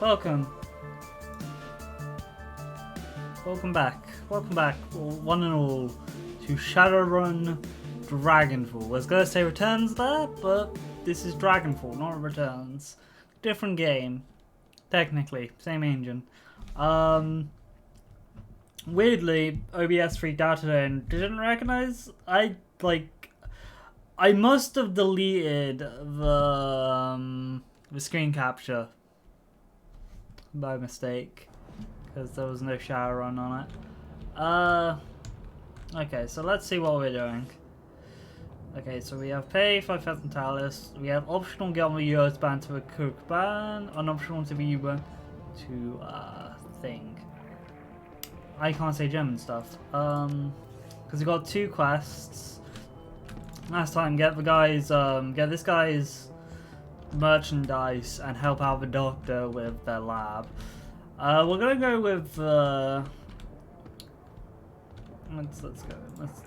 Welcome. Welcome back. Welcome back, one and all, to Shadowrun Dragonfall. I was gonna say Returns there, but this is Dragonfall, not Returns. Different game. Technically, same engine. Weirdly, OBS freaked out today and didn't recognize. I must have deleted the screen capture by mistake because there was no Shadowrun on it. Okay, so let's see what we're doing. Okay, so we have pay 5,000 talus. We have optional get on the Earth ban to a cook ban, unoptional to be ban to thing. I can't say German stuff. Because we got 2 quests. Last time, get this guy's merchandise and help out the doctor with their lab. We're gonna go with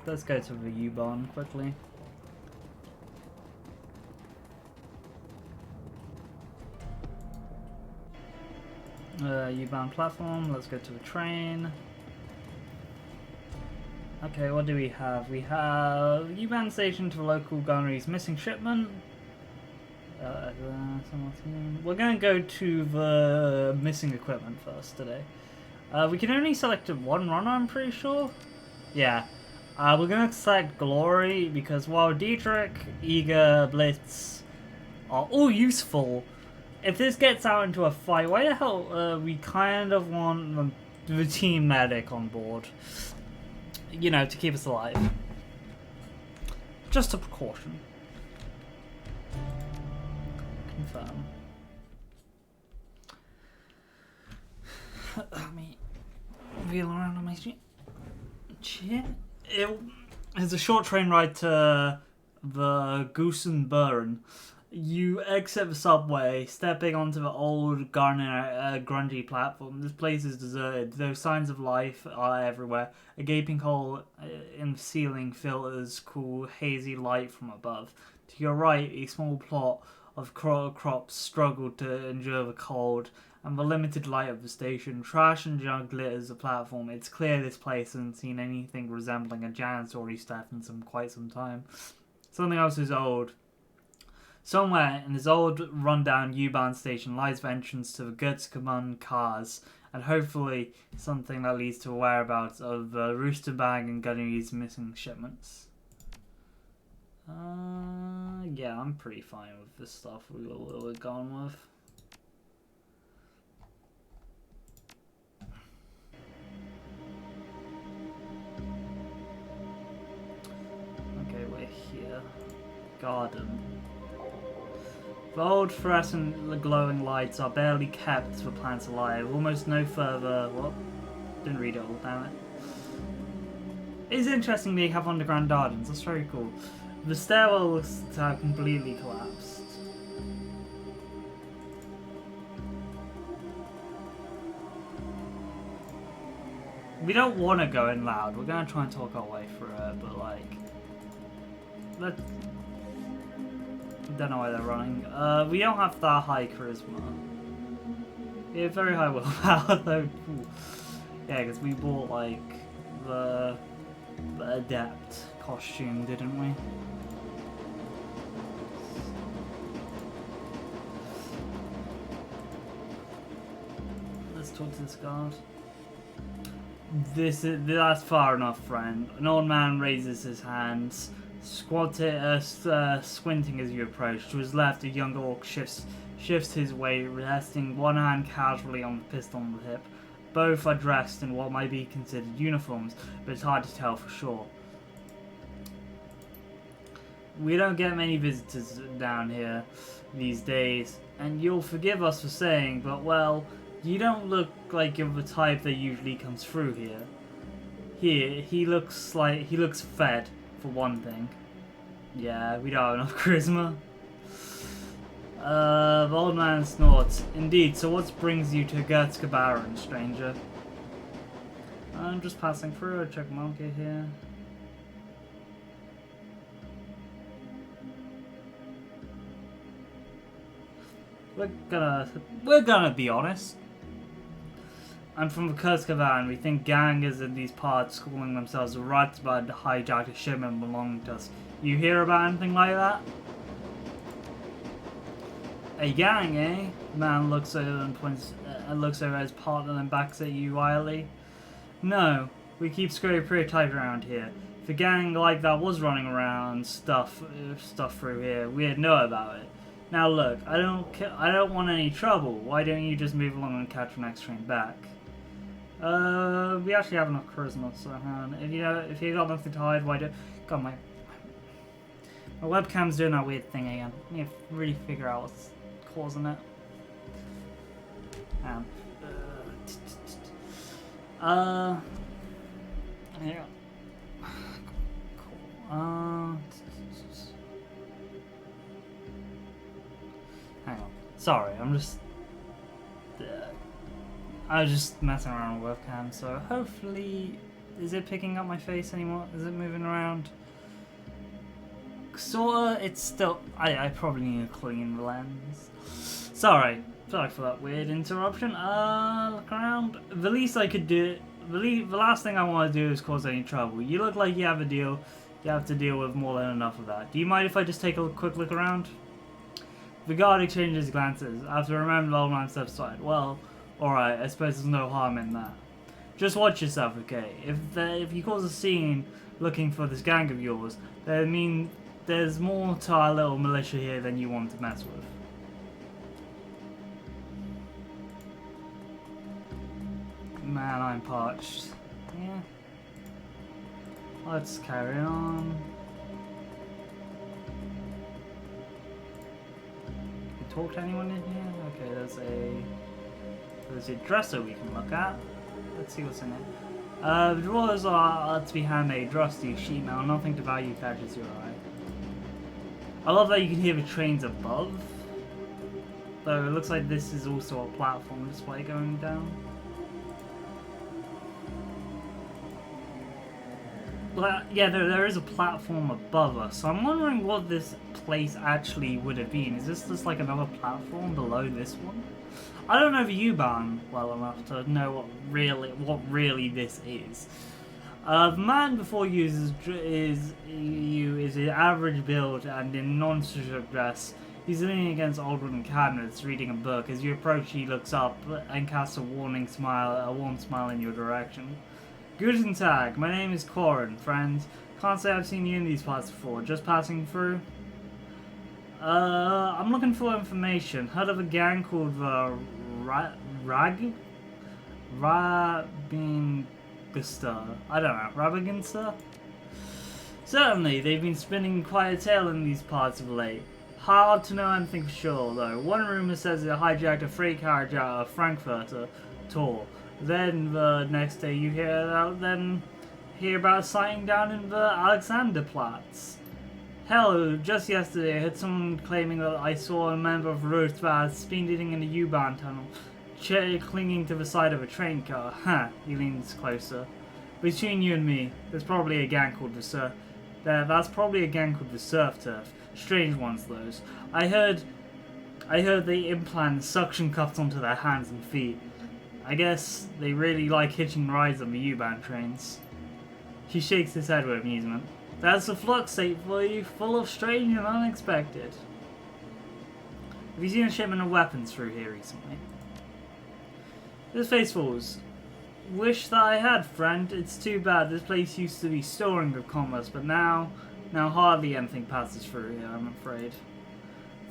let's go to the U-Bahn quickly. U-Bahn platform. Let's go to the train. Okay, what do we have? We have U-Bahn station to the local gunnery's missing shipment. We're going to go to the missing equipment first today. We can only select one runner, I'm pretty sure. Yeah. We're going to select Glory because while Dietrich, Eager, Blitz are all useful, if this gets out into a fight, why the hell we kind of want the team medic on board. You know, to keep us alive. Just a precaution. Confirm. Let me wheel around on my chair. It's a short train ride to the Goosenburn. You exit the subway, stepping onto the old grungy platform. This place is deserted, though signs of life are everywhere. A gaping hole in the ceiling filters cool, hazy light from above. To your right, a small plot of crops struggle to endure the cold, and the limited light of the station. Trash and junk glitters the platform. It's clear this place hasn't seen anything resembling a janitorial staff in quite some time. Something else is old. Somewhere in this old, rundown U-Bahn station lies the entrance to the Götzgemann cars, and hopefully something that leads to a whereabouts of Roosterbag and Gunnery's missing shipments. Yeah, I'm pretty fine with this stuff we're going with. Okay, we're here. Garden. The old fluorescent glowing lights are barely kept the plants alive. Almost no further... What? Didn't read it all, damn it. It is interesting they have underground gardens. That's very cool. The stairwells have completely collapsed. We don't want to go in loud. We're going to try and talk our way through it, but like... Let's... Don't know why they're running. We don't have that high charisma. We have very high willpower though. Ooh. Yeah, because we bought like the adept costume, didn't we? Let's talk to this guard. That's far enough, friend. An old man raises his hands. Squinting as you approach. To his left, a young orc shifts his weight, resting one hand casually on the pistol on the hip. Both are dressed in what might be considered uniforms, but it's hard to tell for sure. We don't get many visitors down here these days, and you'll forgive us for saying, but well, you don't look like you're the type that usually comes through here. Here, he looks fed. For one thing. Yeah, we don't have enough charisma. The old man snorts. Indeed, so what brings you to Götzgebarren, stranger? I'm just passing through. I check market here. we're gonna be honest. I'm from the Kurskavan. We think gangers in these parts calling themselves the Rats but hijacked a shipment belonging to us. You hear about anything like that? A gang, eh? The man looks over and points, looks over his partner and backs at you wildly. No, we keep screwing pretty tight around here. If a gang like that was running around stuff through here, we'd know about it. Now look, I don't want any trouble. Why don't you just move along and catch the next train back? We actually have enough charisma, so if you got nothing to hide, why don't... God, my webcam's doing that weird thing again. I need to really figure out what's causing it. Yeah. Cool. Hang on. Sorry, I was just messing around with webcam, so hopefully... Is it picking up my face anymore? Is it moving around? Sorta, it's still... I probably need to clean the lens. Sorry for that weird interruption. Look around. The least I could do... The last thing I want to do is cause any trouble. You look like you have a deal. You have to deal with more than enough of that. Do you mind if I just take a quick look around? The guard exchanges glances. After remembering the old man steps aside. Well, alright, I suppose there's no harm in that. Just watch yourself, okay? If you cause a scene looking for this gang of yours, then there's more to our little militia here than you want to mess with. Man, I'm parched. Yeah. Let's carry on. Can we talk to anyone in here? Okay, there's a dresser we can look at. Let's see what's in it. The drawers are to be handmade, rusty, sheet metal, nothing to value catches your eye. I love that you can hear the trains above. Though it looks like this is also a platform display going down. Well, yeah, there is a platform above us, so I'm wondering what this place actually would have been. Is this just like another platform below this one? I don't know the U-Bahn well enough to know what really this is. The man before you is an average build and in non-strip dress. He's leaning against old wooden cabinets, reading a book. As you approach, he looks up and casts a warm smile in your direction. Guten Tag, my name is Corin, friend. Can't say I've seen you in these parts before, just passing through. I'm looking for information. Heard of a gang called the Rabinguster. I don't know, Rabinguster? Certainly, they've been spinning quite a tale in these parts of late. Hard to know anything for sure, though. One rumor says it hijacked a freight carriage out of Frankfurter tour. Then the next day you hear about a sighting down in the Alexanderplatz. Hell, just yesterday I heard someone claiming that I saw a member of Rotbad speeding in the U-Bahn tunnel, clinging to the side of a train car. Huh, he leans closer. Between you and me, there's probably a gang called the That's probably a gang called the Surf Turf. Strange ones, those. I heard they implant suction cups onto their hands and feet. I guess they really like hitching rides on the U-Bahn trains. He shakes his head with amusement. That's the flux state for you, full of strange and unexpected. Have you seen a shipment of weapons through here recently? This face falls. Wish that I had, friend. It's too bad. This place used to be storing of commerce, but now hardly anything passes through here, I'm afraid.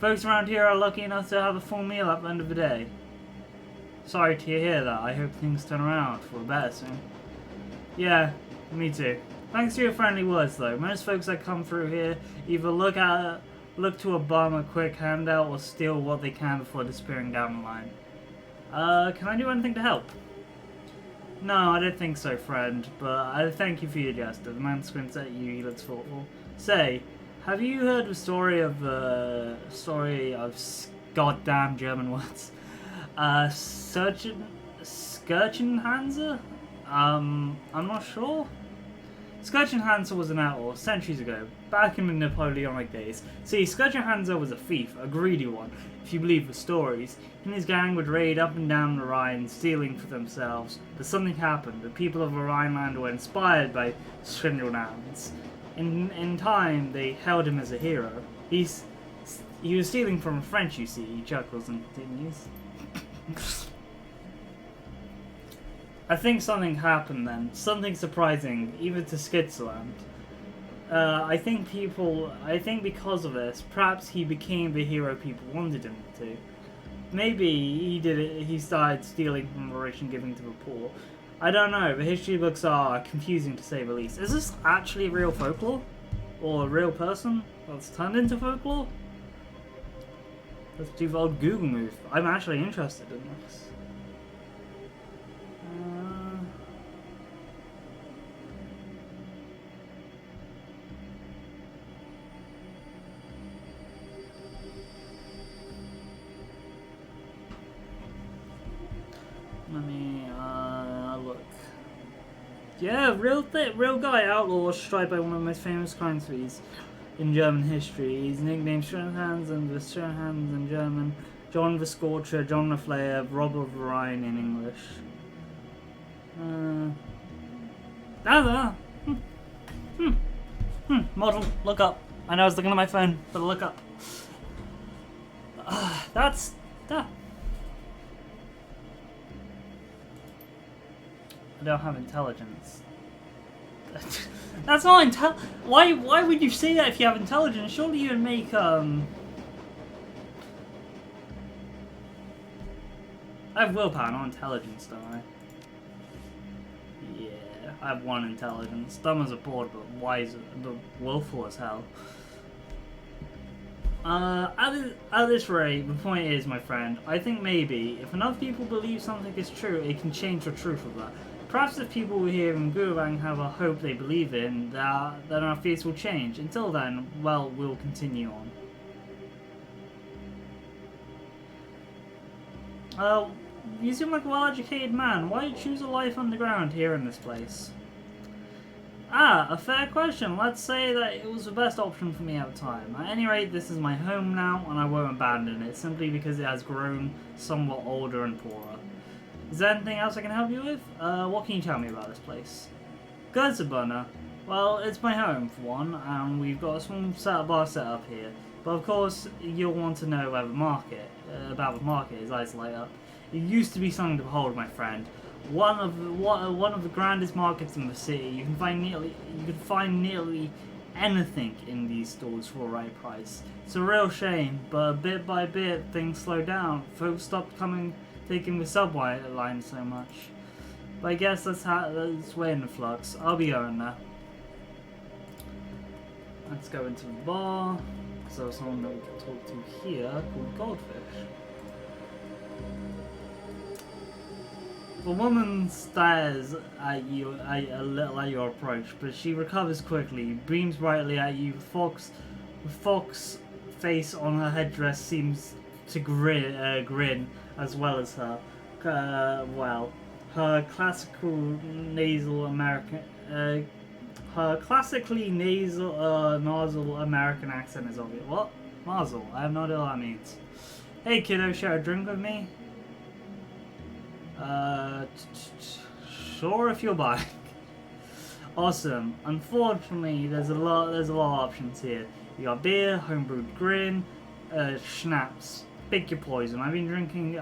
Folks around here are lucky enough to have a full meal at the end of the day. Sorry to hear that. I hope things turn around for the better soon. Yeah, me too. Thanks to your friendly words, though. Most folks that come through here either look to bum a quick handout or steal what they can before disappearing down the line. Can I do anything to help? No, I don't think so, friend, but I thank you for your gesture. The man squints at you, he looks thoughtful. Say, have you heard the story of goddamn German words? Skirchenhanse? I'm not sure. Scourge Hansa was an outlaw centuries ago, back in the Napoleonic days. See, Scourge Hansa was a thief, a greedy one, if you believe the stories. He and his gang would raid up and down the Rhine, stealing for themselves. But something happened. The people of the Rhineland were inspired by Shadowrun. In time, they held him as a hero. He was stealing from the French, you see. He chuckles and continues. I think something happened then. Something surprising, even to Switzerland. I think because of this, perhaps he became the hero people wanted him to. Maybe he started stealing from the rich and giving to the poor. I don't know, the history books are confusing to say the least. Is this actually real folklore? Or a real person that's turned into folklore? Let's do the old Google move. I'm actually interested in this. Let me look. Yeah, real guy, outlaw, was striped by one of the most famous crime sprees in German history. He's nicknamed Schoenhans and the Schoenhans in German, John the Scorcher, John the Flayer, Rob of the Rhine in English. Model, look up. I know I was looking at my phone, but look up. That. I don't have intelligence. That's not Why would you say that if you have intelligence? Surely you would make I have willpower, not intelligence, don't I? Yeah, I have 1 intelligence. Dumb as a board, but wise, but willful as hell. At this rate, the point is, my friend, I think maybe if enough people believe something is true, it can change the truth of that. Perhaps if people here in Gurang have a hope they believe in, then our fears will change. Until then, well, we'll continue on. You seem like a well-educated man. Why choose a life underground here in this place? A fair question. Let's say that it was the best option for me at the time. At any rate, this is my home now, and I won't abandon it, simply because it has grown somewhat older and poorer. Is there anything else I can help you with? What can you tell me about this place? Gerzebunner. Well, it's my home, for one, and we've got a small bar set up here. But of course, you'll want to know about the market, his eyes light up. It used to be something to behold, my friend. One of the grandest markets in the city. You can find nearly anything in these stores for the right price. It's a real shame, but bit by bit things slowed down. Folks stopped taking the subway line so much. But I guess that's way in the flux. I'll be going there. Let's go into the bar. So someone that we can talk to here called Goldfish. The woman stares at you a little at your approach, but she recovers quickly, beams brightly at you. The fox face on her headdress seems to grin as well as her. Her classically nasal American accent is obvious. What? Mazel? I have no idea what that means. Hey kiddo, share a drink with me? Sure, if you're buying. Awesome. Unfortunately, there's a lot of options here. You got beer, homebrewed gin, schnapps. Pick your poison. I've been drinking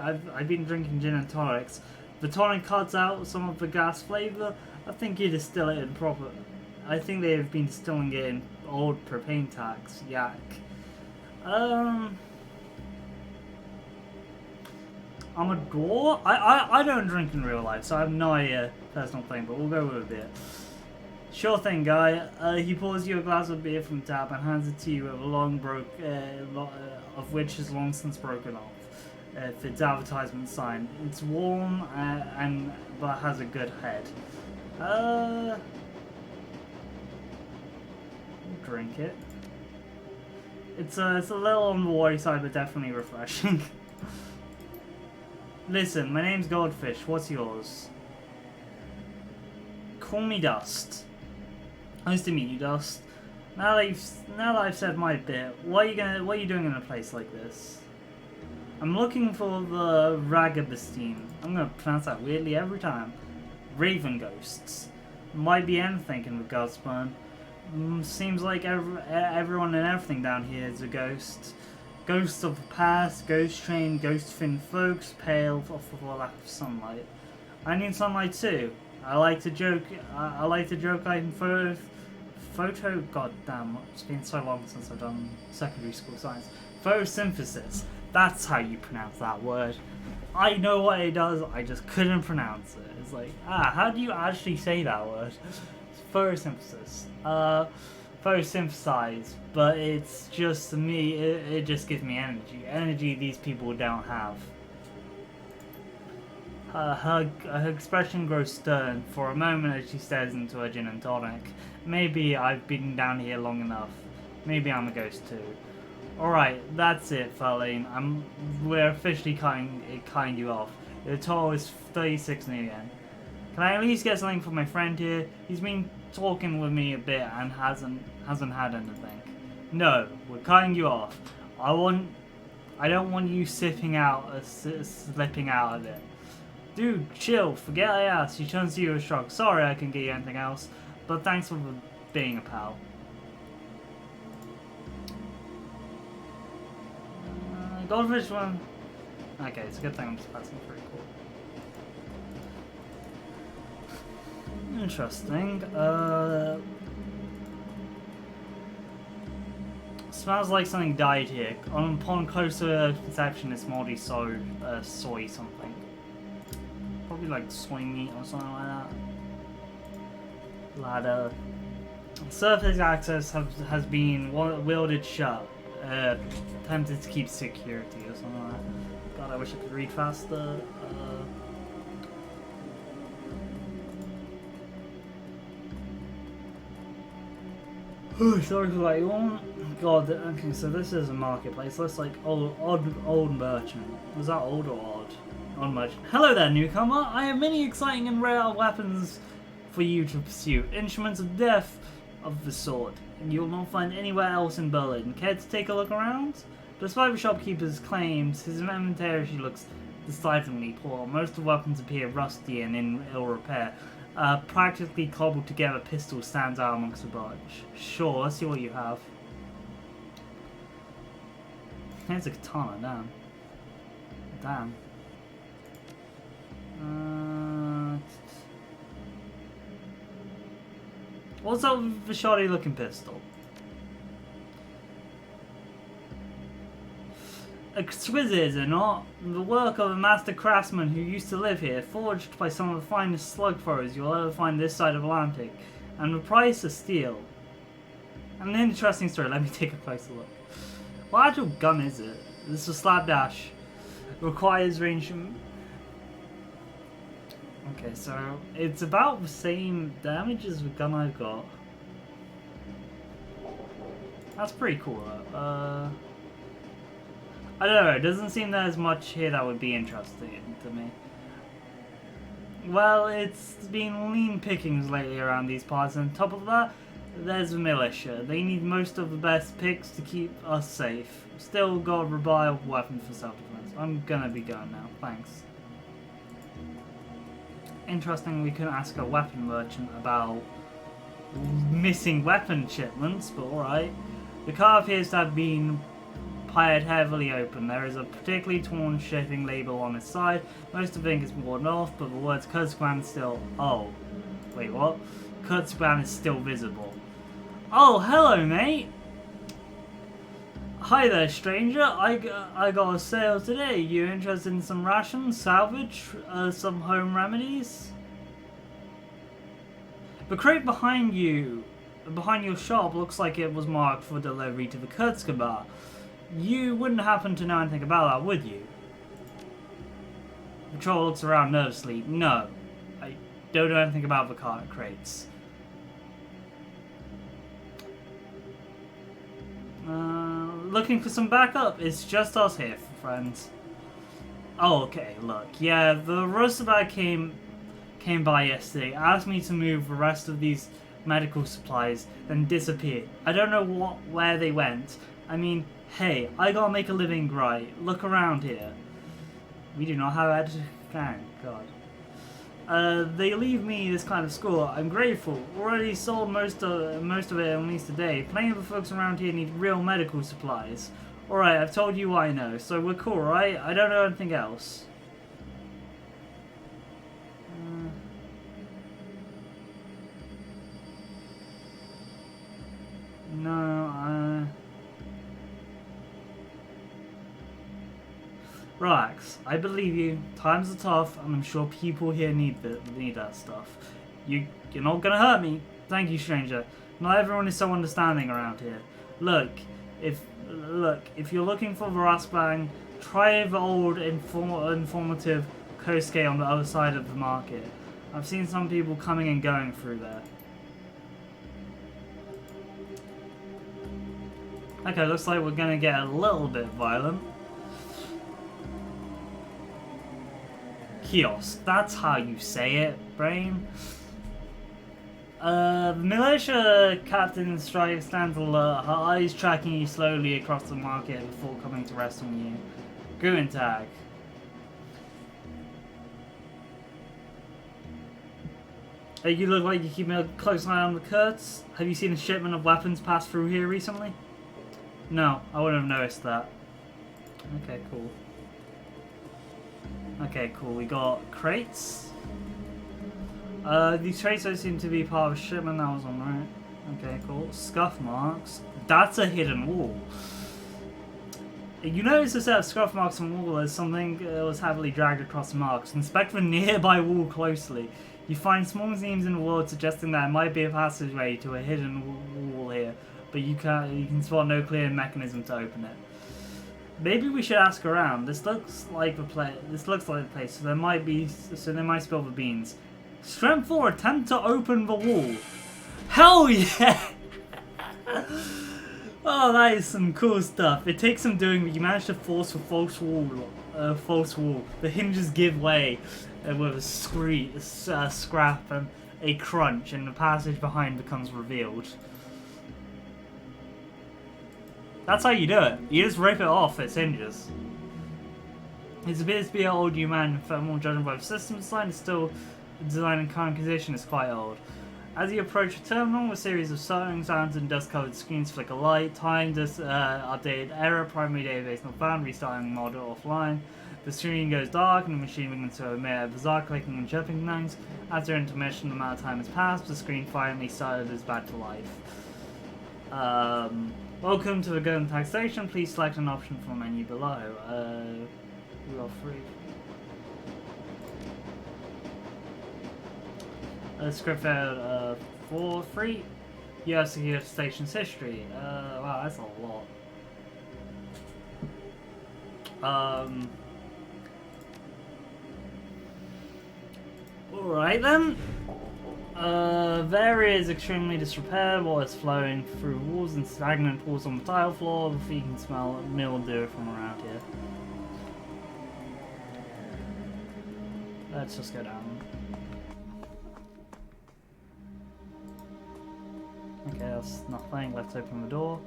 gin and tonics. The tonic cuts out some of the gas flavor. I think you distill it in proper. I think they've been distilling it in old propane tanks. Yak. I'm a dwarf. I don't drink in real life, so I have no idea personal thing, but we'll go with a beer. Sure thing, guy. He pours you a glass of beer from the tap and hands it to you with a of which is long since broken off. Its advertisement sign. It's warm but has a good head. We'll drink it. It's a little on the watery side, but definitely refreshing. Listen, my name's Goldfish. What's yours? Call me Dust. Nice to meet you, Dust. Now that I've said my bit, what are you doing in a place like this? I'm looking for the Ragabistine. I'm gonna pronounce that weirdly every time. Raven ghosts. Might be anything in the Godsburn. Seems like everyone and everything down here is a ghost. Ghosts of the past, ghost train, ghost thin folks, pale for lack of sunlight. I need sunlight too. I like to joke I can photo. God damn, it's been so long since I've done secondary school science. Photosynthesis. That's how you pronounce that word. I know what it does. I just couldn't pronounce it. It's like, how do you actually say that word? Photosynthesis. Photosynthesize, but it's just to me. It just gives me energy. Energy these people don't have. Her expression grows stern for a moment as she stares into her gin and tonic. Maybe I've been down here long enough. Maybe I'm a ghost too. Alright, that's it, Farlane. We're officially cutting you off. The total is 36 million. Can I at least get something from my friend here? He's been talking with me a bit and hasn't had anything. No, we're cutting you off. I don't want you slipping out of it. Dude, chill, forget I asked. She turns to you with a shrug. Sorry I can get you anything else, but thanks for being a pal. Goldfish one. Okay, it's a good thing I'm just passing through. Cool. Interesting. Smells like something died here. Upon closer perception, it's moldy soy something. Probably like soy meat or something like that. Ladder. Surface access has been wielded shut. Tempted to keep security or something like that. God, I wish I could read faster. Sorry for that yawn. God, okay, so this is a marketplace. Looks like old merchant. Was that old or odd? Old merchant. Hello there, newcomer. I have many exciting and rare weapons for you to pursue. Instruments of death of the sword, and you will not find anywhere else in Berlin. Care to take a look around? Despite the shopkeeper's claims, his inventory looks decidedly poor. Most of the weapons appear rusty and in ill repair. Practically cobbled together pistol stands out amongst the bunch. Sure, let's see what you have. There's a katana, damn. What's up with the shoddy looking pistol? Exquisite, is it not? The work of a master craftsman who used to live here, forged by some of the finest slug throwers you'll ever find this side of the Atlantic, and the price of steel. An interesting story, let me take a closer look. What actual gun is it? This is a slapdash. Requires range. Okay, so it's about the same damage as the gun I've got. That's pretty cool though. I don't know, it doesn't seem there's much here that would be interesting to me. Well, it's been lean pickings lately around these parts, and on top of that, there's the militia. They need most of the best picks to keep us safe. Still got a reliable weapon for self-defense. I'm gonna be going now, thanks. Interesting, we couldn't ask a weapon merchant about missing weapon shipments, but alright. The car appears to have been pied heavily open. There is a particularly torn shipping label on its side. Most of the ink is worn off, but the words Kurzban is still... Oh. Wait, what? Kurzban is still visible. Oh, hello, mate! Hi there, stranger. I got a sale today. You interested in some rations, salvage, some home remedies? The crate behind your shop looks like it was marked for delivery to the Kurzban. You wouldn't happen to know anything about that, would you? The troll looks around nervously. No, I don't know anything about the cart crates. Looking for some backup? It's just us here, friends. Oh, okay, look. Yeah, the Roosevelt came by yesterday, asked me to move the rest of these medical supplies, then disappeared. I don't know where they went. I mean, hey, I gotta make a living, right? Look around here. We do not have thank God. They leave me this kind of score. I'm grateful. Already sold most of it at least today. Plenty of the folks around here need real medical supplies. Alright, I've told you what I know, so we're cool, right? I don't know anything else. Relax. I believe you. Times are tough, and I'm sure people here need that stuff. You're not gonna hurt me. Thank you, stranger. Not everyone is so understanding around here. Look, if you're looking for Verasbang, try the old informative Kosuke on the other side of the market. I've seen some people coming and going through there. Okay, looks like we're gonna get a little bit violent. Kiosk, that's how you say it, brain. The militia captain strike stands alert, her eyes tracking you slowly across the market before coming to rest on you. Guten Tag. You look like you're keeping a close eye on the Kurtz. Have you seen a shipment of weapons pass through here recently? No, I wouldn't have noticed that. Okay, cool. Okay, cool. We got crates. These crates don't seem to be part of a shipment that was on, right? Okay, cool. Scuff marks. That's a hidden wall. You notice a set of scuff marks on the wall as something was heavily dragged across the marks. Inspect the nearby wall closely. You find small seams in the wall suggesting that it might be a passageway to a hidden wall here, but you can spot no clear mechanism to open it. Maybe we should ask around. This looks like the place. So they might spill the beans. Strength 4, attempt to open the wall. Hell yeah! Oh, that is some cool stuff. It takes some doing, but you manage to force a false wall. The hinges give way with a scrap and a crunch, and the passage behind becomes revealed. That's how you do it. You just rip it off its hinges. It appears to be an old human thermal, judging by the system design. It's still design in current condition is quite old. As you approach a terminal, a series of sounding sounds and dust-covered screens flicker light. Time just updated error, primary database not found, restarting model offline. The screen goes dark and the machine begins to emit bizarre clicking and chirping noise. After intermission, the amount of time has passed, the screen finally started its back to life. Welcome to the Golden Tag Station. Please select an option from the menu below. We are free. Script out for free. You have secured the station's history. Wow, that's a lot. Alright then. The area is extremely disrepaired. Water is flowing through walls and stagnant pools on the tile floor. The feet can smell mildew from around here. Let's just go down. Okay, that's nothing. Let's open the door.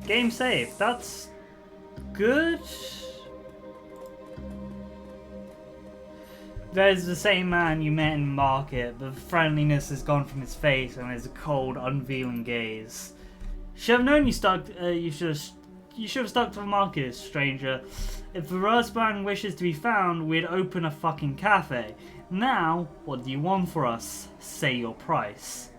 Game save. That's good. There's the same man you met in the market, but the friendliness has gone from his face and there's a cold, unveiling gaze. Should have known you should have stuck to the market, stranger. If the Rosbrand wishes to be found, we'd open a fucking cafe. Now, what do you want for us? Say your price.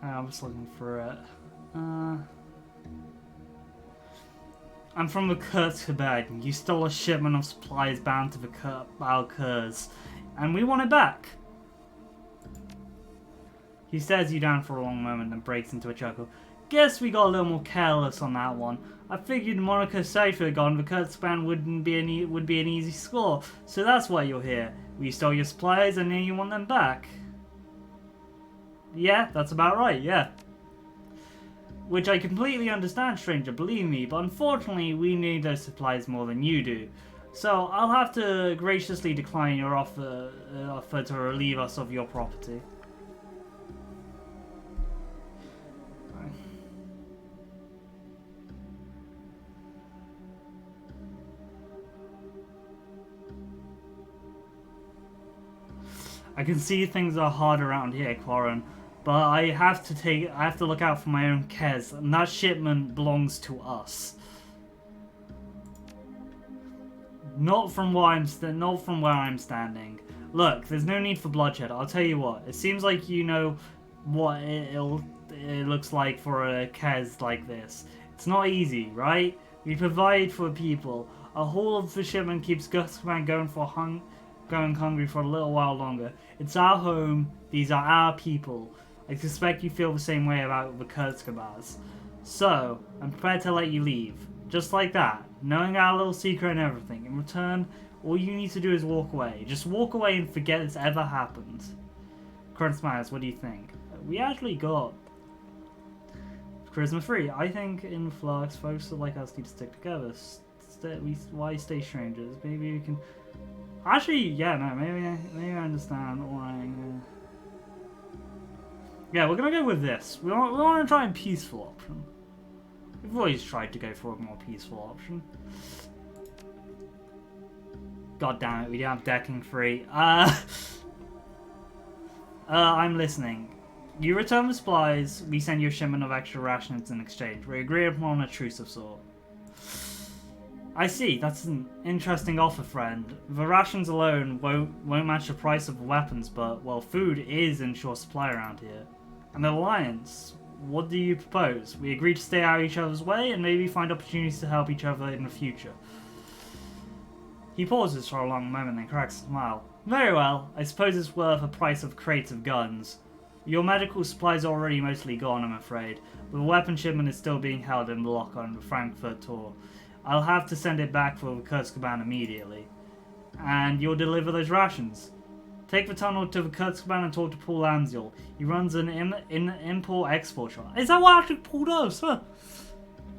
I'm just looking for it. I'm from the Quebec. You stole a shipment of supplies bound to the Kurz, and we want it back. He stares you down for a long moment and breaks into a chuckle. Guess we got a little more careless on that one. I figured Monaco safe had gone, the Kurtzban would be an easy score, so that's why you're here. We stole your supplies and now you want them back. Yeah, that's about right, yeah. Which I completely understand, stranger, believe me, but unfortunately we need those supplies more than you do. So I'll have to graciously decline your offer to relieve us of your property. I can see things are hard around here, Quarren, but I have to look out for my own cares, and that shipment belongs to us. Not from where I'm standing. Look, there's no need for bloodshed. I'll tell you what. It seems like you know what it looks like for a Kez like this. It's not easy, right? We provide for people. A haul of the shipment keeps Gusman going hungry for a little while longer. It's our home. These are our people. I suspect you feel the same way about the Kurtzkabaz. So, I'm prepared to let you leave. Just like that. Knowing our little secret and everything. In return, all you need to do is walk away. Just walk away and forget it's ever happened. Current smiles, what do you think? We actually got charisma 3. I think in Flux, folks like us need to stick together. Why stay strangers? Maybe we can... Actually, yeah, no, maybe I understand why. Yeah, we're gonna go with this. We want to try a peaceful option. We've always tried to go for a more peaceful option. God damn it, we don't have decking free. I'm listening. You return the supplies, we send you a shipment of extra rations in exchange. We agree upon a truce of sort. I see, that's an interesting offer, friend. The rations alone won't match the price of the weapons, but, well, food is in short supply around here. And the alliance, what do you propose? We agree to stay out of each other's way and maybe find opportunities to help each other in the future. He pauses for a long moment and cracks a smile. Very well, I suppose it's worth a price of crates of guns. Your medical supplies are already mostly gone, I'm afraid, but the weapon shipment is still being held in the locker on the Frankfurt tour. I'll have to send it back for Kurtzkaban immediately. And you'll deliver those rations. Take the tunnel to the Kurtzkaban and talk to Paul Anziel. He runs an import-export shop. Is that what actually Paul does? Huh?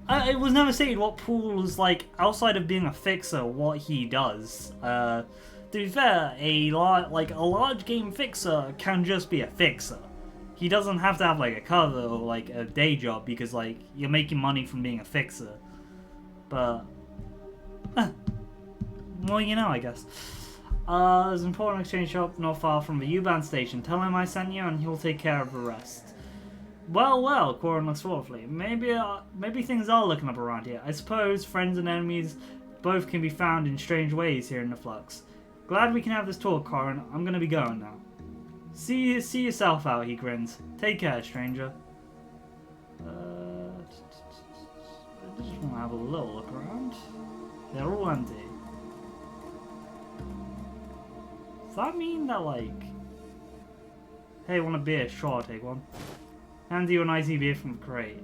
It was never stated what Paul's like, outside of being a fixer, what he does. To be fair, a large game fixer can just be a fixer. He doesn't have to have like a cover or like a day job because like you're making money from being a fixer. But, well, you know, I guess. There's an important exchange shop not far from the U-Bahn station. Tell him I sent you and he'll take care of the rest. Well, Quarren looks thoughtfully. Maybe things are looking up around here. I suppose friends and enemies both can be found in strange ways here in the Flux. Glad we can have this talk, Quarren. I'm gonna be going now. See yourself out, he grins. Take care, stranger. I just want to have a little look around. They're all empty. Does that mean that, like... Hey, want a beer? Sure, I'll take one. Hand you an icy beer from the crate.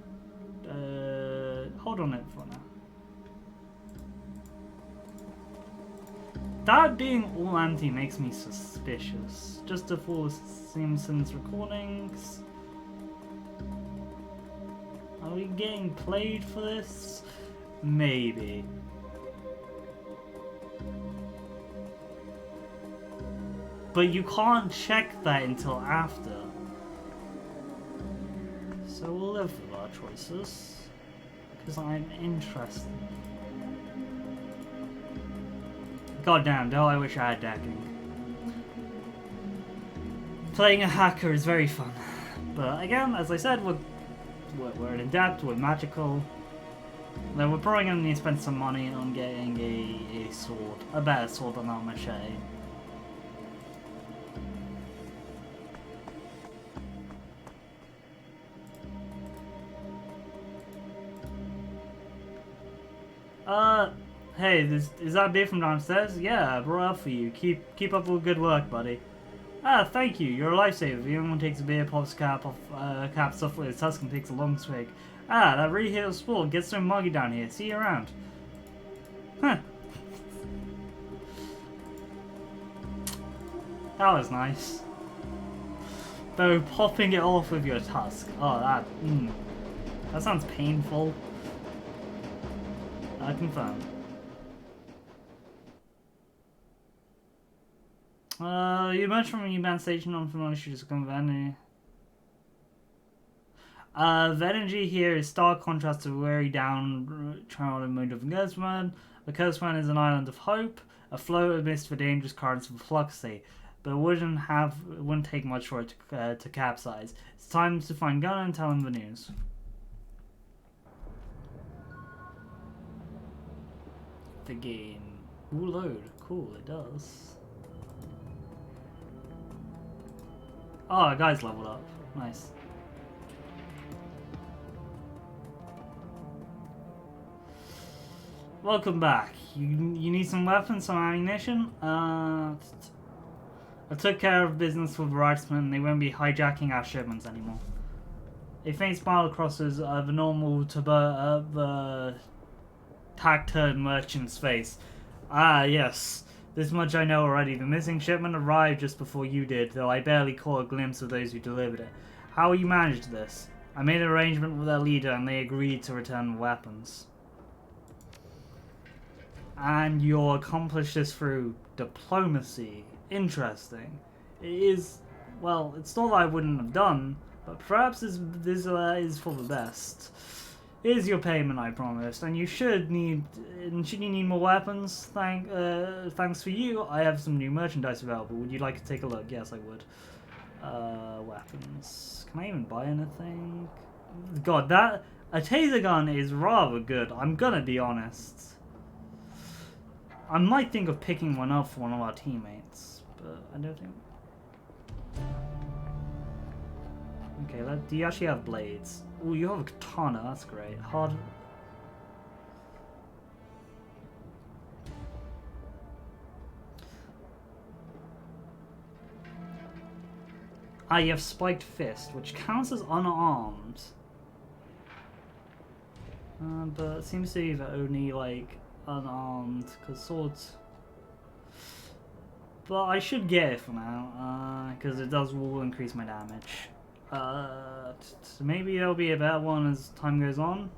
Hold on it for now. That being all empty makes me suspicious. Just to follow Simpsons recordings. Are we getting played for this? Maybe. But you can't check that until after. So we'll live with our choices. Because I'm interested. Goddamn, do I wish I had decking. Playing a hacker is very fun. But again, as I said, we're in adept, we're magical. Then we're probably going to need to spend some money on getting a sword. A better sword than our machete. Hey, is that beer from downstairs? Yeah, I brought it up for you. Keep up with good work, buddy. Ah, thank you. You're a lifesaver. If anyone takes a beer, pops cap off, caps off with his tusk and takes a long swig. Ah, that really hit a sport. Get so muggy down here. See you around. Huh. That was nice. Though popping it off with your tusk. Oh, that. That sounds painful. I confirm. You emerge from a new band station on familiar issues to come Vanity. The energy here is stark contrast to weary down child mood of Gersman. The Gersman is an island of hope, afloat amidst the dangerous currents of fluxy, but it wouldn't take much for it to capsize. It's time to find Gunnar and tell him the news. The game. Ooh, load. Cool, it does. Oh, a guy's leveled up. Nice. Welcome back. You need some weapons, some ammunition? I took care of business with the Reichsman and they won't be hijacking our shipments anymore. A faint smile crosses the normal the taciturn merchant's face. Ah, yes. This much I know already. The missing shipment arrived just before you did, though I barely caught a glimpse of those who delivered it. How you managed this? I made an arrangement with their leader and they agreed to return the weapons. And you accomplished this through diplomacy. Interesting. It is, well, it's not that I wouldn't have done, but perhaps this is for the best. Here's your payment, I promised, and should you need more weapons, thanks for you, I have some new merchandise available. Would you like to take a look? Yes, I would. Weapons. Can I even buy anything? God, a taser gun is rather good, I'm gonna be honest. I might think of picking one up for one of our teammates, but I don't think... Okay, do you actually have blades? Oh, you have a katana, that's great. Hard... Ah, you have spiked fist, which counts as unarmed. But it seems to be that only, like, unarmed, because swords... But I should get it for now, because it will increase my damage. So maybe there'll be a better one as time goes on.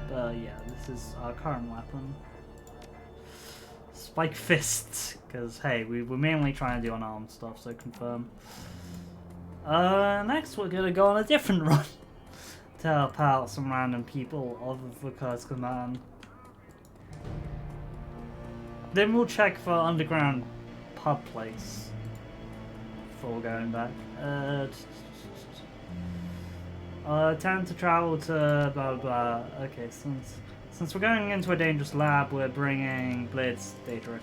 But yeah, this is our current weapon. Spike fists, because hey, we're mainly trying to do unarmed stuff, so confirm. Next we're gonna go on a different run to help out some random people of the Curse Command. Then we'll check for underground pub place before going back. Time to travel to blah blah blah. Okay, since we're going into a dangerous lab, we're bringing Blitz Daedric.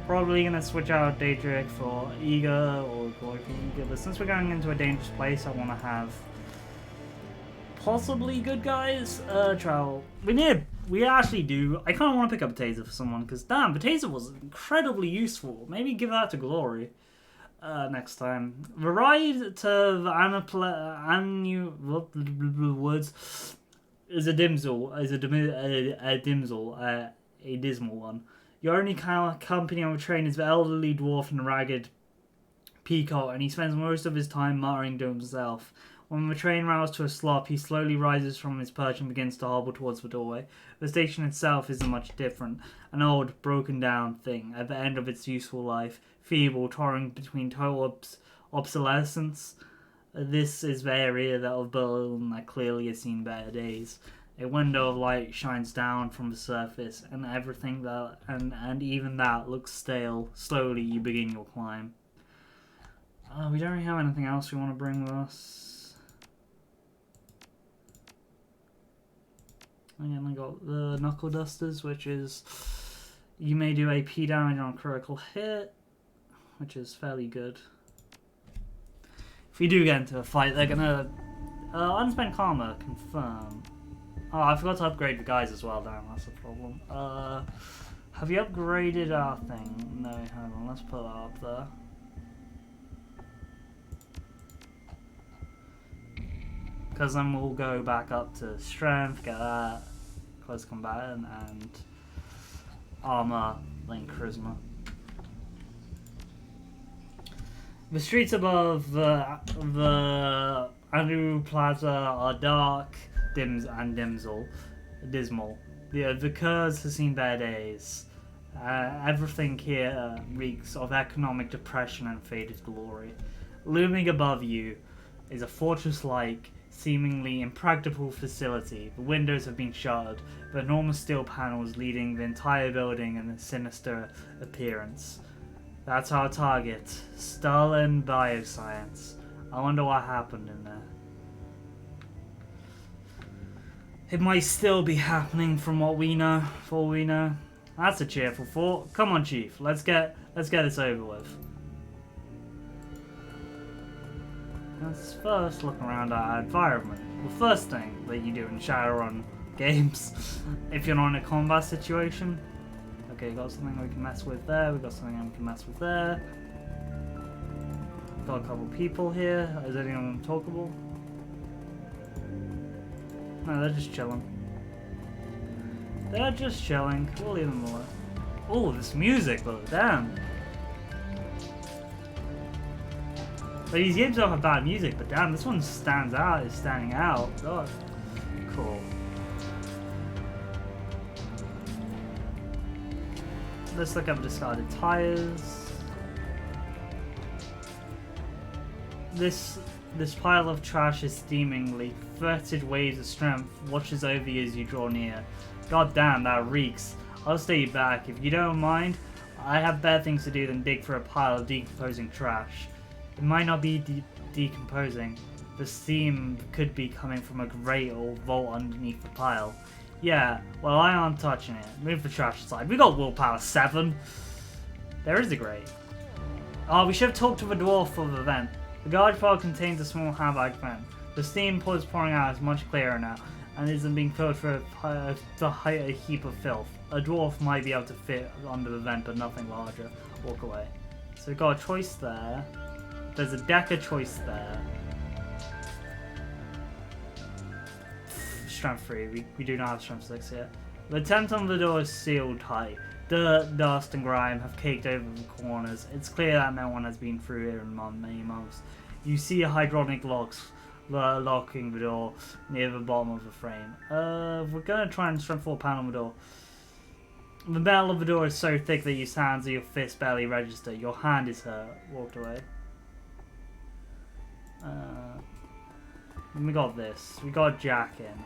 Probably gonna switch out Daedric for Eager or Glory for Eager, but since we're going into a dangerous place, I want to have possibly good guys travel. We actually do. I kind of want to pick up a taser for someone because damn, the taser was incredibly useful. Maybe give that to Glory next time. The ride to the Woods is a dismal one. Your only company on the train is the elderly dwarf and the ragged peacock, and he spends most of his time muttering to himself. When the train roused to a stop, he slowly rises from his perch and begins to hobble towards the doorway. The station itself isn't much different. An old, broken-down thing at the end of its useful life, feeble, tottering between total obsolescence. This is the area of Berlin that clearly has seen better days. A window of light shines down from the surface, and everything and even that looks stale. Slowly, you begin your climb. We don't really have anything else we want to bring with us. Again, I got the Knuckle Dusters, which is you may do AP damage on a critical hit, which is fairly good. If we do get into a fight, they're gonna unspent karma, confirm. Oh, I forgot to upgrade the guys as well. Damn, that's a problem. Have you upgraded our thing? No, we haven't. Let's put that up there. Because then we'll go back up to strength, get that, close combatant, and armor, link charisma. The streets above the Anu Plaza are dark, dismal. The Kurds have seen better days. Everything here reeks of economic depression and faded glory. Looming above you is a fortress-like, seemingly impregnable facility. The windows have been shuttered, but enormous steel panels leading the entire building in a sinister appearance. That's our target, Stalin Bioscience. I wonder what happened in there. It might still be happening from what we know, for all we know. That's a cheerful thought. Come on, Chief. Let's get this over with. Let's first look around our environment. The first thing that you do in Shadowrun games, if you're not in a combat situation. Okay, got something we can mess with there. We got something we can mess with there. Got a couple people here. Is anyone talkable? No, they're just chilling. They're just chilling. We'll leave them alone. Oh, this music though, damn. Like, these games don't have bad music, but damn, this one stands out. Is standing out. God, cool. Let's look up discarded tires. This pile of trash is steamingly. Fetid waves of strength washes over you as you draw near. God damn, that reeks. I'll stay back. If you don't mind, I have better things to do than dig for a pile of decomposing trash. It might not be decomposing. The steam could be coming from a grate or vault underneath the pile. Yeah, well, I aren't touching it. Move the trash aside. We got willpower 7. There is a grate. Oh, we should have talked to the dwarf for the vent. The garbage pile contains a small handbag vent. The steam pouring out is much clearer now, and isn't being filled to height a heap of filth. A dwarf might be able to fit under the vent, but nothing larger. Walk away. So we've got a choice there. There's a Decker choice there. Strength 3. We do not have strength 6 yet. The tent on the door is sealed tight. Dirt, dust, and grime have caked over the corners. It's clear that no one has been through here in many months. You see hydraulic locks locking the door near the bottom of the frame. We're going to try and strength 4 pound on the door. The metal of the door is so thick that your hands and your fists barely register. Your hand is hurt. Walked away. We got this. We got Jack in.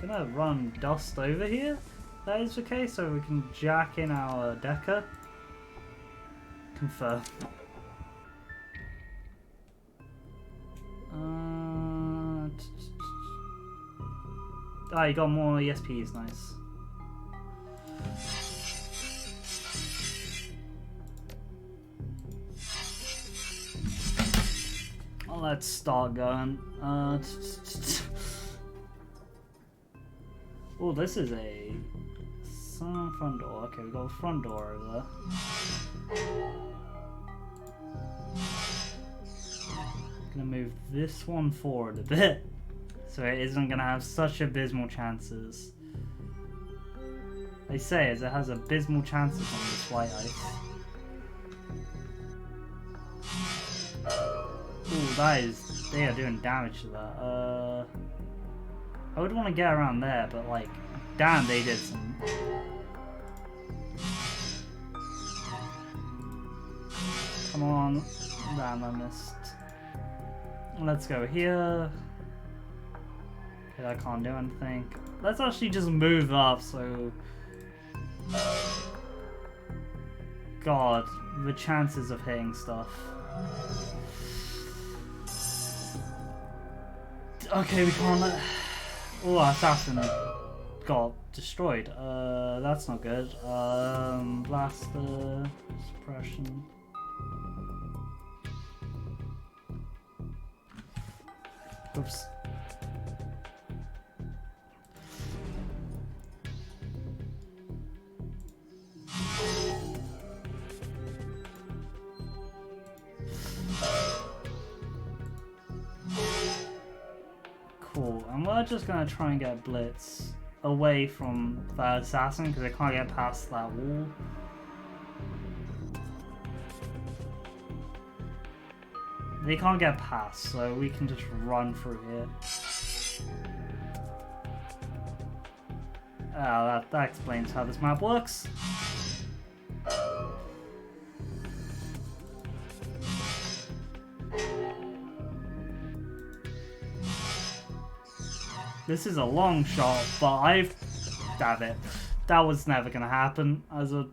Gonna run dust over here. That is the case, so we can jack in our Decker. Confirm. Ah, you got more ESPs, nice. Let's start going. Oh, this is a front door. Okay, we got a front door over there. Gonna move this one forward a bit, so it isn't gonna have such abysmal chances. They say as it has abysmal chances on this white ice. Ooh, they are doing damage to that. I would want to get around there, but like, damn, they did some. Come on, damn, I missed. Let's go here. Okay, I can't do anything. Let's actually just move up, so. God, the chances of hitting stuff. Okay, we can't let... Oh, assassin got destroyed. That's not good. Blaster, suppression. Oops. Cool, and we're just gonna try and get Blitz away from the assassin because they can't get past that wall. They can't get past, so we can just run through here. That explains how this map works. This is a long shot, but damn it. That was never gonna happen as a...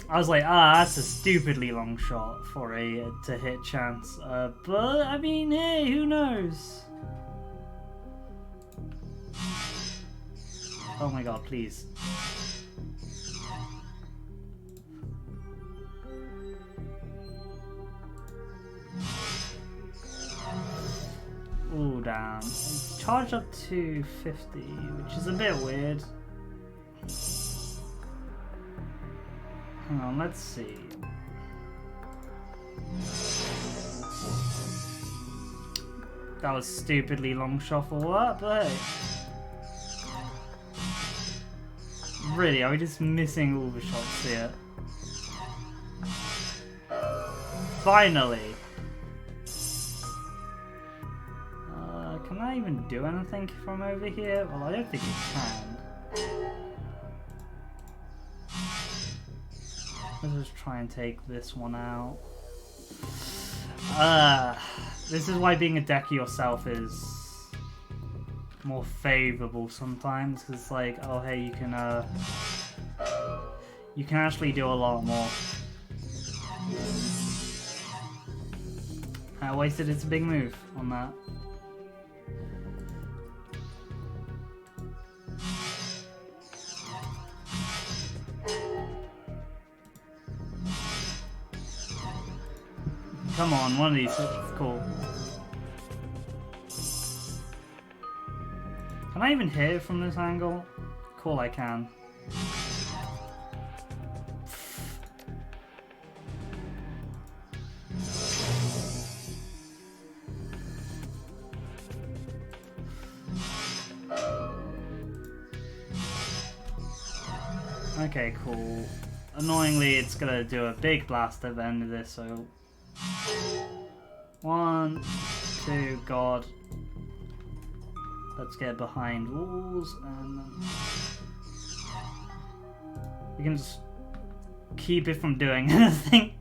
I was like, that's a stupidly long shot for a to hit chance. But, I mean, hey, who knows? Oh my god, please. Ooh, damn. Charge up to 50, which is a bit weird. Hang on, let's see. That was stupidly long shot for that, but hey. Really, are we just missing all the shots here? Finally! Can I even do anything from over here? Well, I don't think you can. Let's just try and take this one out. This is why being a decker yourself is more favourable sometimes, because it's like, oh hey, you can actually do a lot more. I wasted its a big move on that. Come on, one of these is cool. Can I even hit it from this angle? Cool, I can. Okay, cool. Annoyingly, it's gonna do a big blast at the end of this, so... 1, 2, God. Let's get behind walls, and then... we can just keep it from doing anything.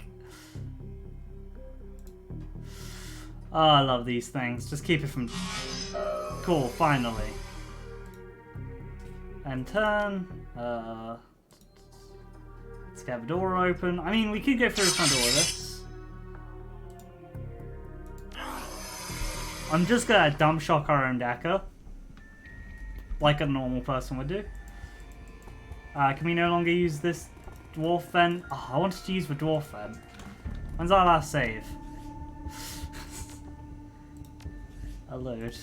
Oh, I love these things. Just keep it from... Cool, finally. And turn. Let's get the door open. I mean, we could go through the front door with this. I'm just gonna dump shock our own decker. Like a normal person would do. Can we no longer use this dwarf then? Oh, I wanted to use the dwarf then. When's our last save? A load.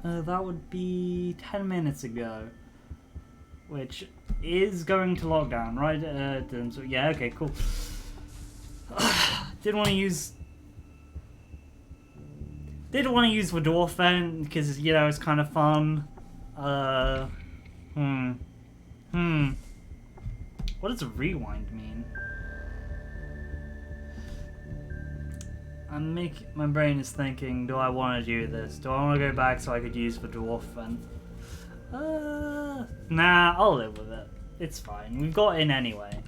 That would be 10 minutes ago. Which is going to lockdown, right? So, yeah, okay, cool. Didn't want to use the dwarf then, because, you know, it's kind of fun. What does rewind mean? My brain is thinking, do I want to do this? Do I want to go back so I could use the dwarf then? Nah, I'll live with it. It's fine. We've got in anyway.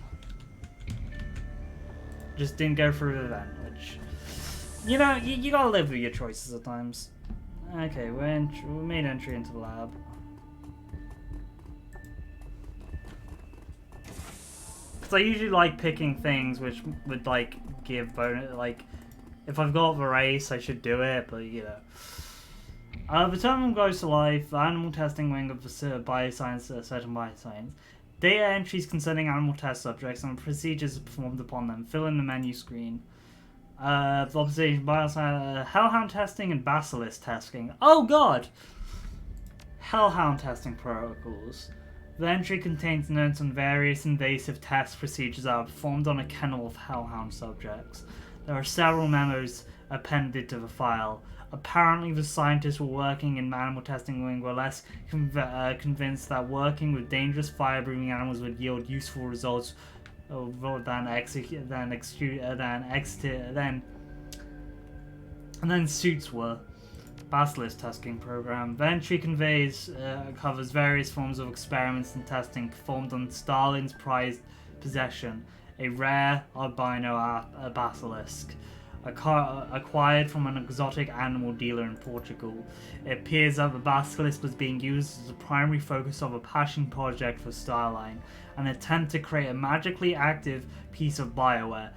Just didn't go through the event, which... You know, you gotta live with your choices at times. Okay, we made entry into the lab. Because I usually like picking things which would, like, give bonus... Like, if I've got the race, I should do it, but, you know. The terminal goes to life, the animal testing wing of the bioscience, certain bioscience. Data entries concerning animal test subjects and procedures performed upon them. Fill in the menu screen. Observation, bioscience, hellhound testing and basilisk testing. Oh god! Hellhound testing protocols. The entry contains notes on various invasive test procedures that are performed on a kennel of hellhound subjects. There are several memos appended to the file. Apparently, the scientists were working in animal testing wing were less convinced that working with dangerous fire-breathing animals would yield useful results than suits were. Basilisk testing program. The entry covers various forms of experiments and testing performed on Stalin's prized possession, a rare albino basilisk, acquired from an exotic animal dealer in Portugal. It appears that the basilisk was being used as a primary focus of a passion project for Starline, an attempt to create a magically active piece of Bioware.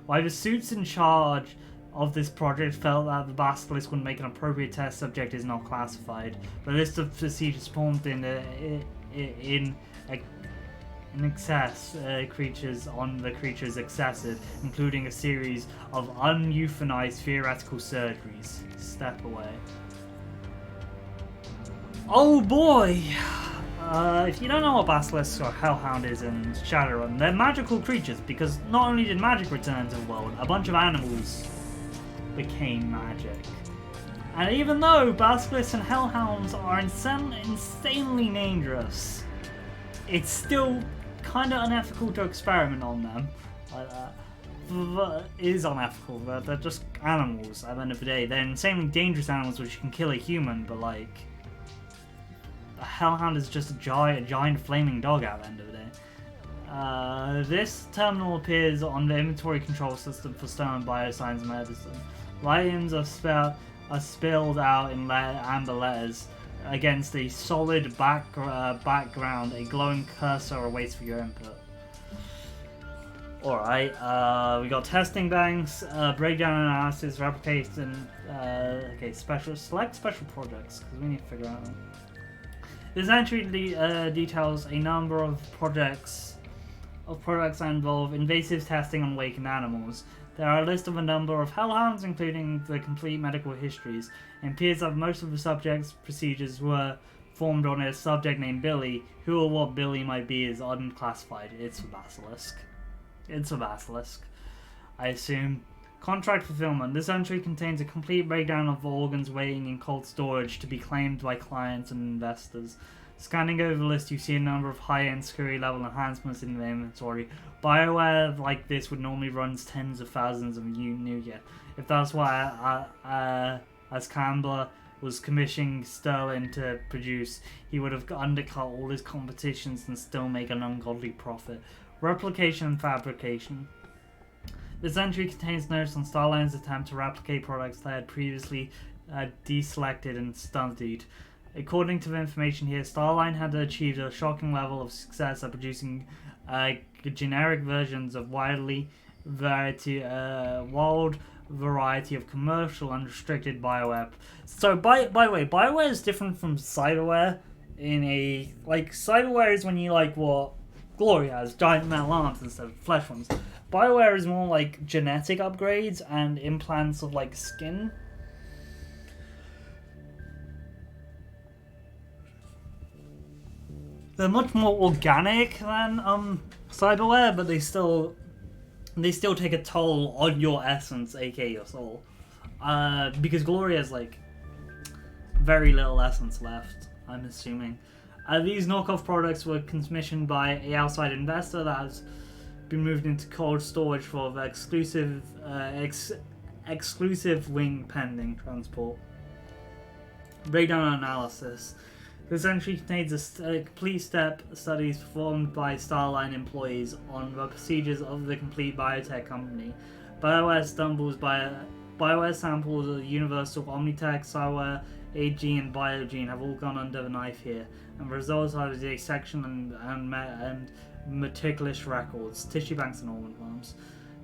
Why the suits in charge of this project felt that the basilisk would make an appropriate test subject is not classified. The list of procedures formed in excess creatures on the creature is excessive, including a series of uneuthanized theoretical surgeries. Step away. Oh boy! If you don't know what Basilisk or Hellhound is in Shadowrun, they're magical creatures, because not only did magic return to the world, a bunch of animals became magic. And even though Basilisks and Hellhounds are insanely dangerous, it's still kind of unethical to experiment on them. It is unethical, they're just animals at the end of the day. They're insanely dangerous animals which can kill a human, but like, a Hellhound is just a giant flaming dog at the end of the day. This terminal appears on the inventory control system for stolen bioscience medicine. Writings are spelled out in amber letters against a solid background. A glowing cursor awaits for your input. Alright, we got testing banks, breakdown analysis, replication, select special projects, because we need to figure out. This entry details a number of projects that involve invasive testing on awakened animals. There are a list of a number of hellhounds, including the complete medical histories. It appears that most of the subjects' procedures were formed on a subject named Billy. Who or what Billy might be is unclassified. It's a basilisk. It's a basilisk, I assume. Contract fulfillment. This entry contains a complete breakdown of organs waiting in cold storage to be claimed by clients and investors. Scanning over the list, you see a number of high-end security level enhancements in the inventory. Bioware like this would normally run tens of thousands of new gear. If that's why as Campbell was commissioning Sterling to produce, he would have undercut all his competitions and still make an ungodly profit. Replication and fabrication. This entry contains notes on Starline's attempt to replicate products that had previously deselected and studied. According to the information here, Starline had achieved a shocking level of success at producing generic versions of wild variety of commercial unrestricted Bioware. So by the way, Bioware is different from Cyberware in a Cyberware is when you what Glory has, giant metal arms instead of flesh ones. Bioware is more like genetic upgrades and implants of skin. They're much more organic than Cyberware, but they still take a toll on your essence, aka your soul. Because Glory has very little essence left, I'm assuming. These knockoff products were commissioned by an outside investor that has been moved into cold storage for the exclusive wing pending transport. Breakdown analysis. This entry contains a complete studies performed by Starline employees on the procedures of the complete biotech company. Bioware samples of Universal, Omnitech, Cyberware, AG and Biogene have all gone under the knife here, and the results are the dissection and meticulous records, tissue banks and organ farms.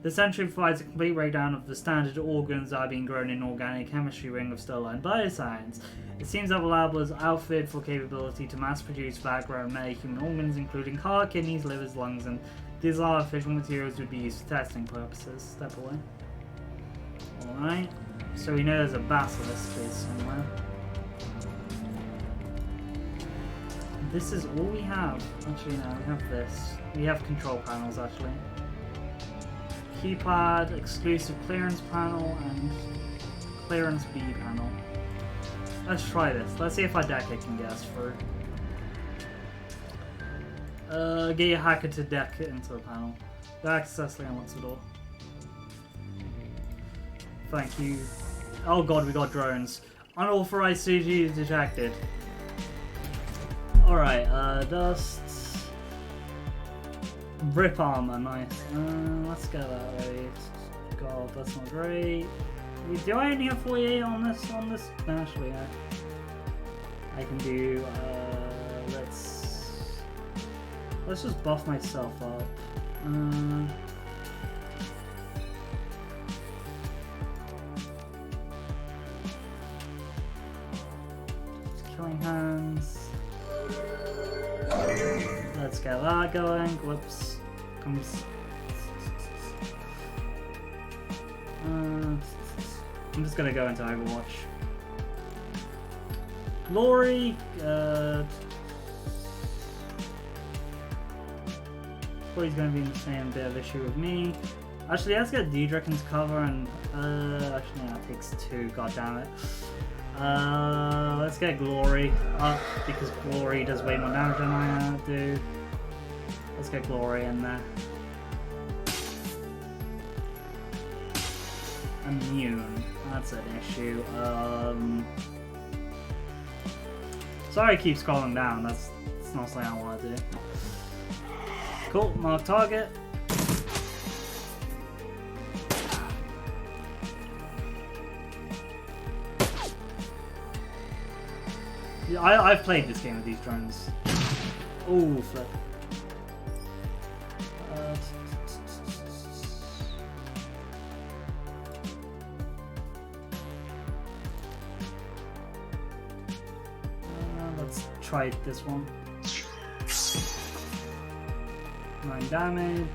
This entry provides a complete breakdown of the standard organs that are being grown in organic chemistry wing of Sterling Bioscience. It seems that the lab was outfitted for capability to mass produce background human organs, including heart, kidneys, livers, lungs, and these artificial materials would be used for testing purposes. Step away. Alright, so we know there's a basilisk case somewhere. this is all we have. Actually, no, we have this. We have control panels, actually. Keypad, exclusive clearance panel, and clearance B panel. Let's try this. Let's see if our deck it can get us through. Get your hacker to deck it into the panel. That successfully unlocks the door. Thank you. Oh god, we got drones. Unauthorized CG detected. Alright, dust. Rip armor, nice. Let's go that way. God, that's not great. Do I only have 48 on this? No, actually, I can do. Let's just buff myself up. Killing hands. Let's get that going. Whoops. I'm just gonna go into Overwatch. Glory. He's going to be in the same bit of issue with me. Actually, let's get Daedric into cover and actually no, it takes 2, god damn it. Let's get Glory up because Glory does way more damage than I do. Let's get Glory in there. Immune, that's an issue. Sorry I keep scrolling down, that's not something I want to do. Cool, mark target. Yeah, I've played this game with these drones. Ooh, flip. Let's try this one. 9 damage.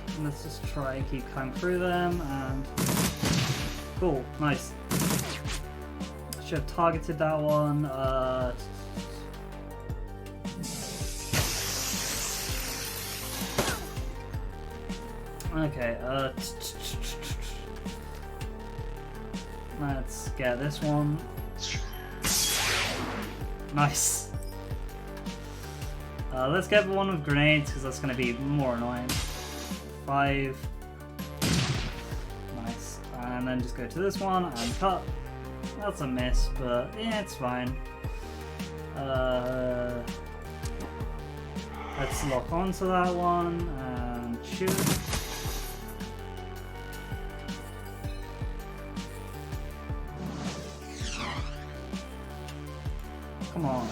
And let's just try and keep coming through them and cool, nice. Should have targeted that one. Okay, let's get this one. Nice. Let's get one with grenades because that's going to be more annoying. 5. Nice. And then just go to this one and cut. That's a miss, but yeah, it's fine. Let's lock onto that one and shoot. Come on.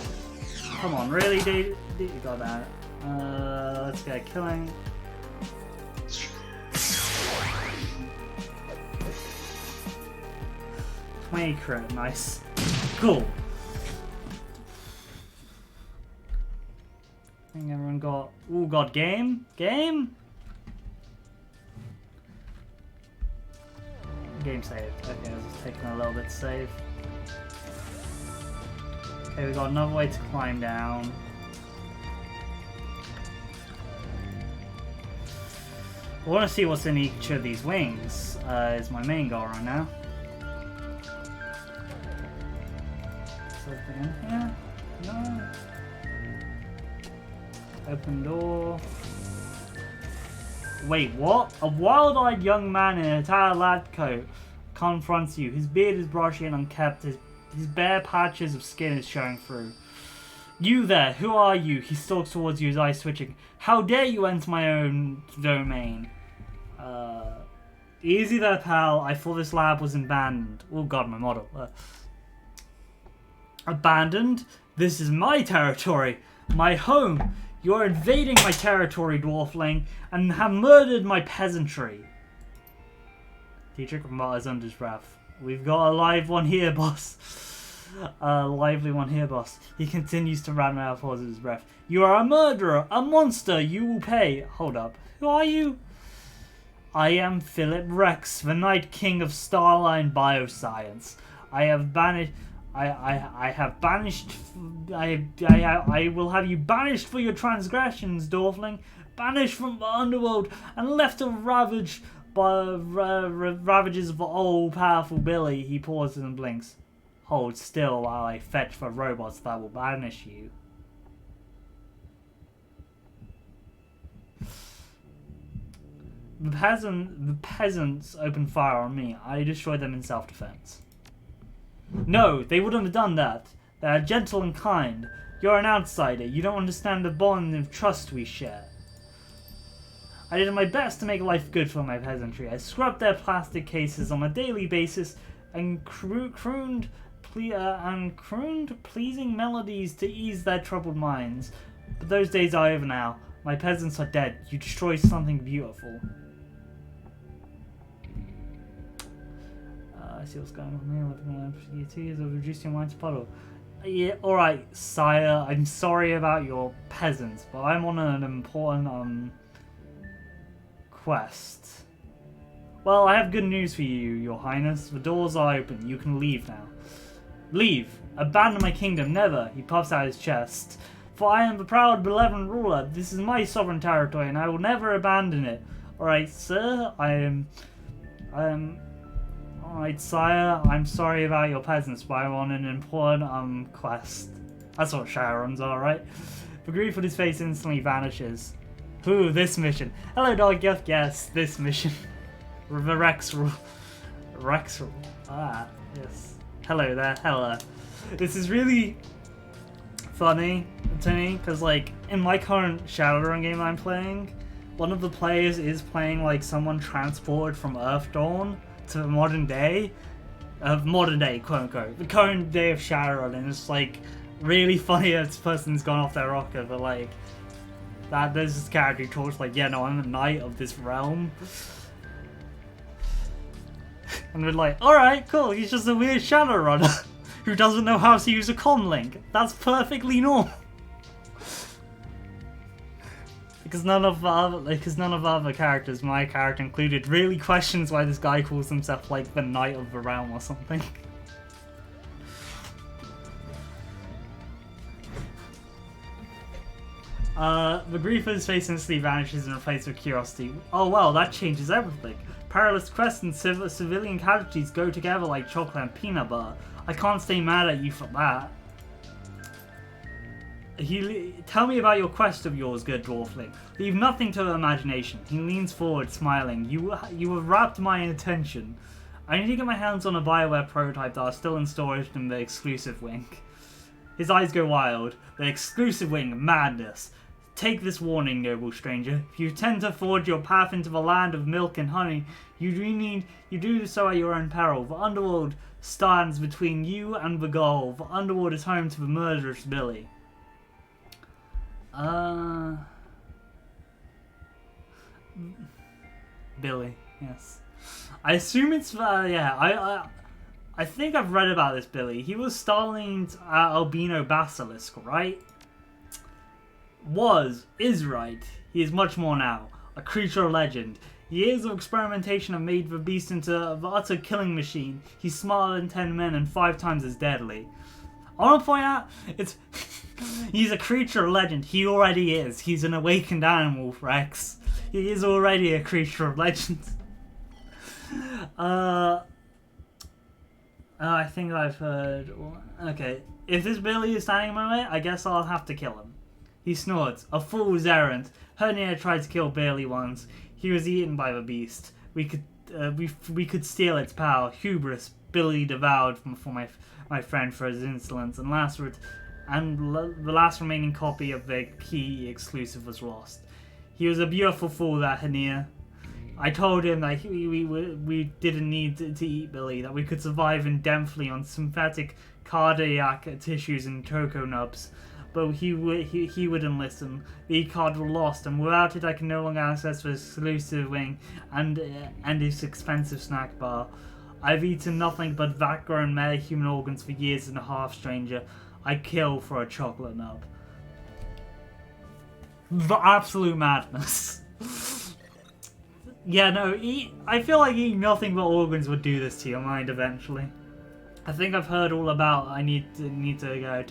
Come on, really, dude? You got that. Let's get killing. Crit, nice. Cool. I think everyone got... Ooh, got game? Game? Game saved. Okay, it's taking a little bit to save. Okay, we got another way to climb down. I want to see what's in each of these wings. Is my main goal right now. Something in here? No. Open door. Wait, what? A wild-eyed young man in a tattered lab coat confronts you. His beard is brushy and unkempt. His bare patches of skin is showing through. You there, who are you? He stalks towards you, his eyes twitching. How dare you enter my own domain? Easy there, pal. I thought this lab was abandoned. Oh god, my model. Abandoned? This is my territory. My home. You are invading my territory, dwarfling, and have murdered my peasantry. Dietrich mutters under his breath. We've got a live one here, boss. A lively one here, boss. He continues to ram out under his breath. You are a murderer, a monster. You will pay. Hold up. Who are you? I am Philip Rex, the Night King of Starline Bioscience. I have banished. I have banished. I will have you banished for your transgressions, Dwarfling. Banished from the underworld and left to ravage by ravages of all-powerful Billy. He pauses and blinks. Hold still while I fetch the robots that will banish you. The peasants opened fire on me. I destroyed them in self-defense. No, they wouldn't have done that. They are gentle and kind. You're an outsider. You don't understand the bond of trust we share. I did my best to make life good for my peasantry. I scrubbed their plastic cases on a daily basis and crooned pleasing melodies to ease their troubled minds. But those days are over now. My peasants are dead. You destroyed something beautiful. I see what's going on here. 2 years of reducing your mind to puddle. Yeah, alright, sire. I'm sorry about your peasants, but I'm on an important quest. Well, I have good news for you, your highness. The doors are open. You can leave now. Leave. Abandon my kingdom. Never. He puffs out his chest. For I am the proud, benevolent ruler. This is my sovereign territory, and I will never abandon it. Alright, sir. Alright, sire. I'm sorry about your peasants, but I'm on an important quest. That's what Shadowruns are, right? The grief on his face instantly vanishes. Ooh, this mission. Hello, dog. Yes, this mission. The Rex rule. Rex rule. Ah, yes. Hello there. Hello. This is really funny to me because, like, in my current Shadowrun game I'm playing, one of the players is playing like someone transported from Earth Dawn to the modern day, quote unquote, the current day of Shadowrun, and it's like really funny that this person's gone off their rocker, but like that there's this character who talks like, yeah, no, I'm a knight of this realm. And we're like, alright, cool, he's just a weird Shadowrunner who doesn't know how to use a comlink. That's perfectly normal. Because none of the other characters, my character included, really questions why this guy calls himself like the Knight of the Realm or something. The grief on his face instantly vanishes and replaced with curiosity. Oh well, that changes everything. Perilous quests and civilian casualties go together like chocolate and peanut butter. I can't stay mad at you for that. Tell me about your quest of yours, good dwarfling. Leave nothing to the imagination. He leans forward, smiling. You have wrapped my attention. I need to get my hands on a BioWare prototype that are still in storage in the exclusive wing. His eyes go wild. The exclusive wing, madness. Take this warning, noble stranger. If you intend to forge your path into the land of milk and honey, you do so at your own peril. The underworld stands between you and the goal. The underworld is home to the murderous Billy. Billy, yes. I assume it's, yeah, I think I've read about this Billy. He was Starling's albino basilisk, right? Is right. He is much more now. A creature of legend. Years of experimentation have made the beast into the utter killing machine. He's smarter than 10 men and 5 times as deadly. I want to point out, he's a creature of legend. He already is. He's an awakened animal, Rex. He is already a creature of legend. I think I've heard... Okay, if this Billy is standing in my way, I guess I'll have to kill him. He snorts. A fool's errand. Hernia tried to kill Billy once. He was eaten by the beast. We could steal its power. Hubris. Billy devoured for my friend for his insolence, and the last remaining copy of the key exclusive was lost. He was a beautiful fool, that Hernia. I told him that we didn't need to eat Billy, that we could survive indefinitely on synthetic cardiac tissues and cocoa nubs. But he wouldn't listen. The e-card was lost, and without it I can no longer access the exclusive wing and its expensive snack bar. I've eaten nothing but vat-grown meta-human organs for years and a half, stranger. I kill for a chocolate nub. The absolute madness. Yeah, no, I feel like eating nothing but organs would do this to your mind eventually. I think I've heard all about I need to go.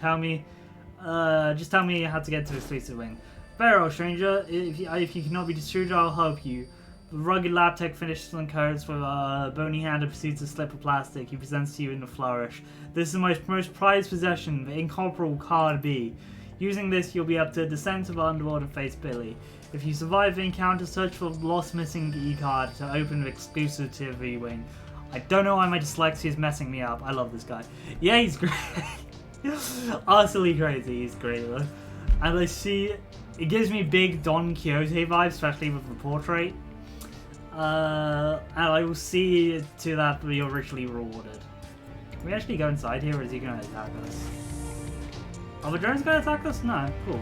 Just tell me how to get to exclusive wing. Very well, stranger. If you cannot be distributed, I'll help you. The rugged lab tech finishes and codes with a bony hand and proceeds to slip of plastic. He presents to you in a flourish. This is my most prized possession, the incomparable Card B. Using this, you'll be able to descend to the underworld and face Billy. If you survive the encounter, search for the lost missing E-card to open the exclusive to the wing. I don't know why my dyslexia is messing me up. I love this guy. Yeah, he's great. Utterly crazy. He's great. And I see, it gives me big Don Quixote vibes, especially with the portrait. And I will see to that you're richly rewarded. Can we actually go inside here, or is he going to attack us? Are the drones going to attack us? No. Cool.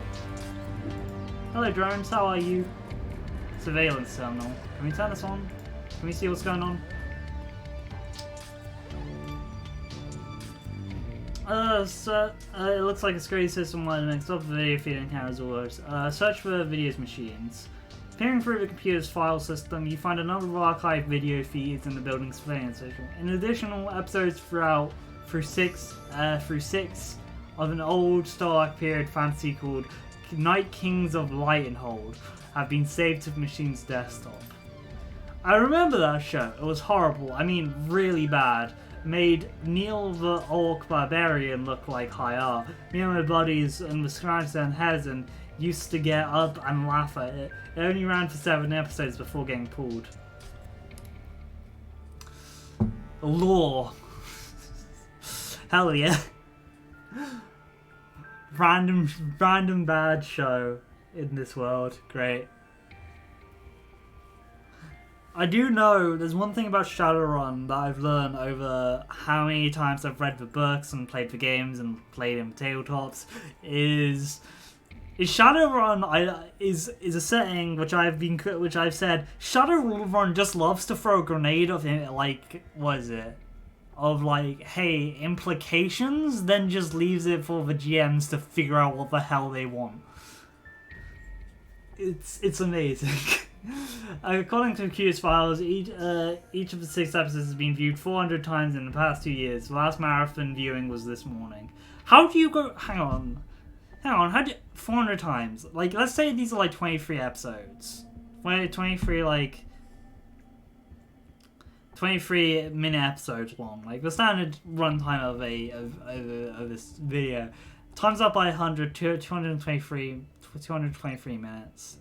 Hello drones, how are you? Surveillance terminal. Can we turn this on? Can we see what's going on? It looks like a security system wide mixed up with video feeding cameras always. Search for videos machines. Peering through the computer's file system, you find a number of archived video feeds in the building's surveillance station. In additional episodes through six of an old Star Trek period fantasy called Night Kings of Light and Hold have been saved to the machine's desktop. I remember that show. It was horrible. I mean, really bad. Made Neil the Orc Barbarian look like high art. Me and my buddies and the Scratch and Hezen used to get up and laugh at it. It only ran for 7 episodes before getting pulled. Lore. Hell yeah. Random bad show in this world. Great. I do know there's one thing about Shadowrun that I've learned over how many times I've read the books and played the games and played in tabletops is Shadowrun is a setting which I've said Shadowrun just loves to throw a grenade of like what is it? Of like, hey, implications, then just leaves it for the GMs to figure out what the hell they want. It's amazing. According to Q's files, each of the 6 episodes has been viewed 400 times in the past 2 years. The last marathon viewing was this morning. How do you go? Hang on. How do 400 times? Like, let's say these are like 23 episodes. 23 like 23-minute episodes long. Like the standard runtime of this video. Times that by 100, 223 minutes.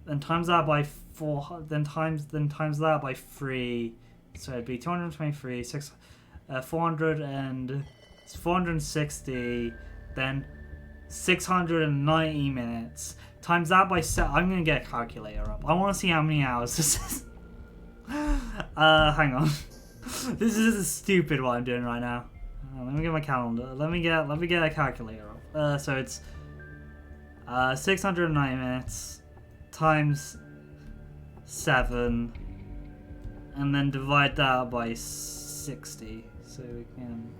Then times that by 4, then times that by 3. So it'd be 223, 400 and 460, then 690 minutes. Times that by 7. I'm gonna get a calculator up. I want to see how many hours this is. Hang on. This is stupid what I'm doing right now. Let me get my calendar. Let me get a calculator up. So it's 690 minutes times 7, and then divide that by 60. So we can.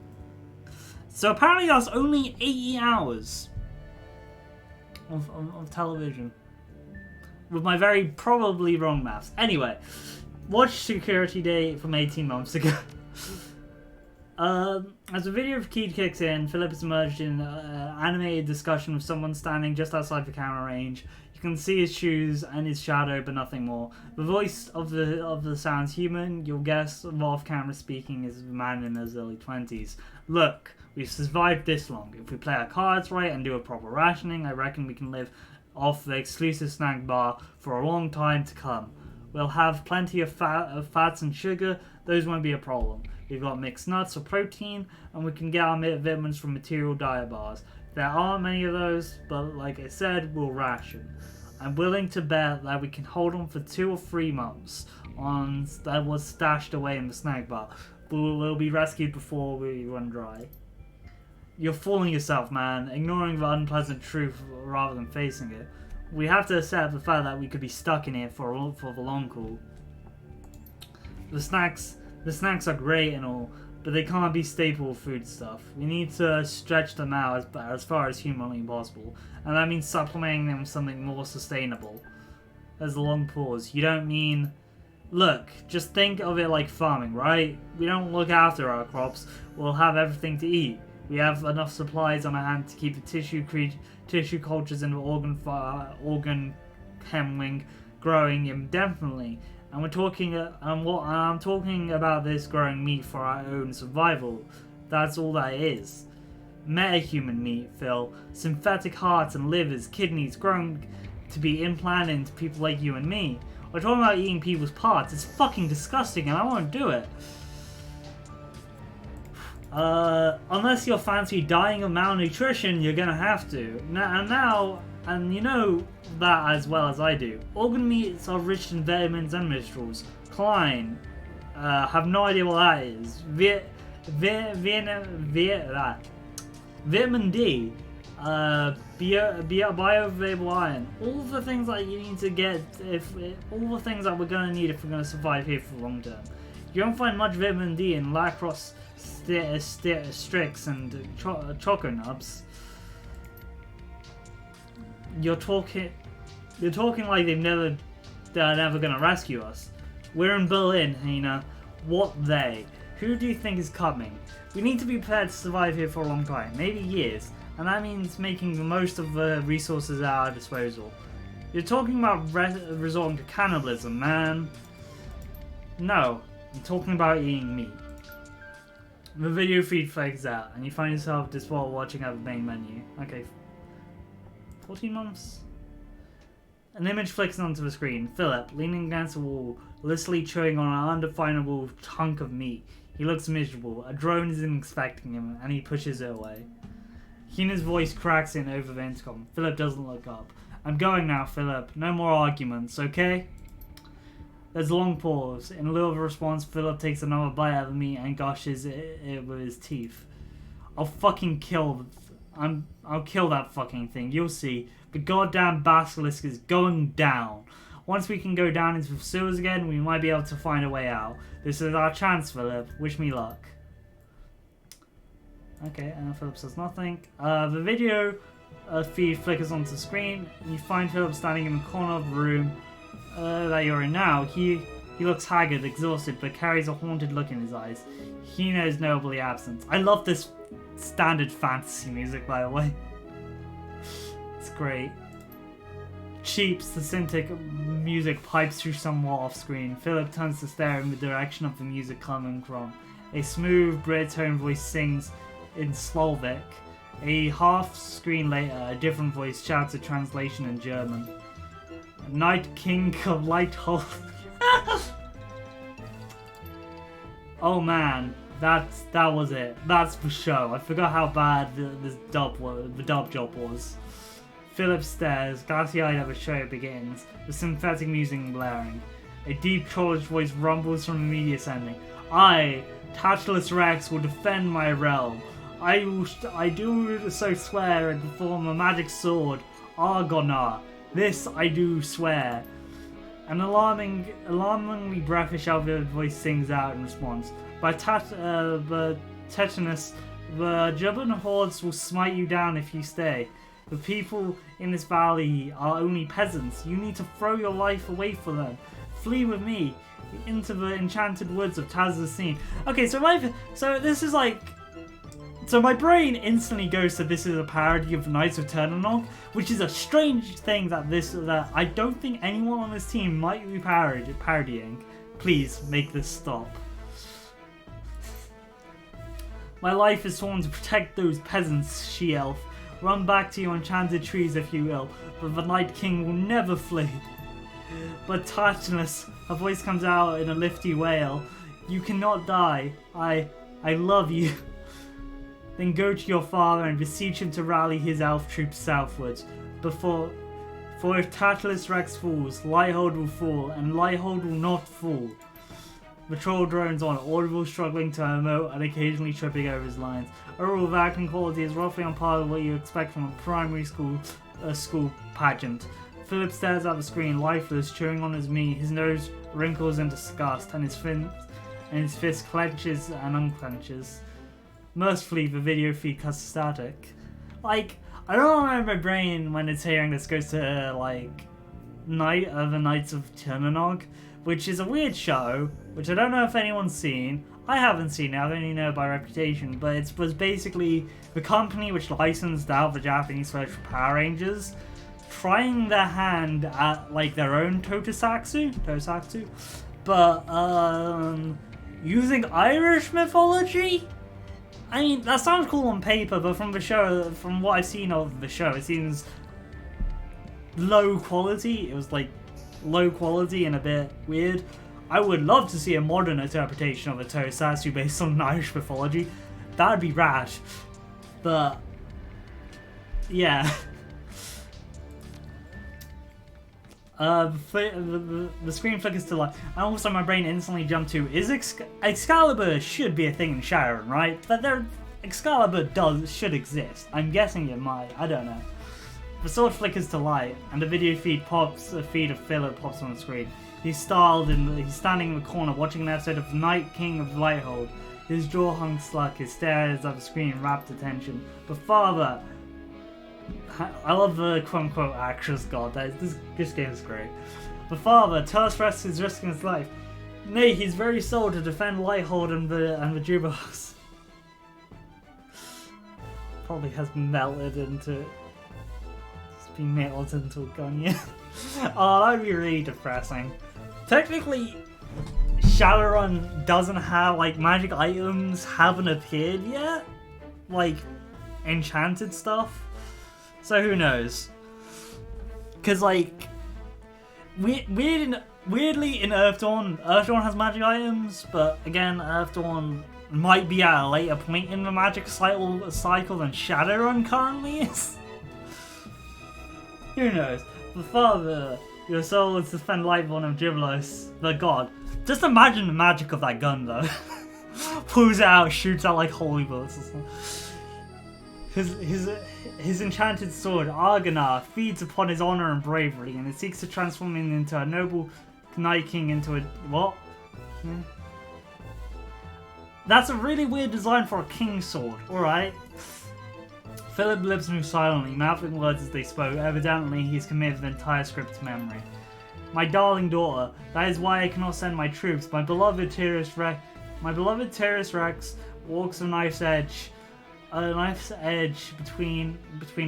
So apparently that's only 80 hours of television. With my very probably wrong maths. Anyway, watch Security Day from 18 months ago. As the video of Keed kicks in, Philip is immersed in animated discussion with someone standing just outside the camera range. You can see his shoes and his shadow, but nothing more. The voice of the sounds human. You'll guess off-camera speaking is the man in his early 20s. Look, we've survived this long. If we play our cards right and do a proper rationing, I reckon we can live off the exclusive snack bar for a long time to come. We'll have plenty of fats and sugar. Those won't be a problem. We've got mixed nuts for protein, and we can get our vitamins from material diet bars. There aren't many of those, but like I said, we'll ration. I'm willing to bet that we can hold on for 2 or 3 months on that was stashed away in the snack bar. We'll be rescued before we run dry. You're fooling yourself, man, ignoring the unpleasant truth rather than facing it. We have to accept the fact that we could be stuck in here for the long haul. The snacks are great and all, but they can't be staple food stuff. We need to stretch them out as far as humanly possible, and that means supplementing them with something more sustainable. There's a long pause. You don't mean Look, just think of it like farming, right? We don't look after our crops, we'll have everything to eat. We have enough supplies on hand to keep the tissue cultures and organ hemling growing indefinitely. And I'm talking about this growing meat for our own survival. That's all that is. Metahuman meat, Phil. Synthetic hearts and livers, kidneys grown to be implanted into people like you and me. We're talking about eating people's parts. It's fucking disgusting and I won't do it. Unless you're fancy dying of malnutrition, you're gonna have to. And you know that as well as I do. Organ meats are rich in vitamins and minerals. Klein, have no idea what that is. Vitamin D, bioavailable iron. All the things that you need to get, all the things that we're gonna need if we're gonna survive here for the long term. You won't find much vitamin D in lacrosse strix and choco nubs. You're talking like they're never gonna rescue us. We're in Berlin, Hina. What they? Who do you think is coming? We need to be prepared to survive here for a long time, maybe years, and that means making the most of the resources at our disposal. You're talking about resorting to cannibalism, man. No, I'm talking about eating meat. The video feed flags out, and you find yourself just while watching at the main menu. Okay. 14 months? An image flicks onto the screen. Philip, leaning against the wall, listlessly chewing on an undefinable chunk of meat. He looks miserable. A drone isn't expecting him, and he pushes it away. Hina's voice cracks in over the intercom. Philip doesn't look up. I'm going now, Philip. No more arguments, okay? There's a long pause. In lieu of a response, Philip takes another bite out of the meat and gushes it with his teeth. I'll kill that fucking thing. You'll see. The goddamn basilisk is going down. Once we can go down into the sewers again, we might be able to find a way out. This is our chance, Philip. Wish me luck. Okay, and Philip says nothing. The video feed flickers onto the screen. And you find Philip standing in the corner of the room that you're in now. He looks haggard, exhausted, but carries a haunted look in his eyes. Hina is notably absent. I love this standard fantasy music, by the way. It's great. Cheap, succinct music pipes through somewhat off screen. Philip turns to stare in the direction of the music coming from. A smooth, baritone voice sings in Slovak. A half screen later, a different voice shouts a translation in German. Night King of Lighthold. Oh man, that was it. That's the show. I forgot how bad the dub job was. Philip stares, glassy-eyed as the show begins, the synthetic music blaring. A deep, trollish voice rumbles from the media sending. I, Tatulus Rex, will defend my realm. I do so swear and perform a magic sword, Argonar. This I do swear. An alarmingly breathish outfit voice sings out in response. By Tetanus, the Jubban hordes will smite you down if you stay. The people in this valley are only peasants. You need to throw your life away for them. Flee with me into the enchanted woods of Tazzacine. Okay, so my brain instantly goes to this is a parody of Knights of Ternanog, which is a strange thing that I don't think anyone on this team might be parodying. Please make this stop. My life is sworn to protect those peasants, she-elf. Run back to your enchanted trees if you will, but the Night King will never flee. But Tartanus, her voice comes out in a lifty wail. You cannot die. I love you. Then go to your father and beseech him to rally his elf troops southwards. For if Tatulus Rex falls, Lighthold will fall, and Lighthold will not fall. The troll drones on, audible, struggling to emote and occasionally tripping over his lines. Overall, the acting quality is roughly on par with what you expect from a primary school pageant. Philip stares at the screen, lifeless, chewing on his meat. His nose wrinkles in disgust, and his fist clenches and unclenches. Mercifully, the video feed cuts to static. Like, I don't know why my brain, when it's hearing this, goes to, like, the Knights of Ternanog. which is a weird show, which I don't know if anyone's seen. I haven't seen it, I only know by reputation, but it was basically the company which licensed out the Japanese version for Power Rangers, trying their hand at like their own tokusatsu, but using Irish mythology. I mean, that sounds cool on paper, but from the show, from what I've seen of the show, it seems low quality. It was like low quality and a bit weird. I would love to see a modern interpretation of a tokusatsu based on Irish mythology. That would be rad. But yeah. The screen flickers to life, and also my brain instantly jumped to, is Excalibur should be a thing in Shadowrun, right? But Excalibur should exist. I'm guessing it might, I don't know. The sword flickers to light, and the video feed pops, a feed of Philip pops on the screen. He's standing in the corner watching an episode of Night King of Lighthold. His jaw hung slack, his stares at the screen in rapt attention. But father, I love the quote-unquote actress god. This game is great. The father, Turspress is risking his life. Nay, he's very sold to defend Lighthold and the Jubilees. Probably has melted into... It's been melted into a gun, yeah. Oh, that'd be really depressing. Technically, Shadowrun doesn't have, like, magic items haven't appeared yet. Like, enchanted stuff. So who knows? Because, like, weirdly in Earthdawn has magic items, but again, Earthdawn might be at a later point in the magic cycle than Shadowrun currently is. Who knows? The father, your soul is to defend Lightborn and Jubilos, the god. Just imagine the magic of that gun, though. Pulls it out, shoots out like holy bullets or something. His enchanted sword, Argonar, feeds upon his honor and bravery, and it seeks to transform him into a noble Night King into a... what? Yeah. That's a really weird design for a king's sword, alright. Philip lips moved silently, mouthing words as they spoke. Evidently, he's committed the entire script to memory. My darling daughter, that is why I cannot send my troops. My beloved Terrorist Rex walks a knife's edge between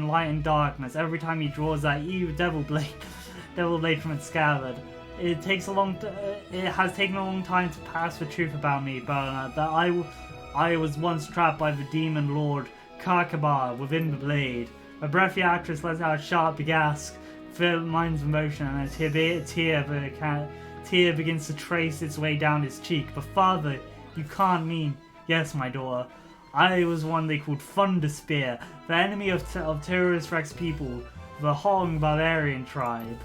light and darkness. Every time he draws that evil devil blade from its scabbard. It has taken a long time to pass the truth about me, Bernard, that I was once trapped by the demon lord Karkabar within the blade. A breathy actress lets out a sharp gasp, Philip minds emotion, and a tear begins to trace its way down his cheek. But father, you can't mean... Yes, my daughter. I was one they called Thunder Spear, the enemy of Terrorist Rex people, the Hong barbarian tribe.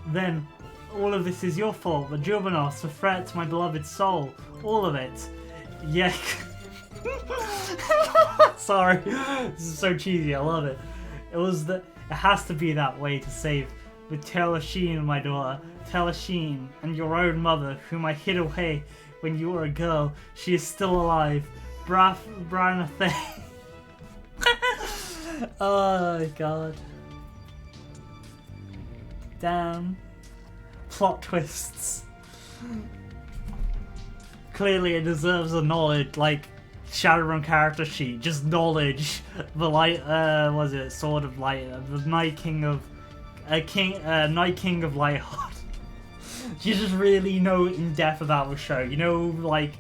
Then, all of this is your fault, the Jubinos, the threat to my beloved soul, all of it. Yeah. Sorry, this is so cheesy, I love it. It has to be that way to save with Telasheen, my daughter. Telasheen, and your own mother, whom I hid away when you were a girl. She is still alive. Brian Fey. Oh god. Damn. Plot twists. Clearly it deserves a knowledge, like Shadowrun character sheet, just knowledge. The Sword of Light, the Night King of Lightheart. You just really know in depth about the show. You know, like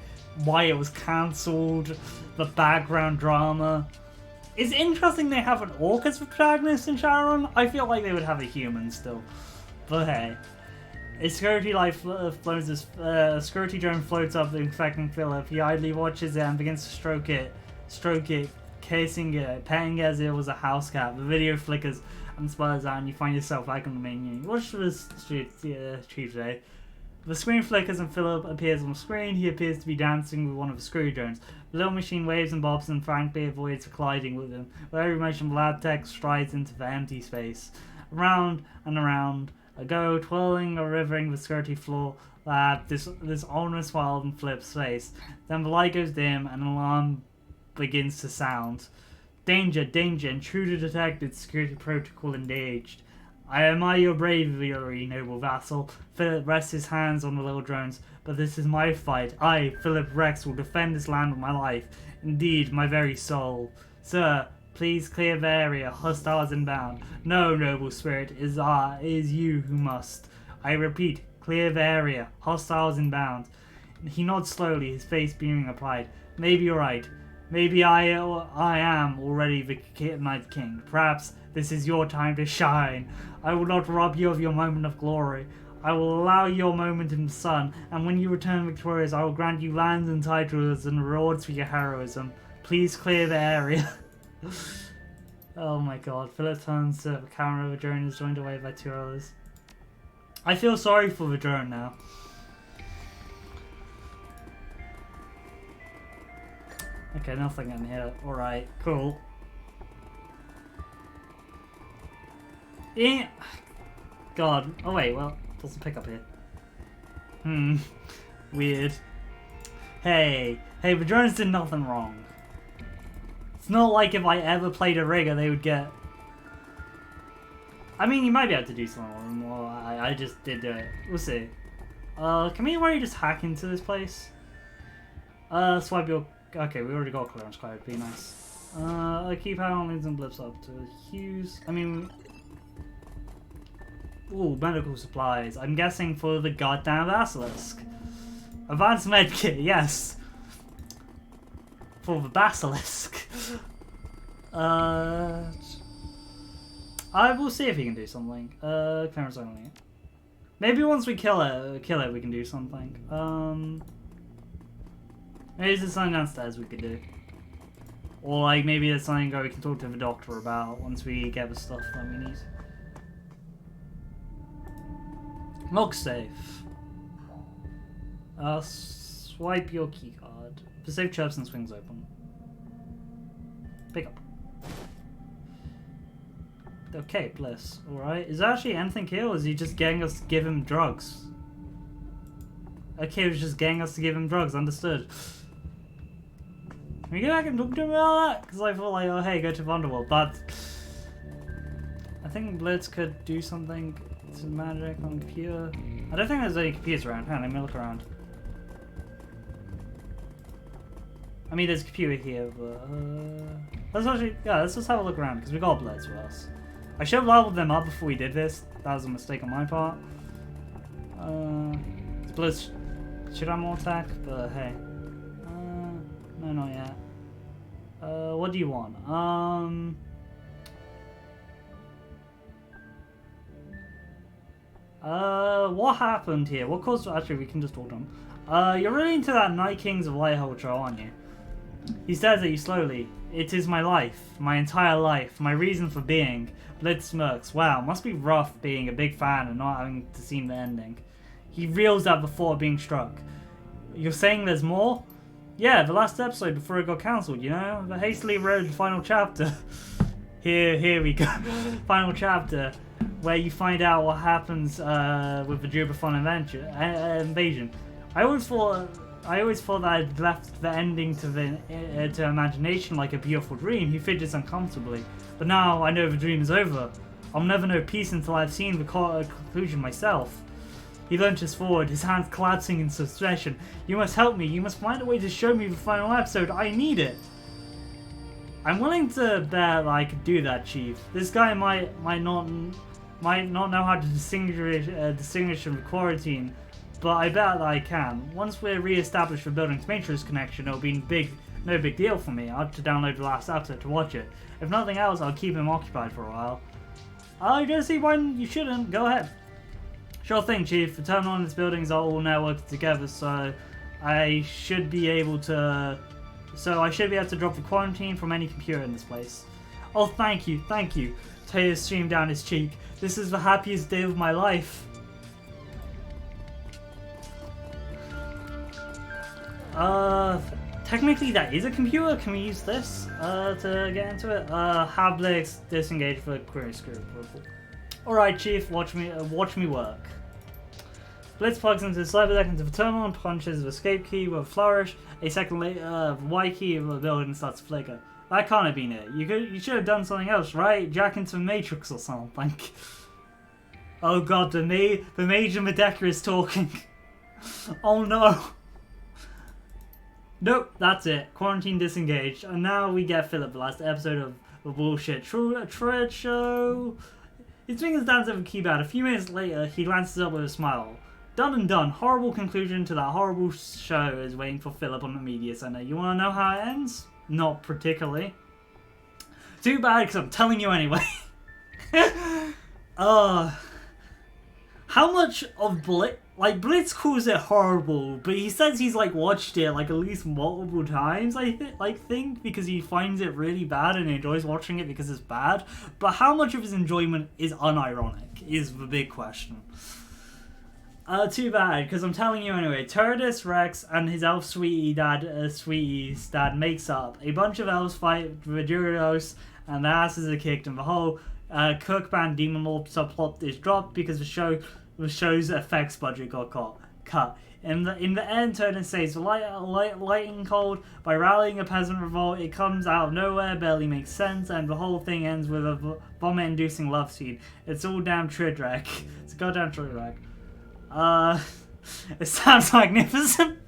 why it was cancelled, the background drama. It's interesting they have an orc as the protagonist in Shadowrun. I feel like they would have a human still, but hey. A security security drone floats up, infecting Philip. He idly watches it and begins to stroke it, kissing it, petting it as it was a house cat. The video flickers and spurs out, and you find yourself back on the menu. Watch this street today. The screen flickers and Philip appears on the screen. He appears to be dancing with one of the screw drones. The little machine waves and bobs and frankly avoids colliding with him. With every motion, the lab tech strides into the empty space. Around and around. Ago, twirling or rivering the skirty floor lab, this ominous smile on Flip's face. Then the light goes dim and an alarm begins to sound. Danger, danger, intruder detected, security protocol engaged. I admire your bravery, noble vassal. Philip rests his hands on the little drones, but this is my fight. I, Philip Rex, will defend this land with my life. Indeed, my very soul. Sir, please clear the area. Hostiles inbound. No, noble spirit, it is you who must. I repeat, clear the area. Hostiles inbound. He nods slowly, his face beaming with pride. Maybe you're right. Maybe I am already the Night King. Perhaps this is your time to shine. I will not rob you of your moment of glory. I will allow your moment in the sun, and when you return victorious, I will grant you lands and titles and rewards for your heroism. Please clear the area. Oh my god. Philip turns to the camera. The drone is joined away by 2 others. I feel sorry for the drone now. Okay, nothing in here. Alright, cool. Yeah. God. Oh wait, well, doesn't pick up here. Weird. Hey, the drones did nothing wrong. It's not like if I ever played a rigger, they would get... I mean, you might be able to do something more. I just did do it. We'll see. Can we already just hack into this place? Swipe your... Okay, we already got clearance code. Be nice. Keep our leads and blips up to Hughes. I mean... Ooh, medical supplies. I'm guessing for the goddamn basilisk. Advanced medkit, yes. For the basilisk. I will see if he can do something. Clearance only. Maybe once we kill it, we can do something. Maybe there's something downstairs we could do. Or like maybe there's something we can talk to the doctor about once we get the stuff that we need. Log safe. Swipe your keycard. The safe chirps and swings open. Pick up. Okay, bliss. Alright. Is there actually anything here, or is he just getting us to give him drugs? Okay, he was just getting us to give him drugs. Understood. Can we go back and talk to him about that? Because I thought like, oh hey, go to Wonderworld. But I think Blitz could do something to magic on the computer. I don't think there's any computers around. Hang on, let me look around. I mean, there's a computer here, but let's just have a look around because we got Blitz with us. I should have leveled them up before we did this. That was a mistake on my part. Blitz should have more attack, but hey. No, not yet. What do you want? What happened here? What caused... Actually, we can just talk to him. You're really into that Night Kings of Light show, aren't you? He stares at you slowly. It is my life. My entire life. My reason for being. Blitz smirks. Wow, must be rough being a big fan and not having to see the ending. He reels at the thought of being struck. You're saying there's more? Yeah, the last episode before it got cancelled, you know? The hastily wrote final chapter. Here we go. Final chapter. Where you find out what happens with the Jubathon invasion. I always thought that I'd left the ending to imagination like a beautiful dream. He fidgets uncomfortably. But now I know the dream is over. I'll never know peace until I've seen the conclusion myself. He lunges forward, his hands collapsing in suspicion. You must help me. You must find a way to show me the final episode. I need it. I'm willing to bet that I could do that, Chief. This guy might not know how to distinguish from the quarantine, but I bet that I can. Once we're re-established the building's matrix connection, it'll be no big deal for me. I'll have to download the last episode to watch it. If nothing else, I'll keep him occupied for a while. I don't see why you shouldn't. Go ahead. Sure thing, Chief. The terminal and its buildings are all networked together, so I should be able to drop the quarantine from any computer in this place. Oh, thank you. Tears stream down his cheek. This is the happiest day of my life. Technically that is a computer. Can we use this to get into it? Have Blix disengage for query script. Alright, Chief, watch me work. Blitz plugs into the cyberdeck into the terminal and punches the escape key with a flourish. A second later, the Y key of the building starts to flicker. That can't have been it. You should have done something else, right? Jack into the Matrix or something. Oh god, the Major Medeca is talking. Oh no. Nope, that's it. Quarantine disengaged. And now we get Philip, the last episode of the bullshit tread show. His fingers dance over the keyboard. A few minutes later, he glances up with a smile. Done and done. Horrible conclusion to that horrible show is waiting for Philip on the media center. You want to know how it ends? Not particularly. Too bad, because I'm telling you anyway. How much of Blitz calls it horrible, but he says he's like watched it like at least multiple times, I think, because he finds it really bad and enjoys watching it because it's bad. But how much of his enjoyment is unironic is the big question. Too bad, because I'm telling you anyway, Turdus, Rex, and his elf Sweetie's dad makes up. A bunch of elves fight Viduros, and their asses are kicked, and the whole Cook Band Demon Lord subplot is dropped because the show's effects budget got cut. In the end, Turdus saves the lightning cold by rallying a peasant revolt. It comes out of nowhere, barely makes sense, and the whole thing ends with a vomit-inducing love scene. It's all damn Tridrek. It's a goddamn Tridrek. It sounds magnificent.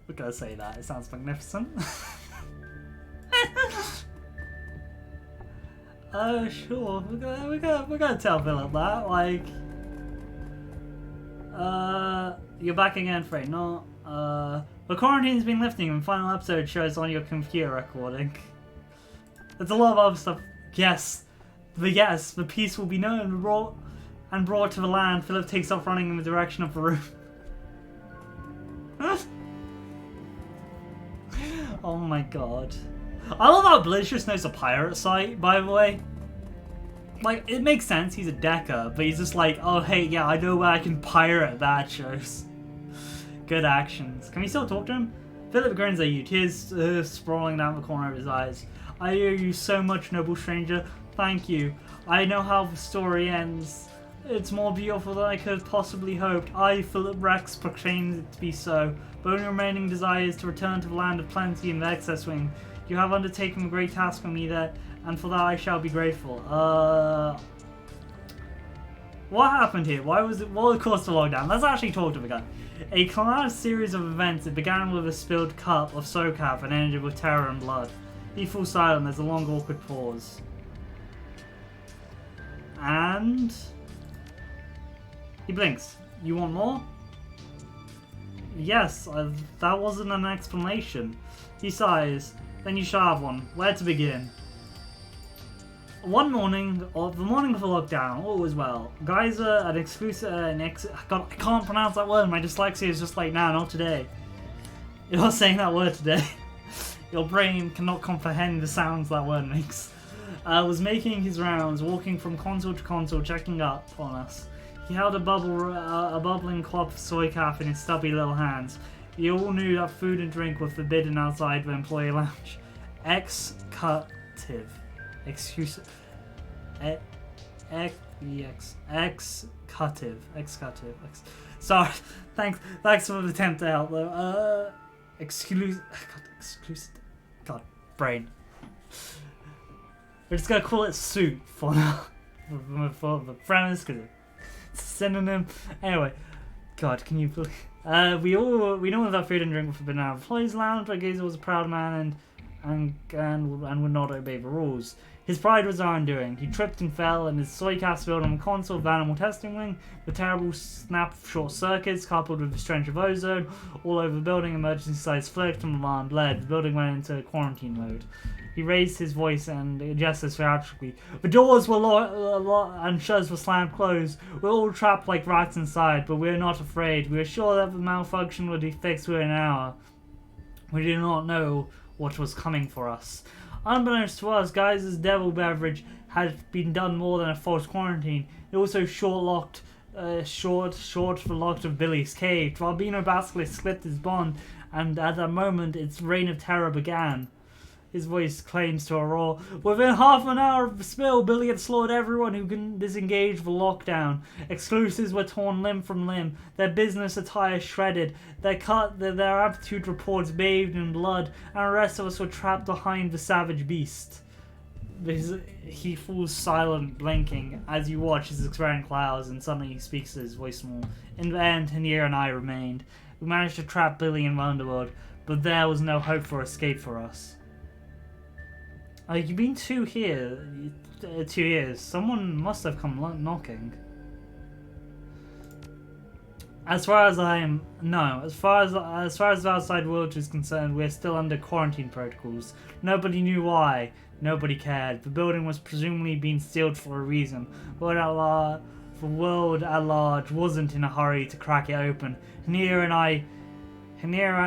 We're gonna say that. It sounds magnificent. Sure. We're gonna tell Philip that. Like, you're back again, Frey. No. The quarantine's been lifting, and final episode shows on your computer recording. There's a lot of other stuff. Yes, the peace will be known and brought to the land. Philip takes off running in the direction of the room. Oh my god. I love how Blitz just knows a pirate site, by the way. Like, it makes sense, he's a decker, but he's just like, oh hey, yeah, I know where I can pirate that shows. Good actions. Can we still talk to him? Philip grins at you, tears sprawling down the corner of his eyes. I owe you so much, noble stranger. Thank you. I know how the story ends. It's more beautiful than I could have possibly hoped. I, Philip Rex, proclaims it to be so. The only remaining desire is to return to the land of plenty in the excess wing. You have undertaken a great task for me there, and for that I shall be grateful. What happened here? What caused the lockdown? Let's actually talk to the guy. A calamitous series of events. It began with a spilled cup of SoCap and ended with terror and blood. He falls silent. There's a long, awkward pause. And he blinks. You want more? Yes, that wasn't an explanation. He sighs. Then you shall have one. Where to begin? One morning, or the morning of the lockdown, all was well. Geyser, an exclusive, God, I can't pronounce that word. My dyslexia is just like, nah, not today. You're not saying that word today. Your brain cannot comprehend the sounds that word makes. Was making his rounds, walking from console to console, checking up on us. He held a bubbling cloth of soy calf in his stubby little hands. We all knew that food and drink were forbidden outside the employee lounge. Excutive. Sorry. Thanks for the attempt to help though. Exclusive. God, brain. We're just gonna call it soup for now. for the premise, because it's a synonym. Anyway, God, can you believe? We know that food and drink were forbidden out of employees' lounge, but Gazer was a proud man and would not obey the rules. His pride was our undoing. He tripped and fell, and his soy cast spilled on the console of the animal testing wing. The terrible snap of short circuits, coupled with the stench of ozone, all over the building. Emergency sights flicked and alarm bled. The building went into quarantine mode. He raised his voice and gestured theatrically. The doors were locked and shutters were slammed closed. We're all trapped like rats inside, but we're not afraid. We were sure that the malfunction would be fixed within an hour. We did not know what was coming for us. Unbeknownst to us, Geyser's devil beverage had been done more than a false quarantine. It also short the locked of Billy's cave. The albino basilisk slipped his bond, and at that moment its reign of terror began. His voice claims to a roar. Within half an hour of the spill, Billy had slaughtered everyone who couldn't disengage the lockdown. Exclusives were torn limb from limb, their business attire shredded, their aptitude reports bathed in blood, and the rest of us were trapped behind the savage beast. he falls silent, blinking, as you watch his expanding clouds, and suddenly he speaks to his voice more. In the end, Hanier and I remained. We managed to trap Billy in Wonderworld, but there was no hope for escape for us. You've been 2 years. Someone must have come knocking. As far as the outside world is concerned, we're still under quarantine protocols. Nobody knew why. Nobody cared. The building was presumably being sealed for a reason. The world at large wasn't in a hurry to crack it open. Hanier and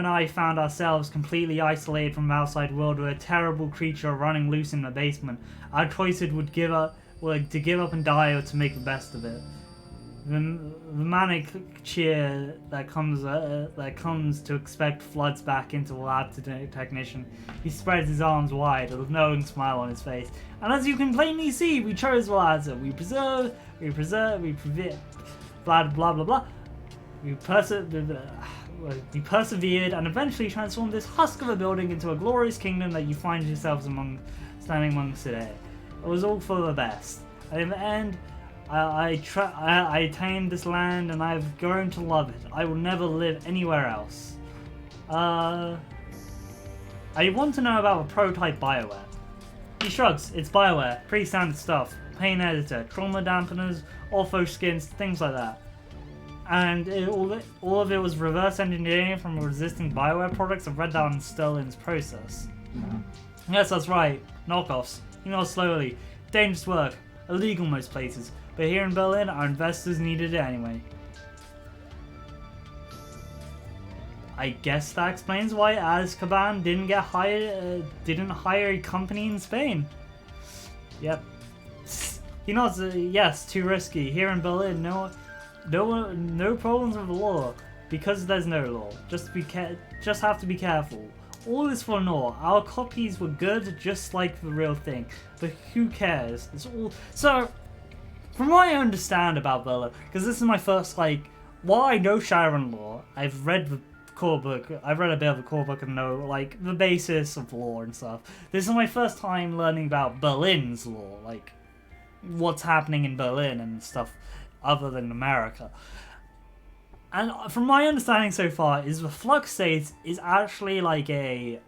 I found ourselves completely isolated from the outside world with a terrible creature running loose in the basement. Our choices were to give up and die, or to make the best of it. The manic cheer that comes to expect floods back into the lab technician. He spreads his arms wide, with a knowing smile on his face. And as you can plainly see, we chose the latter. We preserve, blah blah blah blah. We persevered and eventually transformed this husk of a building into a glorious kingdom that you find yourselves standing amongst today. It was all for the best. And in the end, I attained this land and I've grown to love it. I will never live anywhere else. I want to know about the prototype Bioware. He shrugs. It's Bioware. Pretty standard stuff. Pain editor, trauma dampeners, ortho skins, things like that. And all of it was reverse engineering from resisting Bioware products I've read down in Sterling's process. Yes, that's right. Knockoffs. Slowly. Dangerous work. Illegal most places. But here in Berlin, our investors needed it anyway. I guess that explains why Azkaban didn't hire a company in Spain. Yep. Yes, too risky. Here in Berlin, no problems with the law, because there's no law. Just have to be careful. All is for naught. Our copies were good, just like the real thing. But who cares? It's all. So, from what I understand about Berlin, because this is my first while I know Shadowrun law, I've read the core book. I've read a bit of the core book and know the basis of law and stuff. This is my first time learning about Berlin's law, what's happening in Berlin and stuff, other than America. And from my understanding so far, is the Flux state is actually a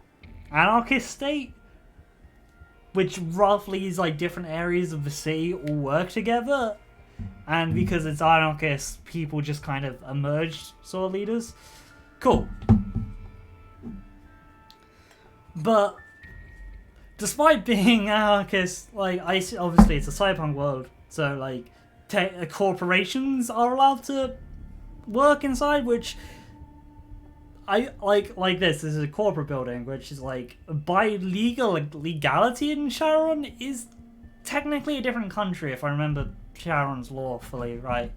anarchist state, which roughly is different areas of the city all work together, and because it's anarchist, people just kind of emerged sort of leaders. Cool. But despite being anarchist, obviously it's a cyberpunk world, so corporations are allowed to work inside, which I this is a corporate building, which is by legality in Shadowrun is technically a different country, if I remember Shadowrun's law fully right.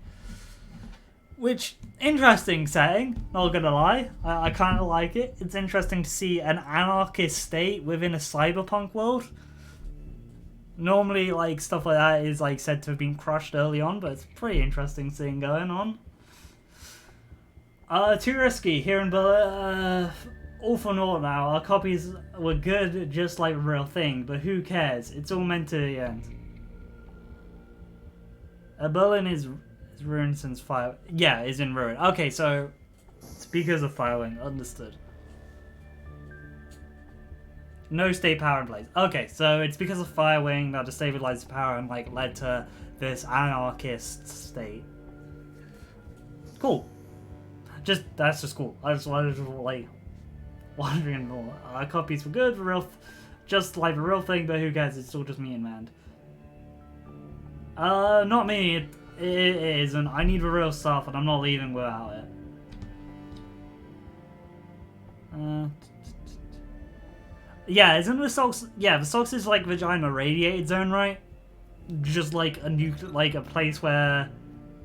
Which, interesting setting, not gonna lie. I kind of like it. It's interesting to see an anarchist state within a cyberpunk world. Normally, stuff like that is said to have been crushed early on, but it's a pretty interesting thing going on. Too risky. Here in Berlin, all for naught now. Our copies were good, just like a real thing, but who cares? It's all meant to the end. Berlin is ruined since fire. Yeah, is in ruin. Okay, so it's because of firing. Understood. No state power in place. Okay, so it's because of Firewing that destabilized the power and led to this anarchist state. Cool. That's just cool. I just wanted to wondering more. Our copies were good, just like the real thing, but who cares? It's still just me and Mand. Not me. It isn't. I need the real stuff, and I'm not leaving without it. Yeah, isn't the Sox? Yeah, the Sox is vagina radiated zone, right? Just a place where,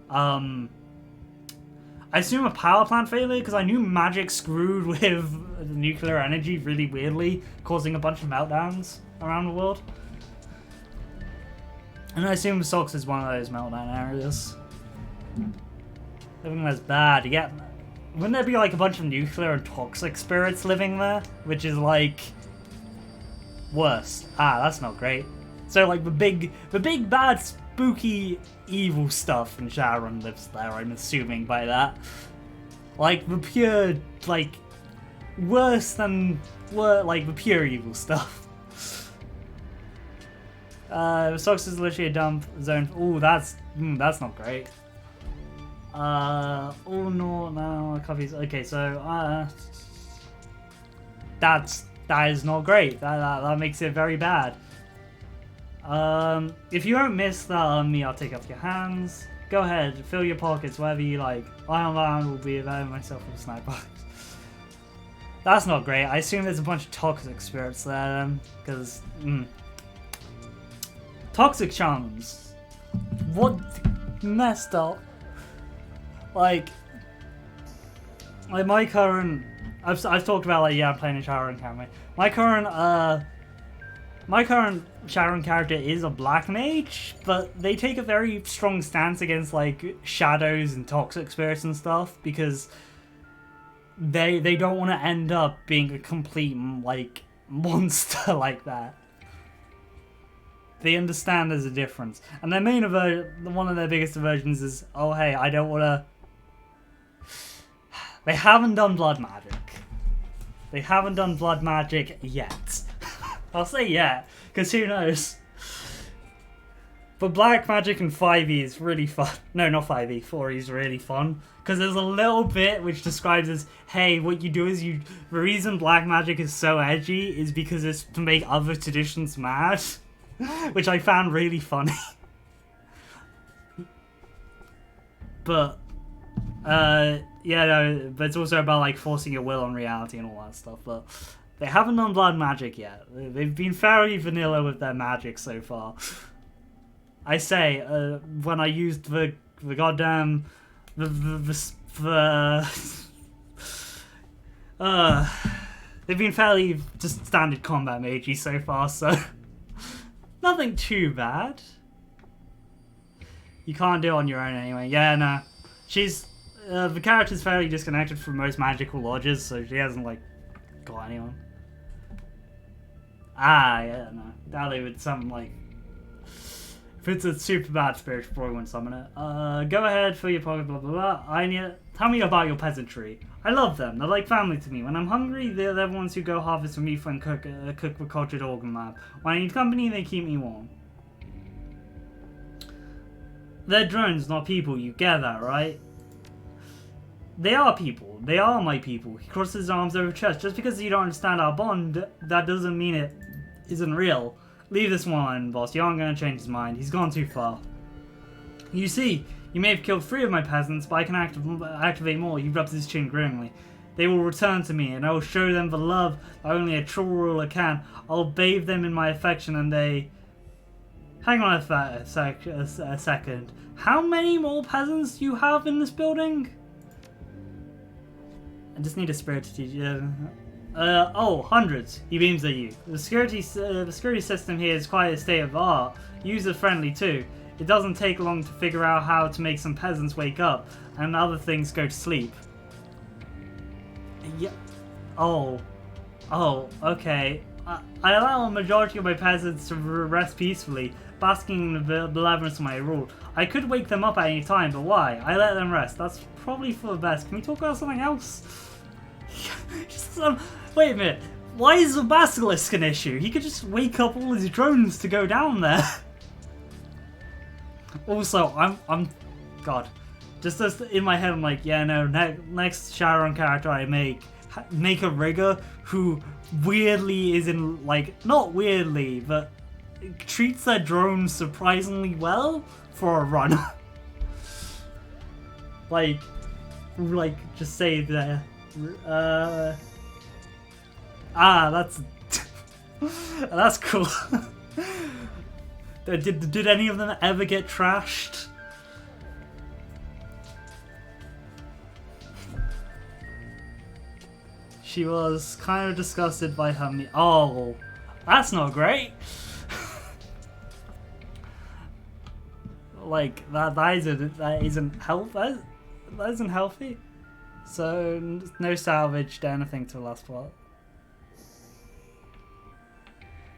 I assume a power plant failure, because I knew magic screwed with nuclear energy really weirdly, causing a bunch of meltdowns around the world. And I assume the Sox is one of those meltdown areas. I think that's bad. Yeah, wouldn't there be a bunch of nuclear and toxic spirits living there? Which is worse. That's not great. So like the big bad spooky evil stuff in Shadowrun lives there, I'm assuming by that. Like the pure like worse than like the pure evil stuff. Socks is literally a dump zone. Oh, that's not great. Oh no, copies. Okay, so that is not great. That makes it very bad. If you don't miss that on me, I'll take off your hands. Go ahead, fill your pockets, whatever you like. I on land will be availing myself of a sniper. That's not great. I assume there's a bunch of toxic spirits there, because toxic shamans. What messed up? Like my current. I've talked about like I'm playing a Shadowrun character. My current Shadowrun character is a black mage, but they take a very strong stance against like shadows and toxic spirits and stuff because they don't want to end up being a complete like monster like that. They understand there's a difference, and their main one of their biggest aversions is, oh hey, I don't want to. They haven't done blood magic. They haven't done blood magic yet. I'll say yet, because who knows. But black magic in 5e is really fun. No, not 5e, 4e is really fun. Because there's a little bit which describes as, hey, what you do is the reason black magic is so edgy is because it's to make other traditions mad. Which I found really funny. But, yeah, no, but it's also about like forcing your will on reality and all that stuff. But they haven't done blood magic yet. They've been fairly vanilla with their magic so far. I say, when I used the goddamn they've been fairly just standard combat magey so far, so nothing too bad. You can't do it on your own anyway. Yeah, no. She's the character's fairly disconnected from most magical lodges, so she hasn't like got anyone. Yeah, no. Doubt they would summon like. If it's a super bad spirit, you probably won't summon it. Go ahead, fill your pocket, blah blah blah. Tell me about your peasantry. I love them. They're like family to me. When I'm hungry, they're the ones who go harvest for me and cook with cultured organ lab. When I need company, they keep me warm. They're drones, not people. You get that, right? They are people. They are my people. He crosses his arms over his chest. Just because you don't understand our bond, that doesn't mean it isn't real. Leave this one, boss. You aren't going to change his mind. He's gone too far. You see, you may have killed 3 of my peasants, but I can activate more. He rubs his chin grimly. They will return to me, and I will show them the love that only a true ruler can. I'll bathe them in my affection, and they... Hang on a second. How many more peasants do you have in this building? I just need a spirit to teach you. Hundreds. He beams at you. The security system here is quite a state of the art. User-friendly too. It doesn't take long to figure out how to make some peasants wake up, and other things go to sleep. Yeah. Okay. I allow a majority of my peasants to rest peacefully, basking in the benevolence of my rule. I could wake them up at any time, but why? I let them rest. That's probably for the best. Can we talk about something else? Wait a minute. Why is the basilisk an issue? He could just wake up all his drones to go down there. Also, I'm God. Just as in my head, I'm like, yeah, no. Next Shadowrun character I make a rigger who weirdly is in not weirdly, but treats their drones surprisingly well for a runner. like just say there. That's that's cool. Did any of them ever get trashed? She was kind of disgusted by her Oh, that's not great. Like that isn't healthy. So no salvage to anything to the last part.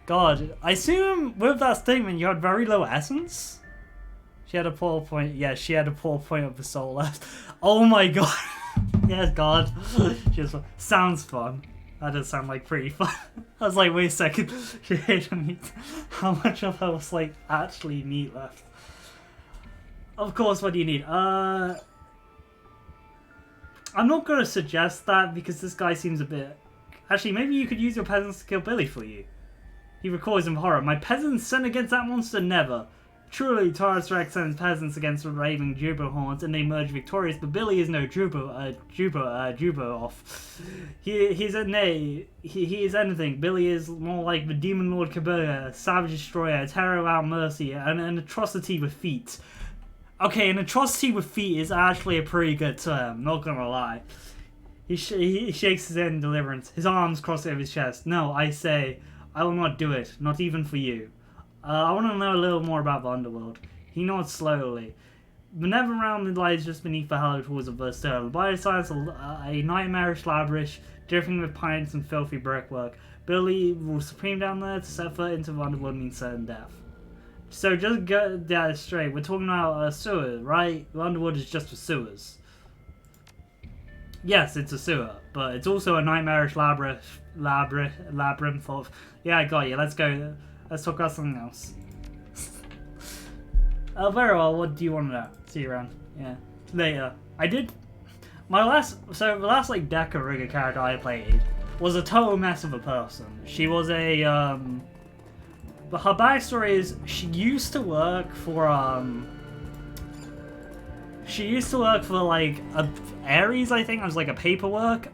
God, I assume with that statement you had very low essence? She had a poor point. Yeah, she had a poor point of the soul left. Oh my god. Yes, God. Just sounds fun. That does sound like pretty fun. I was like, wait a second. She hated meat. How much of her was like actually meat left? Of course, what do you need? I'm not gonna suggest that because this guy seems a bit. Actually, maybe you could use your peasants to kill Billy for you. He recoils in horror. My peasants sent against that monster? Never. Truly, Taurus Rex sends peasants against the raving Jubo horns and they emerge victorious, but Billy is no Jubo off. He's a nay. He is anything. Billy is more like the Demon Lord Kabura, Savage Destroyer, Terror without mercy, and an atrocity with feet. Okay, an atrocity with feet is actually a pretty good term, not gonna lie. He shakes his head in deliverance, his arms crossed over his chest. No, I say, I will not do it, not even for you. I want to know a little more about the underworld. He nods slowly. The nether realm lies just beneath the hallowed halls of Verstern. By his side is a nightmarish labyrinth, dripping with pines and filthy brickwork. Billy rules supreme down there. To set foot into the underworld means certain death. So just get that straight. We're talking about a sewer, right? The underworld is just for sewers. Yes, it's a sewer, but it's also a nightmarish labyrinth of... Yeah, I got you. Let's go. Let's talk about something else. Very well, what do you want to know? See you around. Yeah. Later. I did... the last like Deca Rigger character I played was a total mess of a person. She was a, but her backstory is she used to work for, like, Ares, I think, as like a paperwork,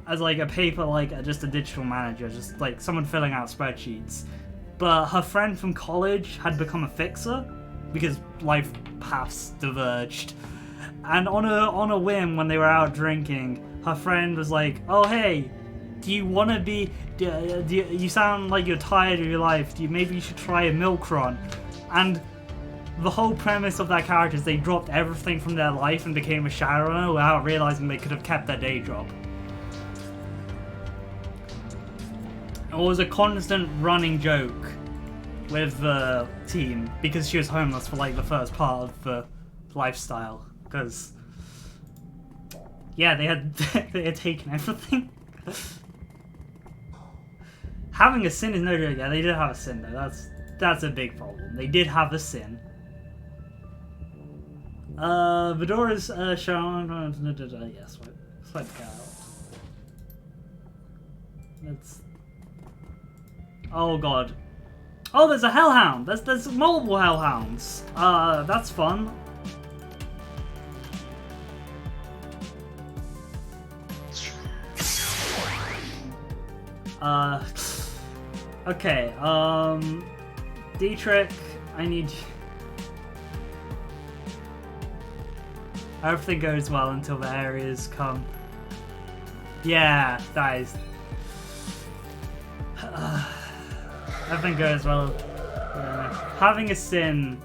just a digital manager, just like someone filling out spreadsheets. But her friend from college had become a fixer because life paths diverged. And on a whim, when they were out drinking, her friend was like, "Oh hey, do you want to be? You sound like you're tired of your life. Maybe you should try a milk run?" And the whole premise of that character is they dropped everything from their life and became a Shadowrunner without realizing they could have kept their day job. It was a constant running joke with the team because she was homeless for like the first part of the lifestyle. Because, yeah, they had taken everything. Having a sin is no joke. Yeah, they did have a sin though. That's a big problem. They did have a sin. The door is shown. Yes, swipe out. Let's. Oh god. Oh, there's a hellhound. There's multiple hellhounds. That's fun. Okay. Dietrich, I need. Everything goes well until the areas come. Yeah, that is. Everything goes well. Having a sin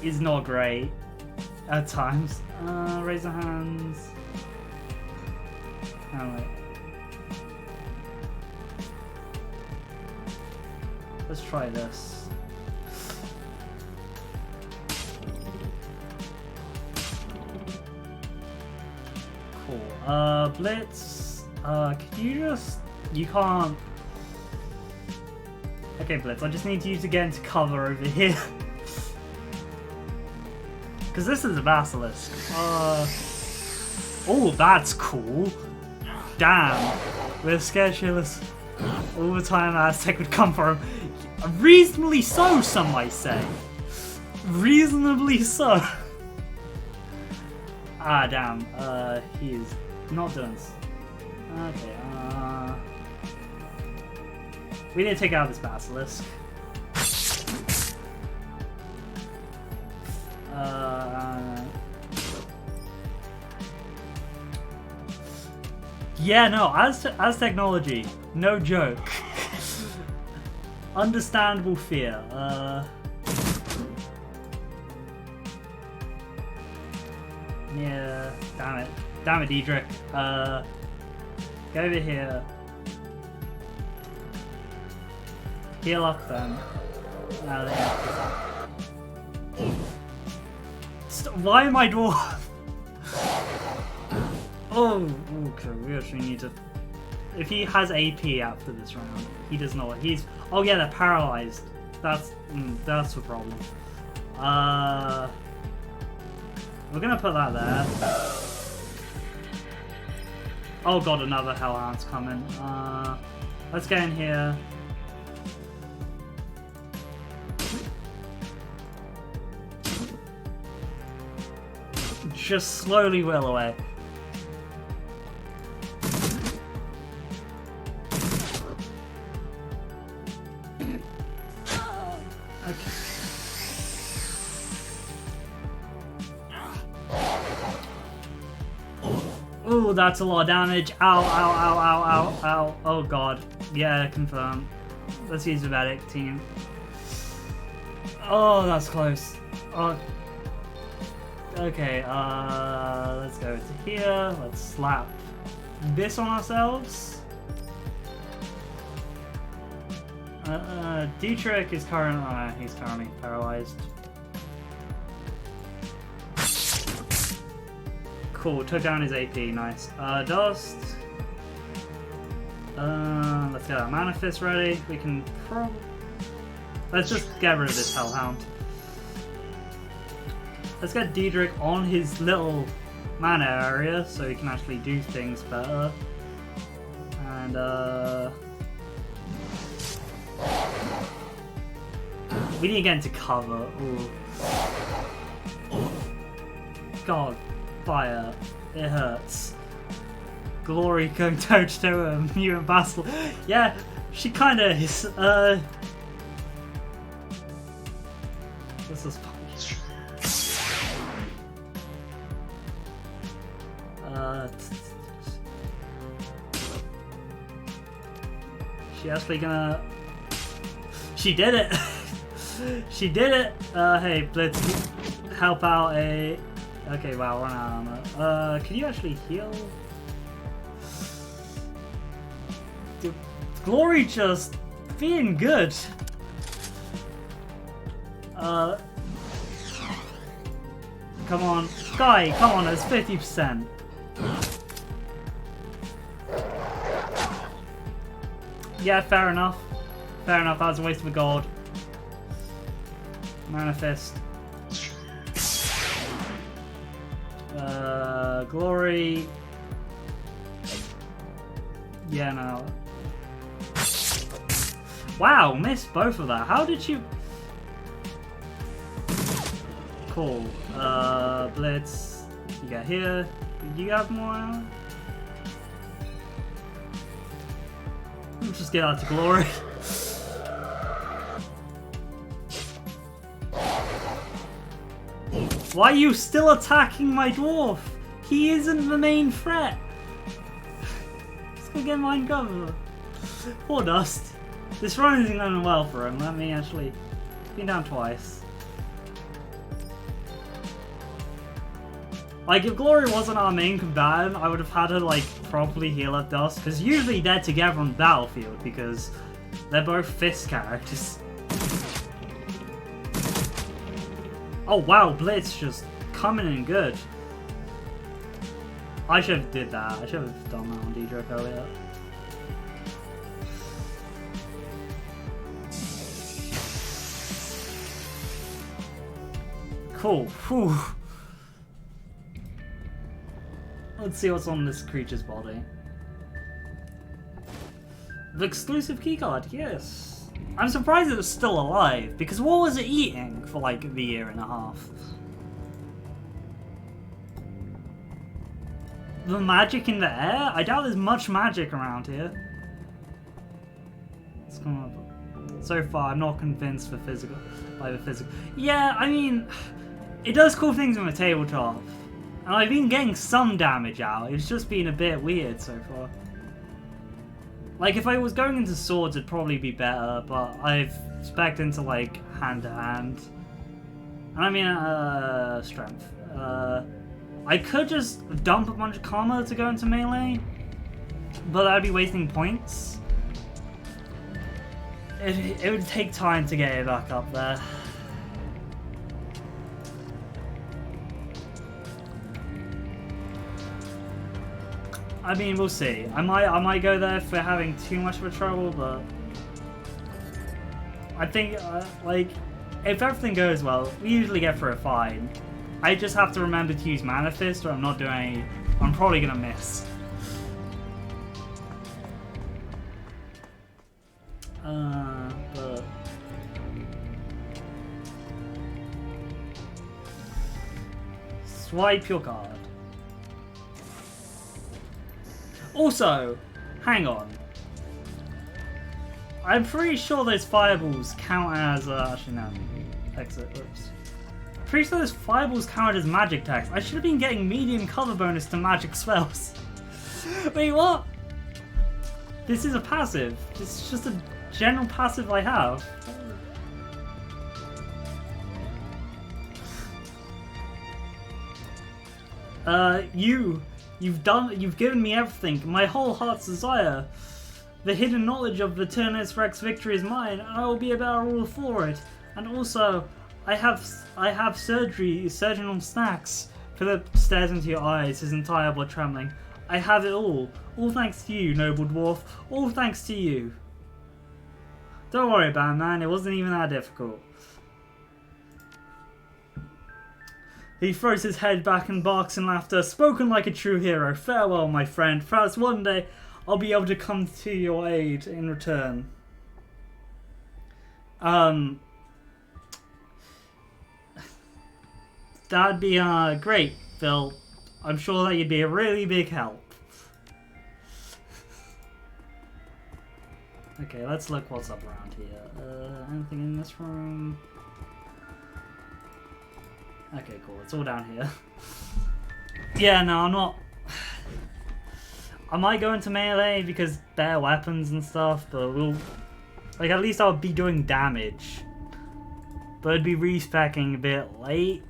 is not great at times. Raise your hands. Oh, wait. Let's try this. Cool. Blitz. Could you just... You can't... Okay, Blitz, I just need you to get into cover over here. Because this is a basilisk. Oh, that's cool. Damn. We're scared shitless. All the time Aztec would come for him. Reasonably so, some might say. Reasonably so. Ah, damn. He's not doing this. Okay, we need to take out this basilisk. Yeah, no, as technology, no joke. Understandable fear. Yeah, damn it, Diedrich. Get over here. Heal up then. Why am I dwarf? Oh, okay, we actually need to... If he has AP after this round, he does not. He's... Oh yeah, they're paralyzed. That's the problem. We're gonna put that there. Oh god, another hellhound's coming. Let's get in here. Just slowly wheel away. Okay. Ooh, that's a lot of damage. Ow, ow, ow, ow, ow, ow. Oh god. Yeah, confirm. Let's use the medic team. Oh, that's close. Oh. Okay, let's go to here. Let's slap this on ourselves. Dietrich is currently, he's currently paralyzed. Cool, took down his AP, nice. Dust. Let's get our Mana Fist ready. We can probably... Let's just get rid of this Hellhound. Let's get Diedrich on his little mana area so he can actually do things better. And we need to get into cover. Ooh. God, fire. It hurts. Glory going toe to toe a mutant vassal. Yeah, she kinda is. This is she actually gonna... She did it! She did it! Hey, Blitz, help out a... Okay, wow, run out of armor. Can you actually heal? Dude, Glory just being good. Come on. Guy, come on, it's 50%. Yeah, fair enough. Fair enough, that was a waste of a gold. Manifest. Glory. Yeah, no. Wow, missed both of that. How did you... Cool. Blitz. You got here. You have more? Let's just get out to Glory. Why are you still attacking my dwarf? He isn't the main threat. Let's go get mine cover. Poor Dust. This run isn't going well for him. Let me actually... Been down twice. Like, if Glory wasn't our main combatant, I would have had her, like, properly heal up Dust, because usually they're together on the battlefield, because they're both fist characters. Oh wow, Blitz just coming in good. I should have did that. I should have done that on Diedrich earlier. Cool. Whew. Let's see what's on this creature's body. The exclusive keycard, yes. I'm surprised it was still alive, because what was it eating for like the year and a half? The magic in the air? I doubt there's much magic around here. It's come up. So far, I'm not convinced by the physical. Yeah, I mean, it does cool things on the tabletop. And I've been getting some damage out, it's just been a bit weird so far. Like, if I was going into swords, it'd probably be better, but I've spec'd into, like, hand-to-hand. And I mean, strength. I could just dump a bunch of karma to go into melee, but that'd be wasting points. it would take time to get it back up there. I mean, we'll see. I might go there if we're having too much of a trouble, but I think like if everything goes well, we usually get through it fine. I just have to remember to use Mana Fist, or I'm not doing any. I'm probably gonna miss. But swipe your card. Also, hang on. I'm pretty sure those fireballs count as actually no. Exit. Oops. Pretty sure those fireballs count as magic attacks. I should have been getting medium cover bonus to magic spells. Wait, what? This is a passive. This is just a general passive I have. You've given me everything, my whole heart's desire. The hidden knowledge of the Turnus Rex victory is mine, and I will be a better ruler for it. And also, I have surgeon snacks. Philip stares into your eyes, his entire blood trembling. I have it all. All thanks to you, noble dwarf. All thanks to you. Don't worry about it, man. It wasn't even that difficult. He throws his head back and barks in laughter. Spoken like a true hero. Farewell, my friend. Perhaps one day I'll be able to come to your aid in return. That'd be great, Phil. I'm sure that you'd be a really big help. Okay, let's look what's up around here. Anything in this room? Okay, cool. It's all down here. Yeah, no, I'm not. I might go into melee because better weapons and stuff, but we'll. Like, at least I'll be doing damage. But it'd be respecking a bit late.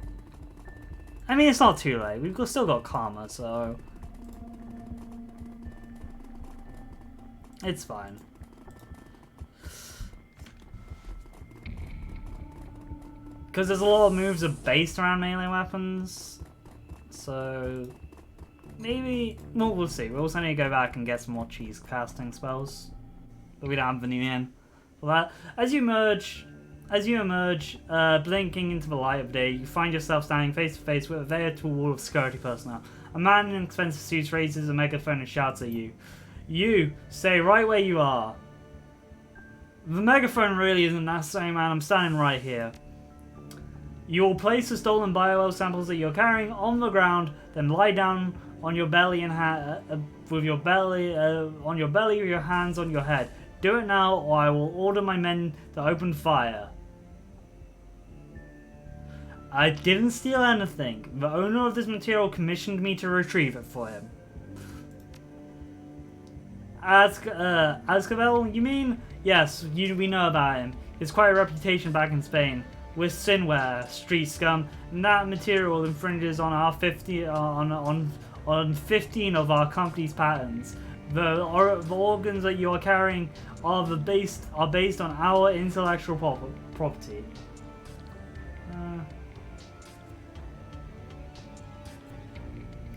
I mean, it's not too late. We've still got Karma, so. It's fine. Because there's a lot of moves that are based around melee weapons. So. Maybe. Well, we'll see. We'll also need to go back and get some more cheese casting spells. But we don't have the new in for that. As you emerge, blinking into the light of day, you find yourself standing face to face with a veritable wall of security personnel. A man in expensive suits raises a megaphone and shouts at you. You, stay right where you are. The megaphone really isn't necessary, man. I'm standing right here. You will place the stolen bioel samples that you're carrying on the ground, then lie down on your belly and with your belly on your belly with your hands on your head. Do it now, or I will order my men to open fire. I didn't steal anything. The owner of this material commissioned me to retrieve it for him. Azkavel, you mean? Yes, we know about him. He has quite a reputation back in Spain. With Sinware, street scum, and that material infringes on our 15 of our company's patents. The organs that you are carrying are based on our intellectual property.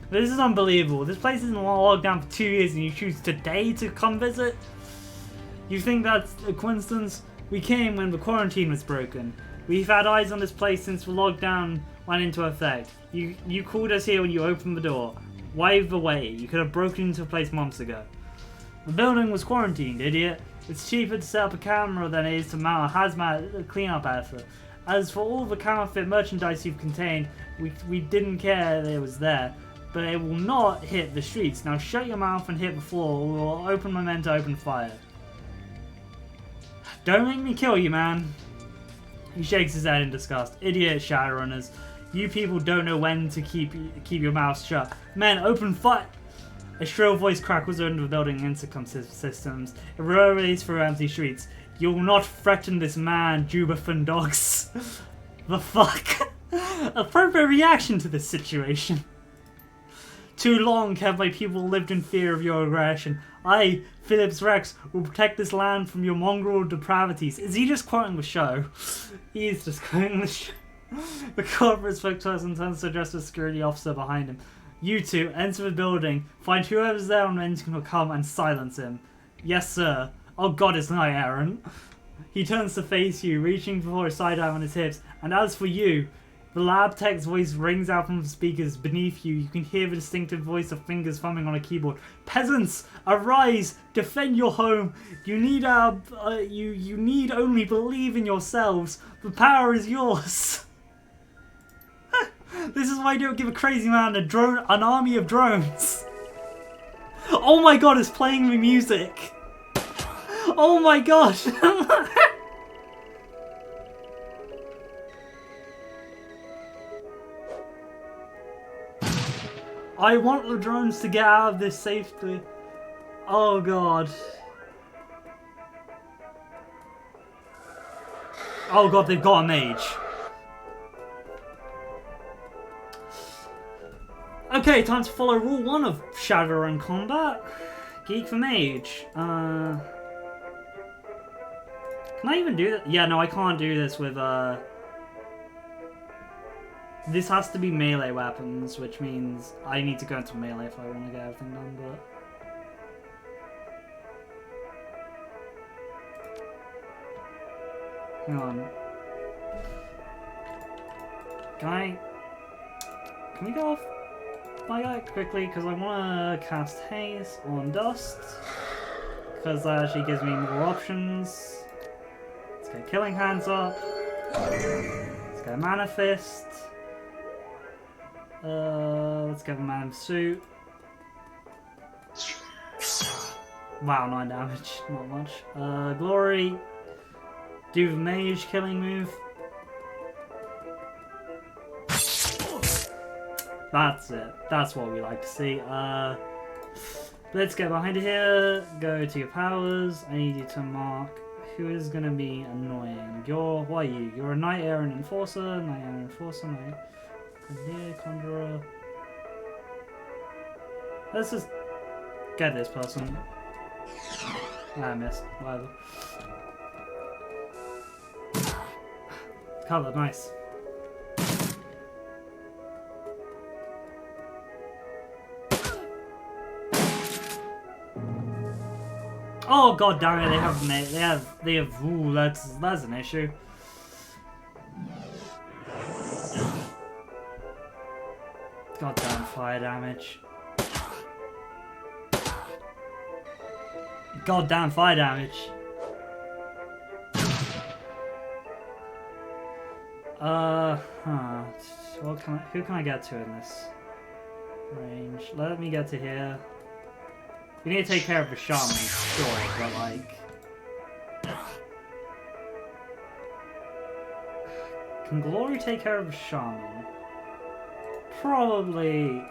This is unbelievable. This place has been locked down for 2 years and you choose today to come visit? You think that's a coincidence? We came when the quarantine was broken. We've had eyes on this place since the lockdown went into effect. You called us here when you opened the door. Wave away. You could have broken into the place months ago. The building was quarantined, idiot. It's cheaper to set up a camera than it is to mount a hazmat cleanup effort. As for all the counterfeit merchandise you've contained, we didn't care that it was there. But it will not hit the streets. Now shut your mouth and hit the floor, or we'll open my men to open fire. Don't make me kill you, man. He shakes his head in disgust. Idiot Shadowrunners. You people don't know when to keep your mouths shut. Men, open fire! A shrill voice crackles under the building intercom systems. It reverberates through empty streets. You will not threaten this man, Juberfin dogs. The fuck? Appropriate reaction to this situation. Too long have my people lived in fear of your aggression. I, Phillips Rex, will protect this land from your mongrel depravities. Is he just quoting the show? He is just quoting the show. The corporate spokesperson turns to address the security officer behind him. You two, enter the building, find whoever's there on the engine will come and silence him. Yes, sir. Oh god, it's not Aaron. He turns to face you, reaching for a sidearm on his hips. And as for you, the lab tech's voice rings out from the speakers beneath you. You can hear the distinctive voice of fingers thumbing on a keyboard. Peasants, arise! Defend your home! You need you need only believe in yourselves. The power is yours. This is why you don't give a crazy man an army of drones. Oh my god, it's playing me music. Oh my gosh. I want the drones to get out of this safely. Oh god. Oh god, they've got a mage. Okay, time to follow rule 1 of Shadowrun combat. Geek for mage. Can I even do that? Yeah, no, I can't do this with This has to be melee weapons, which means I need to go into melee if I want to get everything done, but... Hang on. Can we go off my guy quickly? Because I want to cast Haze on Dust. Because that actually gives me more options. Let's get Killing Hands up. Let's get Mana Fist. Let's get a Man Suit. Wow, 9 damage, not much. Glory. Do the Mage killing move. That's it. That's what we like to see. Let's get behind here. Go to your powers. I need you to mark who is going to be annoying. What are you? You're a Knight Errant Enforcer. Knight Errant Enforcer. Knight. Here, Conjurer. Let's just get this person. I missed. Whatever. Cover, nice. Oh god damn it! They have. Ooh, that's an issue. Goddamn fire damage. Goddamn fire damage. Who can I get to in this range? Let me get to here. We need to take care of the shaman, sure, but like... Can Glory take care of the shaman? Probably...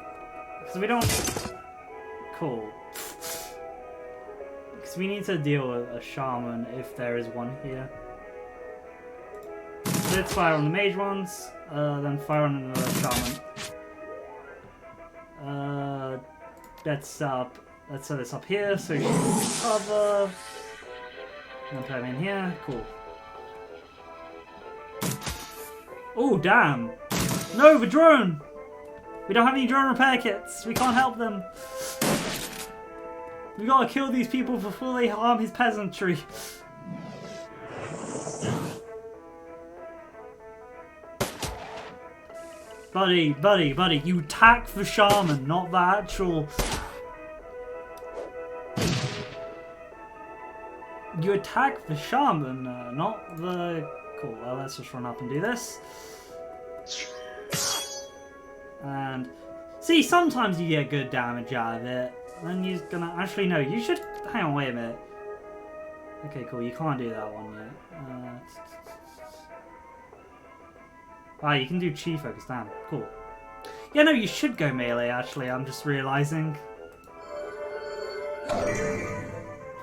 Because we don't... Cool. Because we need to deal with a shaman if there is one here. So let's fire on the mage ones, then fire on another shaman. Let's set this up here so she can cover. And put him in here. Cool. Oh, damn. No, the drone! We don't have any drone repair kits. We can't help them. We gotta kill these people before they harm his peasantry. Buddy, you attack the shaman, not the actual... You attack the shaman, not the... Cool, well, let's just run up and do this. And... See, sometimes you get good damage out of it. Then you're gonna... Actually, no, you should... Hang on, wait a minute. Okay, cool, you can't do that one yet. You can do Chi Focus, damn, cool. Yeah, no, you should go melee, actually, I'm just realising.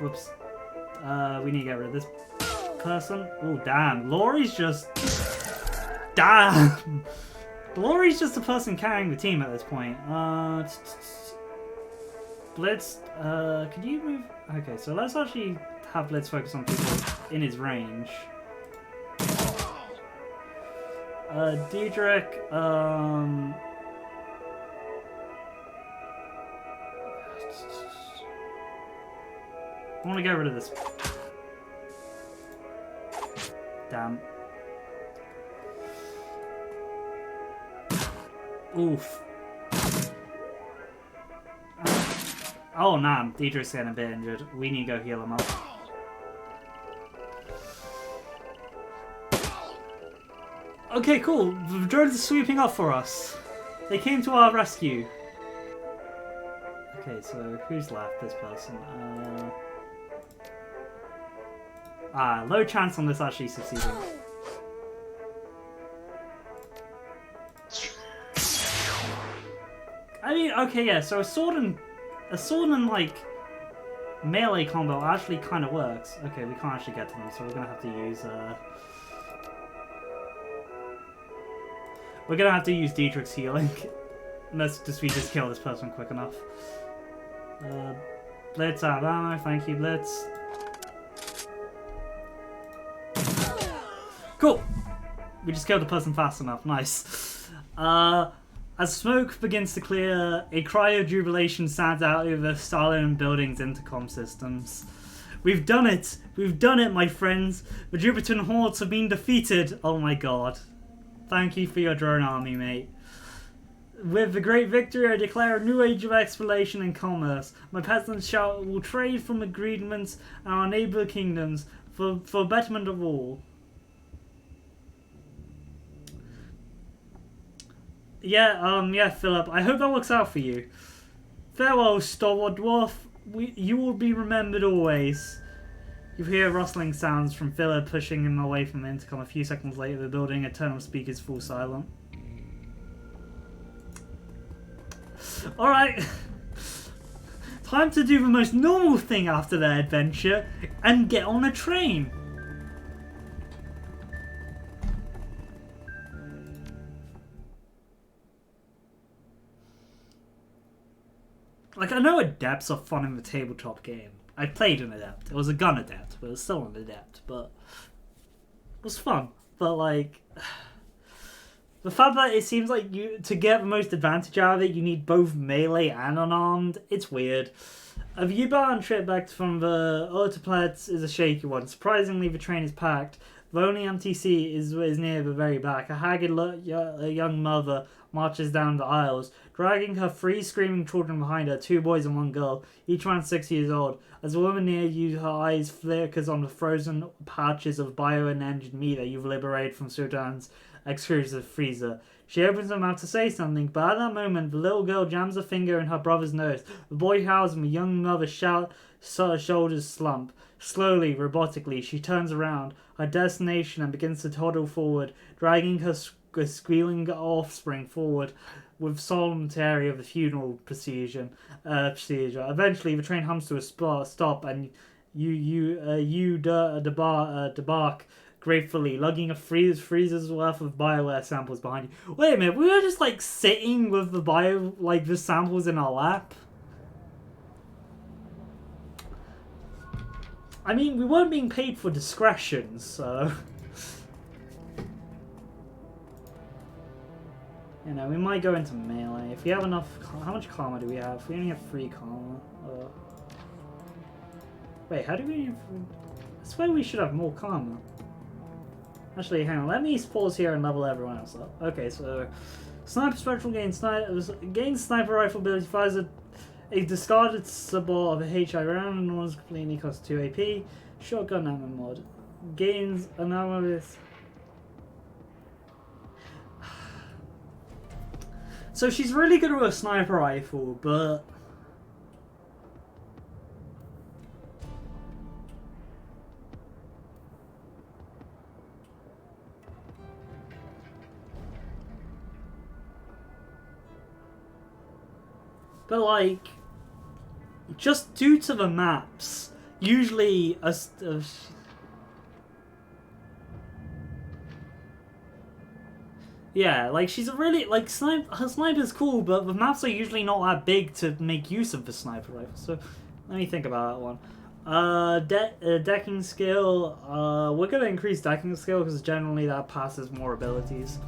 Whoops. We need to get rid of this person. Oh, damn. Laurie's just... Damn! Glory's just the person carrying the team at this point. Blitz, could you move? Okay, so let's actually have Blitz focus on people in his range. Diedrich, I want to get rid of this. Damn. Oof. Oh, nah, Diedrich's getting a bit injured. We need to go heal him up. Okay, cool. The drones are sweeping up for us. They came to our rescue. Okay, so who's left? This person. Low chance on this actually succeeding. I mean, okay, yeah. So a sword and like melee combo actually kind of works. Okay, we can't actually get to them, so we're gonna have to use we're gonna have to use Diedrich's healing. Unless we just kill this person quick enough. Blitz out of ammo, thank you, Blitz. Cool! We just killed the person fast enough, nice. As smoke begins to clear, a cry of jubilation sounds out over the Stalin building's intercom systems. We've done it! We've done it, my friends! The Jupiter hordes have been defeated! Oh my god. Thank you for your drone army, mate. With the great victory, I declare a new age of exploration and commerce. My peasants will trade from agreements and our neighbour kingdoms for betterment of all. Yeah, Philip. I hope that works out for you. Farewell, stalwart dwarf. You will be remembered always. You hear rustling sounds from Philip pushing him away from the intercom. A few seconds later, the building eternal speakers fall silent. Alright. Time to do the most normal thing after their adventure and get on a train. Like, I know adepts are fun in the tabletop game. I played an adept. It was a gun adept, but it was still an adept. But it was fun. But, like, the fact that it seems like to get the most advantage out of it, you need both melee and unarmed. It's weird. A U-bound trip back from the Autoplats is a shaky one. Surprisingly, the train is packed. The only MTC is near the very back. A haggard young mother marches down the aisles, dragging her 3 screaming children behind her, 2 boys and 1 girl, each around 6 years old. As the woman near you, her eyes flickers on the frozen patches of bio and engine meat that you've liberated from Sudan's exclusive freezer. She opens her mouth to say something, but at that moment, the little girl jams a finger in her brother's nose. The boy howls and the young mother shoulders slump. Slowly, robotically, she turns around her destination and begins to toddle forward, dragging her squealing offspring forward with solemnity of the funeral procedure. Eventually, the train hums to a stop, and you debark gratefully, lugging a freezer's worth of BioWare samples behind you. Wait a minute, we were just like sitting with the samples in our lap. I mean, we weren't being paid for discretion, so you know, we might go into melee if we have enough. How much karma do we have? We only have 3 karma. Wait, how do we? I swear we should have more karma. Actually, hang on. Let me pause here and level everyone else up. Okay, so sniper spectral gains sniper rifle ability, fires a discarded subball of a HI round and one's completely costs 2 AP. Shotgun ammo mod gains an ammo with. So she's really good with a sniper rifle, but like, just due to the maps, usually Yeah, like she's a really like her sniper's cool, but the maps are usually not that big to make use of the sniper rifle. So let me think about that one. Decking skill. We're gonna increase decking skill because generally that passes more abilities.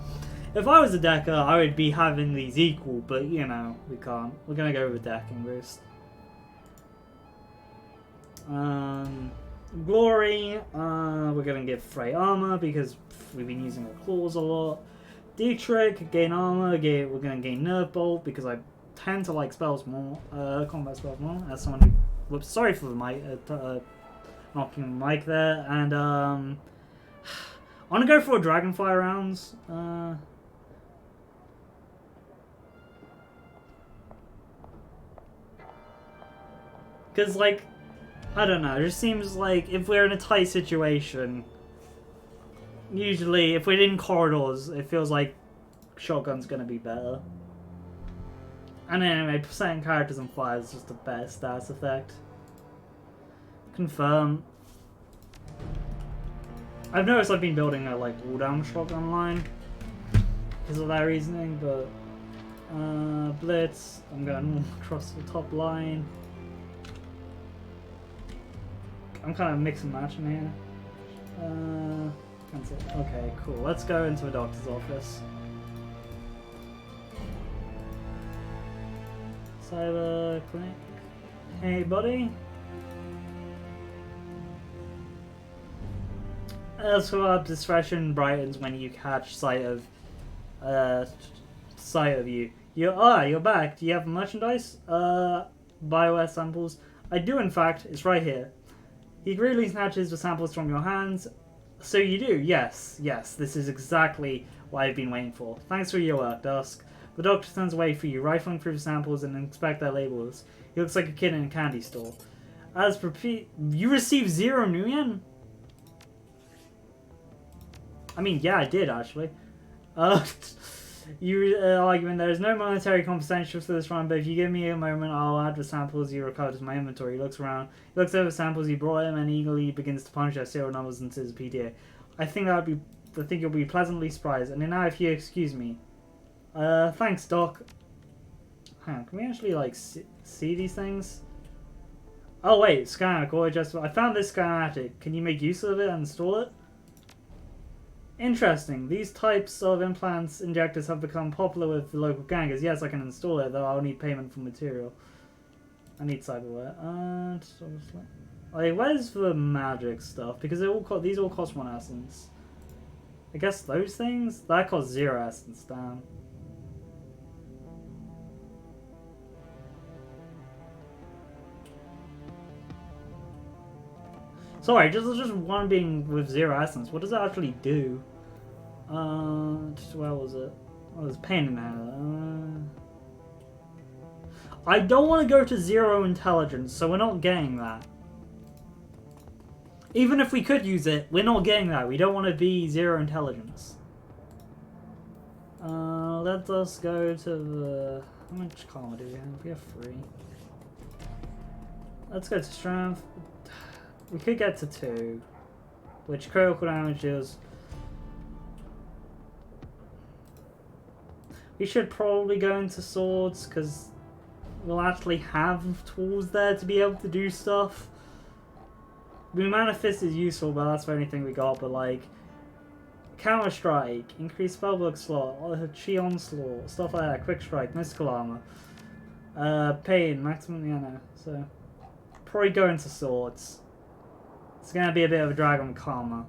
If I was a decker, I would be having these equal, but you know we can't. We're gonna go with decking boost. Glory. We're gonna give Frey armor because we've been using our claws a lot. Dietrich, gain armor, we're going to gain Nerve Bolt because I tend to like spells more, combat spells more, as someone who, whoops, sorry for the mic, knocking the mic there, and I want to go for Dragonfire rounds, because like, I don't know, it just seems like if we're in a tight situation, usually, if we're in corridors, it feels like shotgun's gonna be better. And anyway, setting characters on fire is just the best stats effect. Confirm. I've noticed I've been building a like all-down shotgun line because of that reasoning, but Blitz, I'm going across the top line. I'm kind of mixing and matching here. Okay, cool. Let's go into a doctor's office. Cyber clinic. Hey, buddy. So discretion brightens when you catch sight of you. You're back. Do you have merchandise? Bioware samples. I do, in fact. It's right here. He greedily snatches the samples from your hands. So you do, yes. This is exactly what I've been waiting for. Thanks for your work, Dusk. The doctor turns away for you, rifling through the samples and inspect their labels. He looks like a kid in a candy store. As for you received 0 Nuyen? I mean, yeah, I did actually. You arguing there is no monetary compensation for this run, but if you give me a moment, I'll add the samples you recovered to my inventory. He looks around, he looks over the samples you brought him, and eagerly begins to punch their serial numbers into his PDA. I think you'll be pleasantly surprised. And now, if you excuse me, thanks, Doc. Hang on, can we actually like see these things? Oh wait, schematic. I found this schematic. Can you make use of it and install it? Interesting. These types of implants injectors have become popular with the local gangers. Yes, I can install it, though I'll need payment for material. I need cyberware. Like, where's the magic stuff? Because these all cost 1 essence. I guess those things? That costs 0 essence, damn. Sorry, just one being with 0 essence. What does that actually do? Where was it? Oh, there's pain in there. I don't want to go to 0 intelligence, so we're not getting that. Even if we could use it, we're not getting that. We don't want to be 0 intelligence. Let us go to the... How much karma do we have? We have 3. Let's go to strength. We could get to 2, which critical damage is. We should probably go into swords because we'll actually have tools there to be able to do stuff. Mana Fist is useful, but that's the only thing we got. But like Counter Strike, increased spellbook slot, Chi Onslaught, stuff like that. Quick Strike, Mystical Armor, Pain, maximum. Yeah, no. So probably go into swords. It's going to be a bit of a drag on karma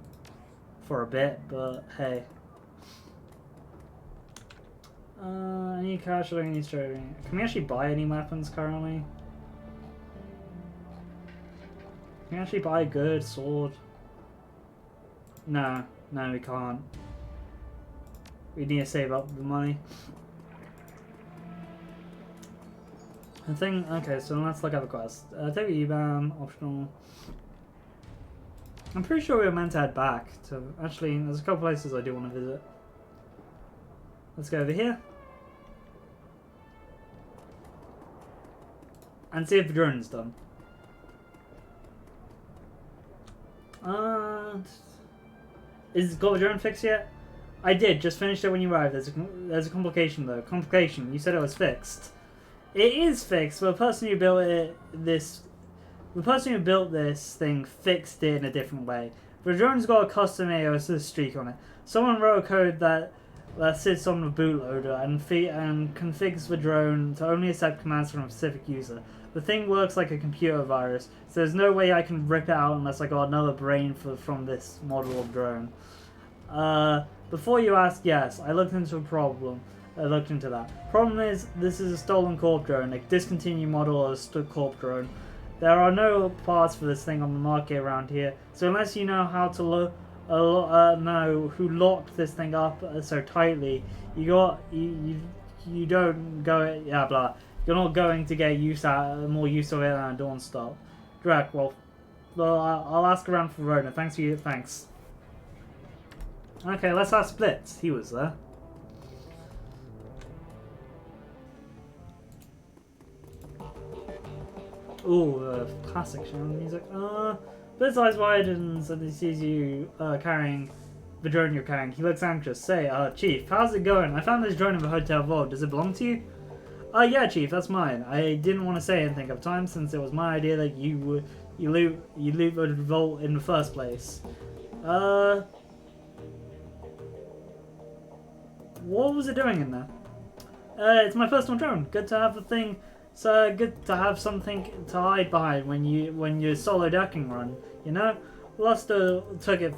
for a bit, but hey. Any cash or any trading? Can we actually buy any weapons currently? Can we actually buy a good sword? No, we can't. We need to save up the money. I think, okay, so let's look at the quest. Take a UBAM, optional. I'm pretty sure we were meant to head back to... Actually, there's a couple places I do want to visit. Let's go over here. And see if the drone's done. Is got the drone fixed yet? I did, just finished it when you arrived. There's a complication though. Complication, you said it was fixed. It is fixed, but the person who built this thing fixed it in a different way. The drone's got a custom AOS streak on it. Someone wrote a code that sits on the bootloader and configs the drone to only accept commands from a specific user. The thing works like a computer virus, so there's no way I can rip it out unless I got another brain from this model of drone. Before you ask, yes, I looked into a problem. I looked into that. Problem is, this is a stolen corp drone, a discontinued model of a corp drone. There are no parts for this thing on the market around here, so unless you know how to know who locked this thing up so tightly, you don't go, yeah, blah. You're not going to get more use of it than a Dawn Star. Drake, well, I'll ask around for Rona. Thanks for you. Thanks. Okay, let's ask Blitz. He was there. Ooh, classic Sharon music. Blitz eyes widens and he sees you carrying the drone you're carrying. He looks anxious. Say, Chief, how's it going? I found this drone in the hotel vault. Does it belong to you? Yeah, Chief, that's mine. I didn't want to say anything at the time since it was my idea that you loot the vault in the first place. What was it doing in there? It's my personal drone. Good to have a thing. So good to have something to hide behind when you're solo ducking run. You know, Luster took it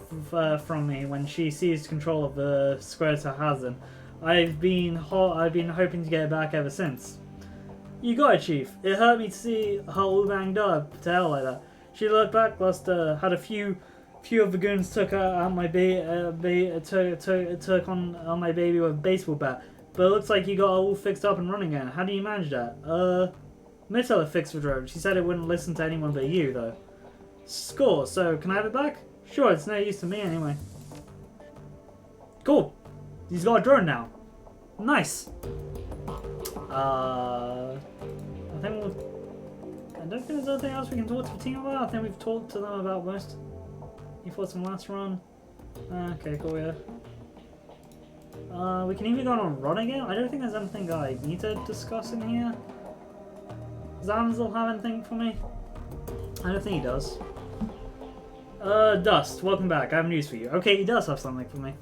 from me when she seized control of the square to Hazen. I've been hoping to get it back ever since. You got it, Chief. It hurt me to see her all banged up to hell like that. She looked back. Luster had a few of the goons took out my took on my baby with a baseball bat. But it looks like you got all fixed up and running again. How do you manage that? Mitella fixed the drone. She said it wouldn't listen to anyone but you, though. Score. So, can I have it back? Sure, it's no use to me anyway. Cool. He's got a drone now. Nice. I don't think there's anything else we can talk to the team about. I think we've talked to them about most. You fought some last run. Okay, cool, yeah. We can even go on a run again. I don't think there's anything I need to discuss in here. Does Amsel have anything for me? I don't think he does. Dust, welcome back. I have news for you. Okay, he does have something for me.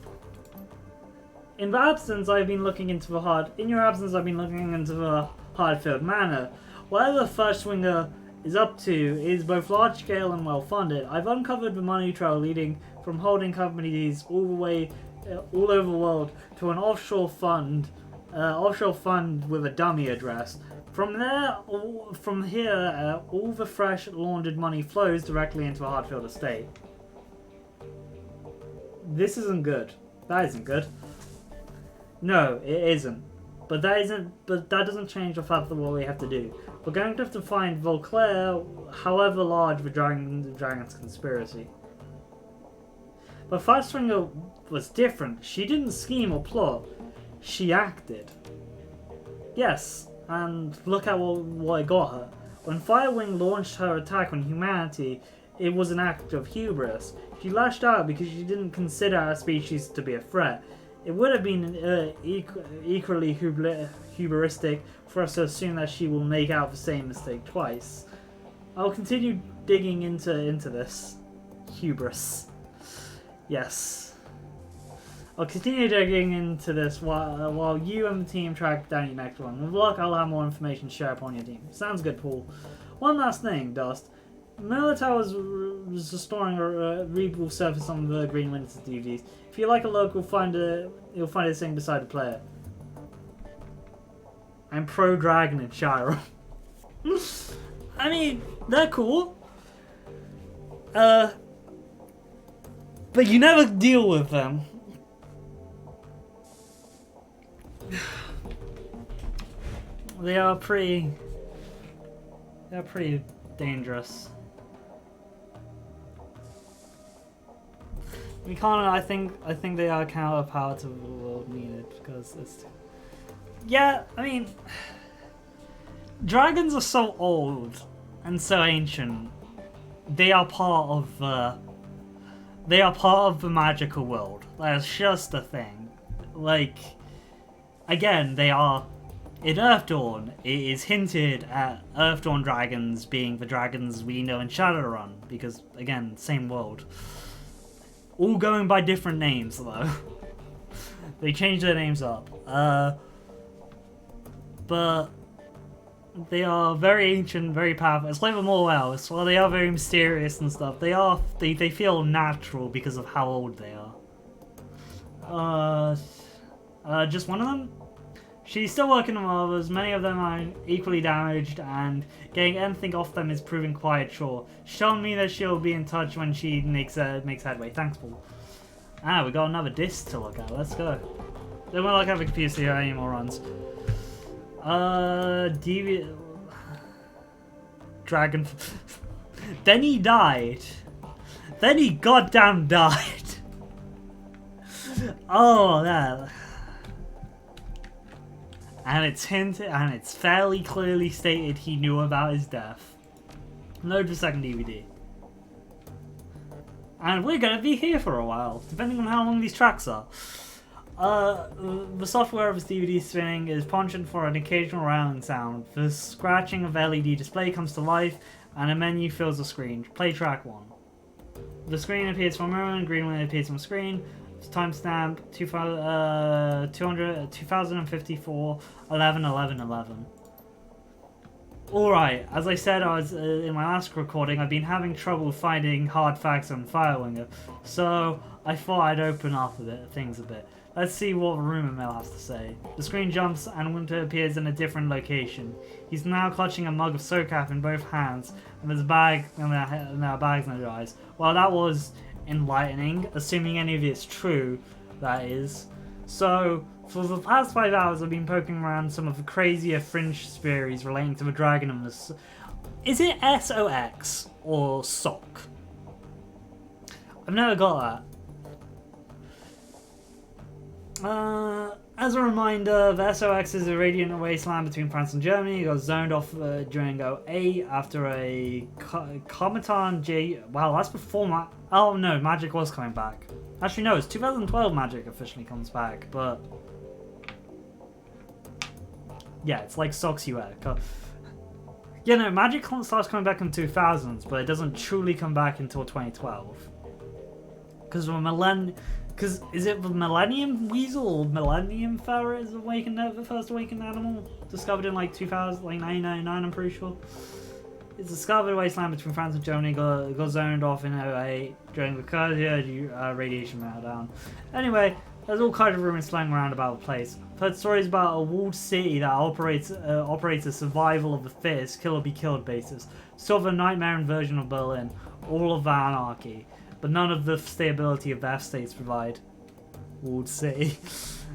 In your absence, I've been looking into the Hardfield Manor. Whatever the First Swinger is up to is both large scale and well funded. I've uncovered the money trail leading from holding companies all over the world to an offshore fund with a dummy address. From here, all the fresh laundered money flows directly into the Hardfield estate. This isn't good. That isn't good. No, it isn't. But that doesn't change the fact of what we have to do. We're going to have to find Volclair, however large the dragon's conspiracy. But Fireswinger was different. She didn't scheme or plot. She acted. Yes, and look at what it got her. When Firewing launched her attack on humanity, it was an act of hubris. She lashed out because she didn't consider our species to be a threat. It would have been equally hubristic for us to assume that she will make out the same mistake twice. I'll continue digging into this. Hubris. Yes. I'll continue digging into this while you and the team track down your next one. With luck, I'll have more information to share upon your team. Sounds good, Paul. One last thing, Dust. Militaire was restoring a readable surface on the Green Winter DVDs. If you like a local, you'll find it sitting beside the player. I'm pro Dragon in Shadowrun. I mean, they're cool. But you never deal with them. They are pretty dangerous. We can't. I think they are counterpower to the world needed because it's. Yeah, I mean, dragons are so old and so ancient. They are part of the magical world. That's just a thing. like, again, they are in Earthdawn. It is hinted at Earthdawn dragons being the dragons we know in Shadowrun, because again, same world. All going by different names though. They changed their names up. But they are very ancient, very powerful. It's like the Morwells. While they are very mysterious and stuff, they feel natural because of how old they are. Just one of them? She's still working on others. Many of them are equally damaged, and getting anything off them is proving quite sure. She told me that she'll be in touch when she makes headway. Thanks, Paul. Ah, we got another disc to look at. Let's go. Then we'll look at the computer, see how any more runs. Dragon. Then he died. Then he goddamn died. Oh, that. And it's hinted, and it's fairly clearly stated he knew about his death. Load the second DVD. And we're gonna be here for a while, depending on how long these tracks are. The software of this DVD spinning is penchant for an occasional rattling sound. The scratching of LED display comes to life, and a menu fills the screen. Play track 1. The screen appears from mirror, and green when it appears on screen. Timestamp 2054 11/11/11. Alright, as I said in my last recording, I've been having trouble finding hard facts on Firewinger, so I thought I'd open up things a bit. Let's see what Rumour Mill has to say. The screen jumps and Winter appears in a different location. He's now clutching a mug of SoCap in both hands, and there's a bag and there are bags in his eyes. Well, that was enlightening, assuming any of it's true, that is. So, for the past 5 hours I've been poking around some of the crazier fringe theories relating to the dragon and the... Is it SOX or SOC? I've never got that. As a reminder, the SOX is a radiant wasteland between France and Germany. It got zoned off during 08 after a Cometon J... Wow, that's before Oh no, Magic was coming back. Actually no, it's 2012 Magic officially comes back, but... Yeah, it's like SOX UX. Yeah, no, Magic starts coming back in 2000s, but it doesn't truly come back until 2012. Because is it the Millennium Weasel or Millennium Ferret is the first awakened animal? Discovered in like 1999, I'm pretty sure. It's discovered wasteland between France and Germany, got zoned off in 08 during the Kurdia radiation meltdown. Anyway, there's all kinds of rumors flying around about the place. I've heard stories about a walled city that operates a survival of the fittest, kill or be killed basis. Sort of a nightmare version of Berlin, all of the anarchy, but none of the stability of the F-states provide. Walled city.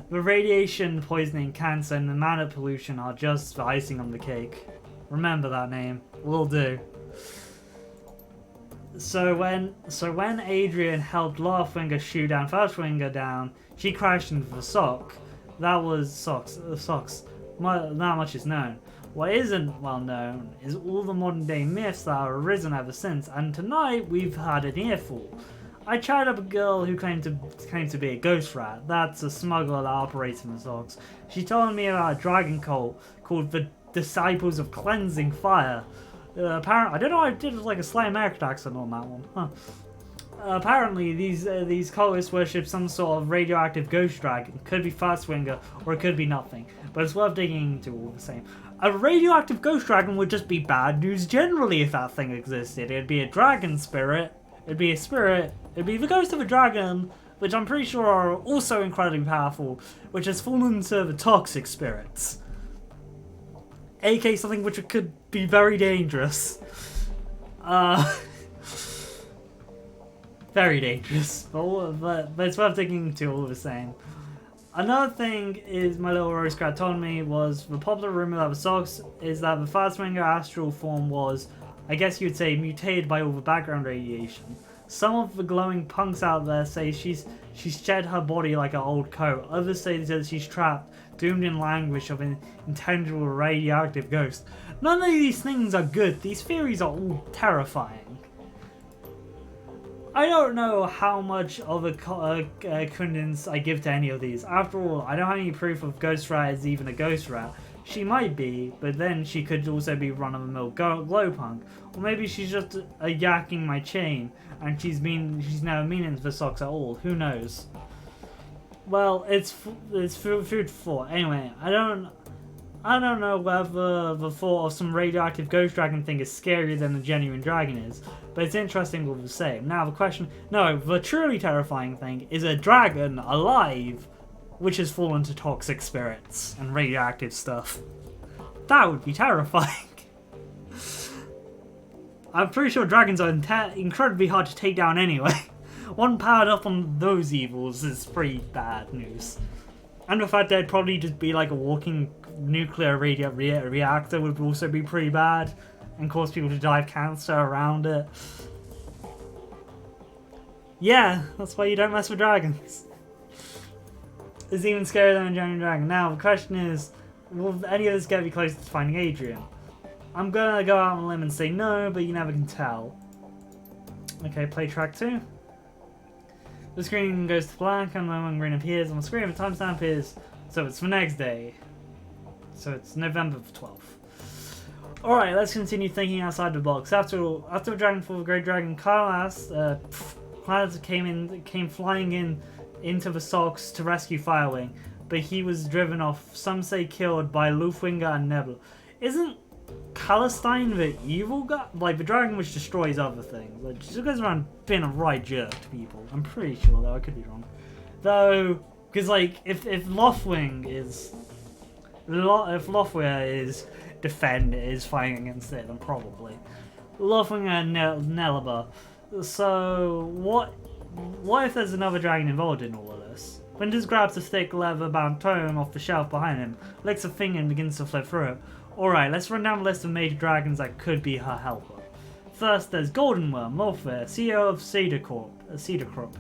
The radiation, poisoning, cancer, and the mana pollution are just the icing on the cake. Remember that name. Will do. So when Adrian helped Lawfinger shoot down Firstwinger down, she crashed into the sock. That was socks. That much is known. What isn't well known is all the modern day myths that have arisen ever since, and tonight we've had an earful. I chatted up a girl who claimed to be a ghost rat. That's a smuggler that operates in the socks. She told me about a dragon cult called the Disciples of Cleansing Fire. Apparently, I don't know, I did like a slight American accent on that one. Huh. Apparently, these cultists worship some sort of radioactive ghost dragon. Could be Firstwinger, or it could be nothing. But it's worth digging into all the same. A radioactive ghost dragon would just be bad news generally if that thing existed. It'd be a dragon spirit. It'd be a spirit. It'd be the ghost of a dragon, which I'm pretty sure are also incredibly powerful, which has fallen into the toxic spirits. AK something which could be very dangerous. Very dangerous, but it's worth digging into all the same. Another thing is my little rose crab told me was the popular rumor that the socks is that the Firstwinger astral form was, I guess you'd say, mutated by all the background radiation. Some of the glowing punks out there say she's shed her body like an old coat. Others say that she's trapped, doomed in languish of an intangible radioactive ghost. None of these things are good. These theories are all terrifying. I don't know how much of a credence I give to any of these. After all, I don't have any proof of Ghost Rat is even a Ghost Rat. She might be, but then she could also be run-of-the-mill glowpunk. Or maybe she's just yakking my chain, and she's never meaning for socks at all. Who knows? Well, it's food for thought. Anyway, I don't know whether the thought of some radioactive ghost dragon thing is scarier than the genuine dragon is, but it's interesting all the same. Now the question, no, the truly terrifying thing is a dragon alive, which has fallen to toxic spirits and radioactive stuff. That would be terrifying. I'm pretty sure dragons are incredibly hard to take down anyway. One powered up on those evils is pretty bad news. And the fact that it'd probably just be like a walking nuclear reactor would also be pretty bad and cause people to die of cancer around it. Yeah, that's why you don't mess with dragons. It's even scarier than a genuine dragon. Now, the question is, will any of this get me closer to finding Adrian? I'm gonna go out on a limb and say no, but you never can tell. Okay, play track 2. The screen goes to black and when green appears on the screen, the timestamp is, so it's the next day. So it's November 12th. Alright, let's continue thinking outside the box. After all, after Dragonfall, the Great Dragon Kailas came flying into the Sox to rescue Firewing, but he was driven off, some say killed, by Lufwinger and Nebula. Isn't Kalestein the evil guy? Like, the dragon which destroys other things. Like, just goes around being a right jerk to people. I'm pretty sure, though. I could be wrong. Though, because, like, if Lothwing is... If Lothwing is fighting against it, then probably. Lothwing and Nelaba. So, what if there's another dragon involved in all of this? Winters grabs a thick leather-bound tome off the shelf behind him, licks a finger and begins to flip through it. Alright, let's run down the list of major dragons that could be her helper. First, there's Goldenworm, Morpher, CEO of Cedar Crop,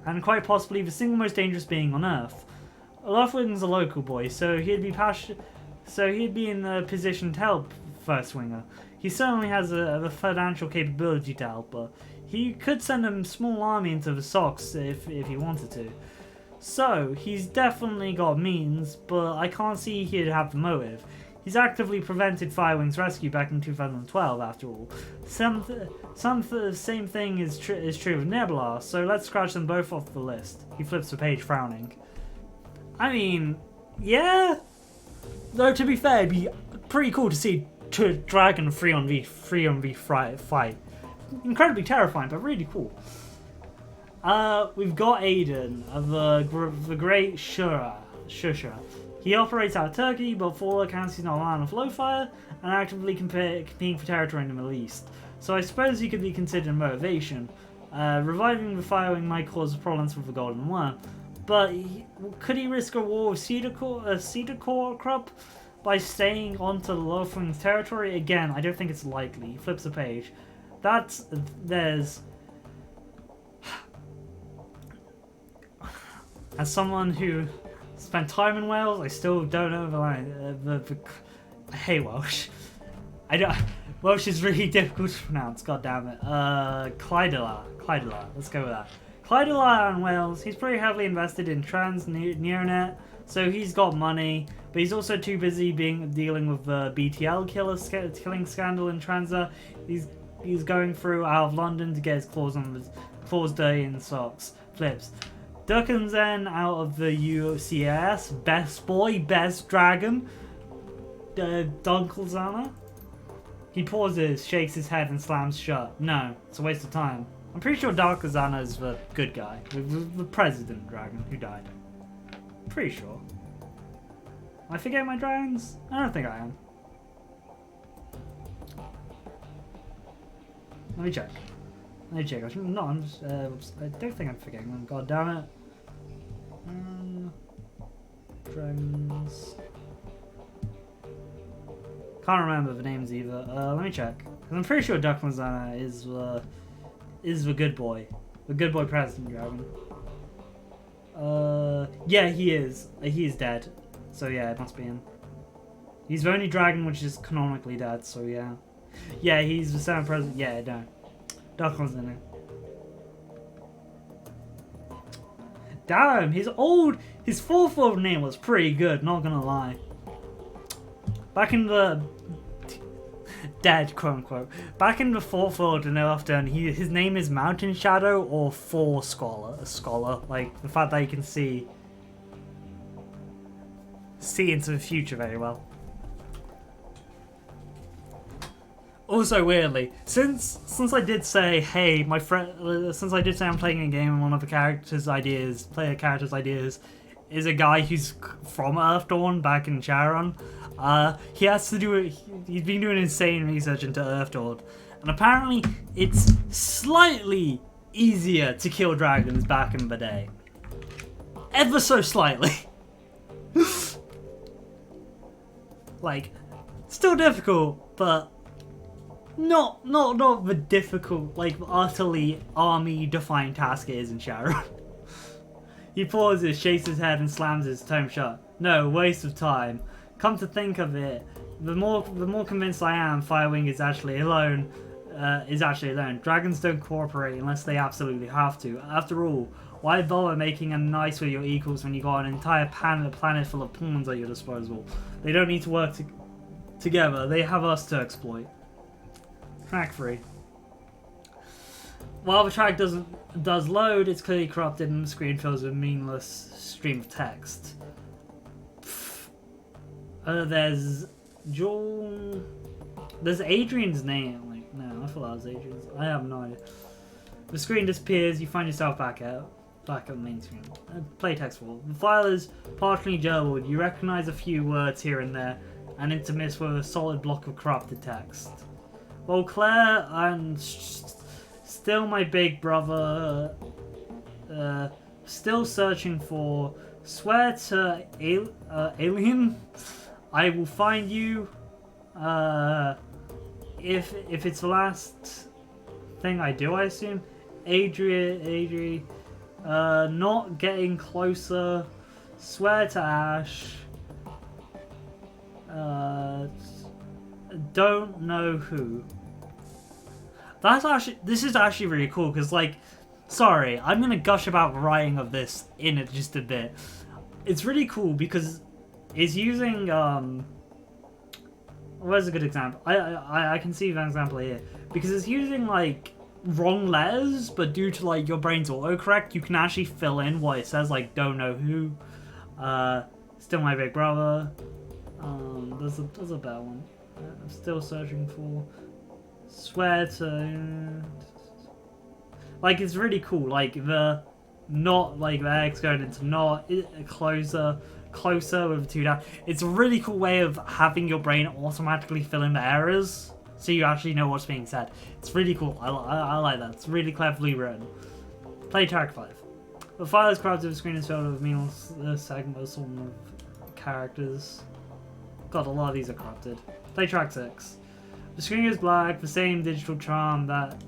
and quite possibly the single most dangerous being on Earth. Lothwing's a local boy, so he'd be in a position to help First Winger. He certainly has the financial capability to help her. He could send a small army into the Sox if he wanted to. So, he's definitely got means, but I can't see he'd have the motive. He's actively prevented Firewing's rescue back in 2012, after all. Same thing is true of Nebula, so let's scratch them both off the list. He flips the page, frowning. I mean, yeah. Though to be fair, it'd be pretty cool to see a dragon 3-on-V fight. Incredibly terrifying, but really cool. We've got Aiden, the great Shusha. He operates out of Turkey, but for all accounts he's not a man of low fire and actively competing for territory in the Middle East. So I suppose he could be considered motivation. Reviving the Firewing might cause problems with the Golden Worm, but could he risk a war with Cedar Crop by staying onto Lothwing's territory? Again, I don't think it's likely. He flips the page. There's... As someone who spent time in Wales, I still don't know the line. I hate Welsh. Welsh is really difficult to pronounce. God damn it. Clydela. Let's go with that. Clydela in Wales. He's pretty heavily invested in Neonet, so he's got money, but he's also too busy dealing with the BTL killing scandal in Transa. He's going through out of London to get his claws dirty in socks. Flips. Durkanzen out of the UCS, best boy, best dragon, Dunkelzana. He pauses, shakes his head and slams shut. No, it's a waste of time. I'm pretty sure Dunkelzana is the good guy, the president dragon who died. Pretty sure. Am I forgetting my dragons? I don't think I am. Let me check. I don't think I'm forgetting them. God damn it. Dragons. Can't remember the names either. Let me check. Because I'm pretty sure Duckmanzana is the good boy. The good boy president dragon. Yeah, he is. He is dead. So yeah, it must be him. He's the only dragon which is canonically dead, so yeah. Yeah, he's the Senate president. Yeah, no. Duckman's in it. Damn, his fourth old name was pretty good, not gonna lie. Back in the dead, quote unquote. Back in the fourth world in Earthdawn, his name is Mountain Shadow or Four Scholar. Like the fact that you can see into the future very well. Also, weirdly, since I did say, hey, my friend, since I did say I'm playing a game and one of the player character's ideas, is a guy who's from Earthdawn back in Shadowrun. He has to do it. He's been doing insane research into Earthdawn, and apparently it's slightly easier to kill dragons back in the day. Ever so slightly. Like, still difficult, but not the difficult, like, utterly army-defying task it is in Shadowrun. He pauses, shakes his head, and slams his tome shut. No, waste of time. Come to think of it, the more convinced I am Firewing is actually alone. Dragons don't cooperate unless they absolutely have to. After all, why bother making a nice with your equals when you got an entire planet full of pawns at your disposal? They don't need to work together. They have us to exploit. Track 3. While the track does load, it's clearly corrupted and the screen fills with a meaningless stream of text. There's Adrian's name. Like, no, I thought that was Adrian's. I have no idea. The screen disappears. You find yourself back at the main screen. Play text wall. The file is partially jumbled. You recognize a few words here and there, and intermixed with a solid block of corrupted text. Well, Claire and still my big brother, still searching for. Swear to alien. I will find you. If it's the last thing I do, I assume. Adri. Not getting closer. Swear to Ash. Don't know who. This is actually really cool because, like, sorry, I'm gonna gush about the writing of this in just a bit. It's really cool because it's using where's a good example? I can see an example here because it's using like wrong letters, but due to like your brain's autocorrect, you can actually fill in what it says. Like, don't know who. Still my big brother. There's a better one. I'm still searching for. Swear to. Like, it's really cool. Like the not, like the X going into not closer with two down. It's a really cool way of having your brain automatically fill in the errors, so you actually know what's being said. It's really cool. I like that. It's really cleverly written. Play track 5. The file is corrupted. The screen is filled with meaningless segments of characters. God, a lot of these are corrupted. Play track 6. The screen is black, the same digital charm that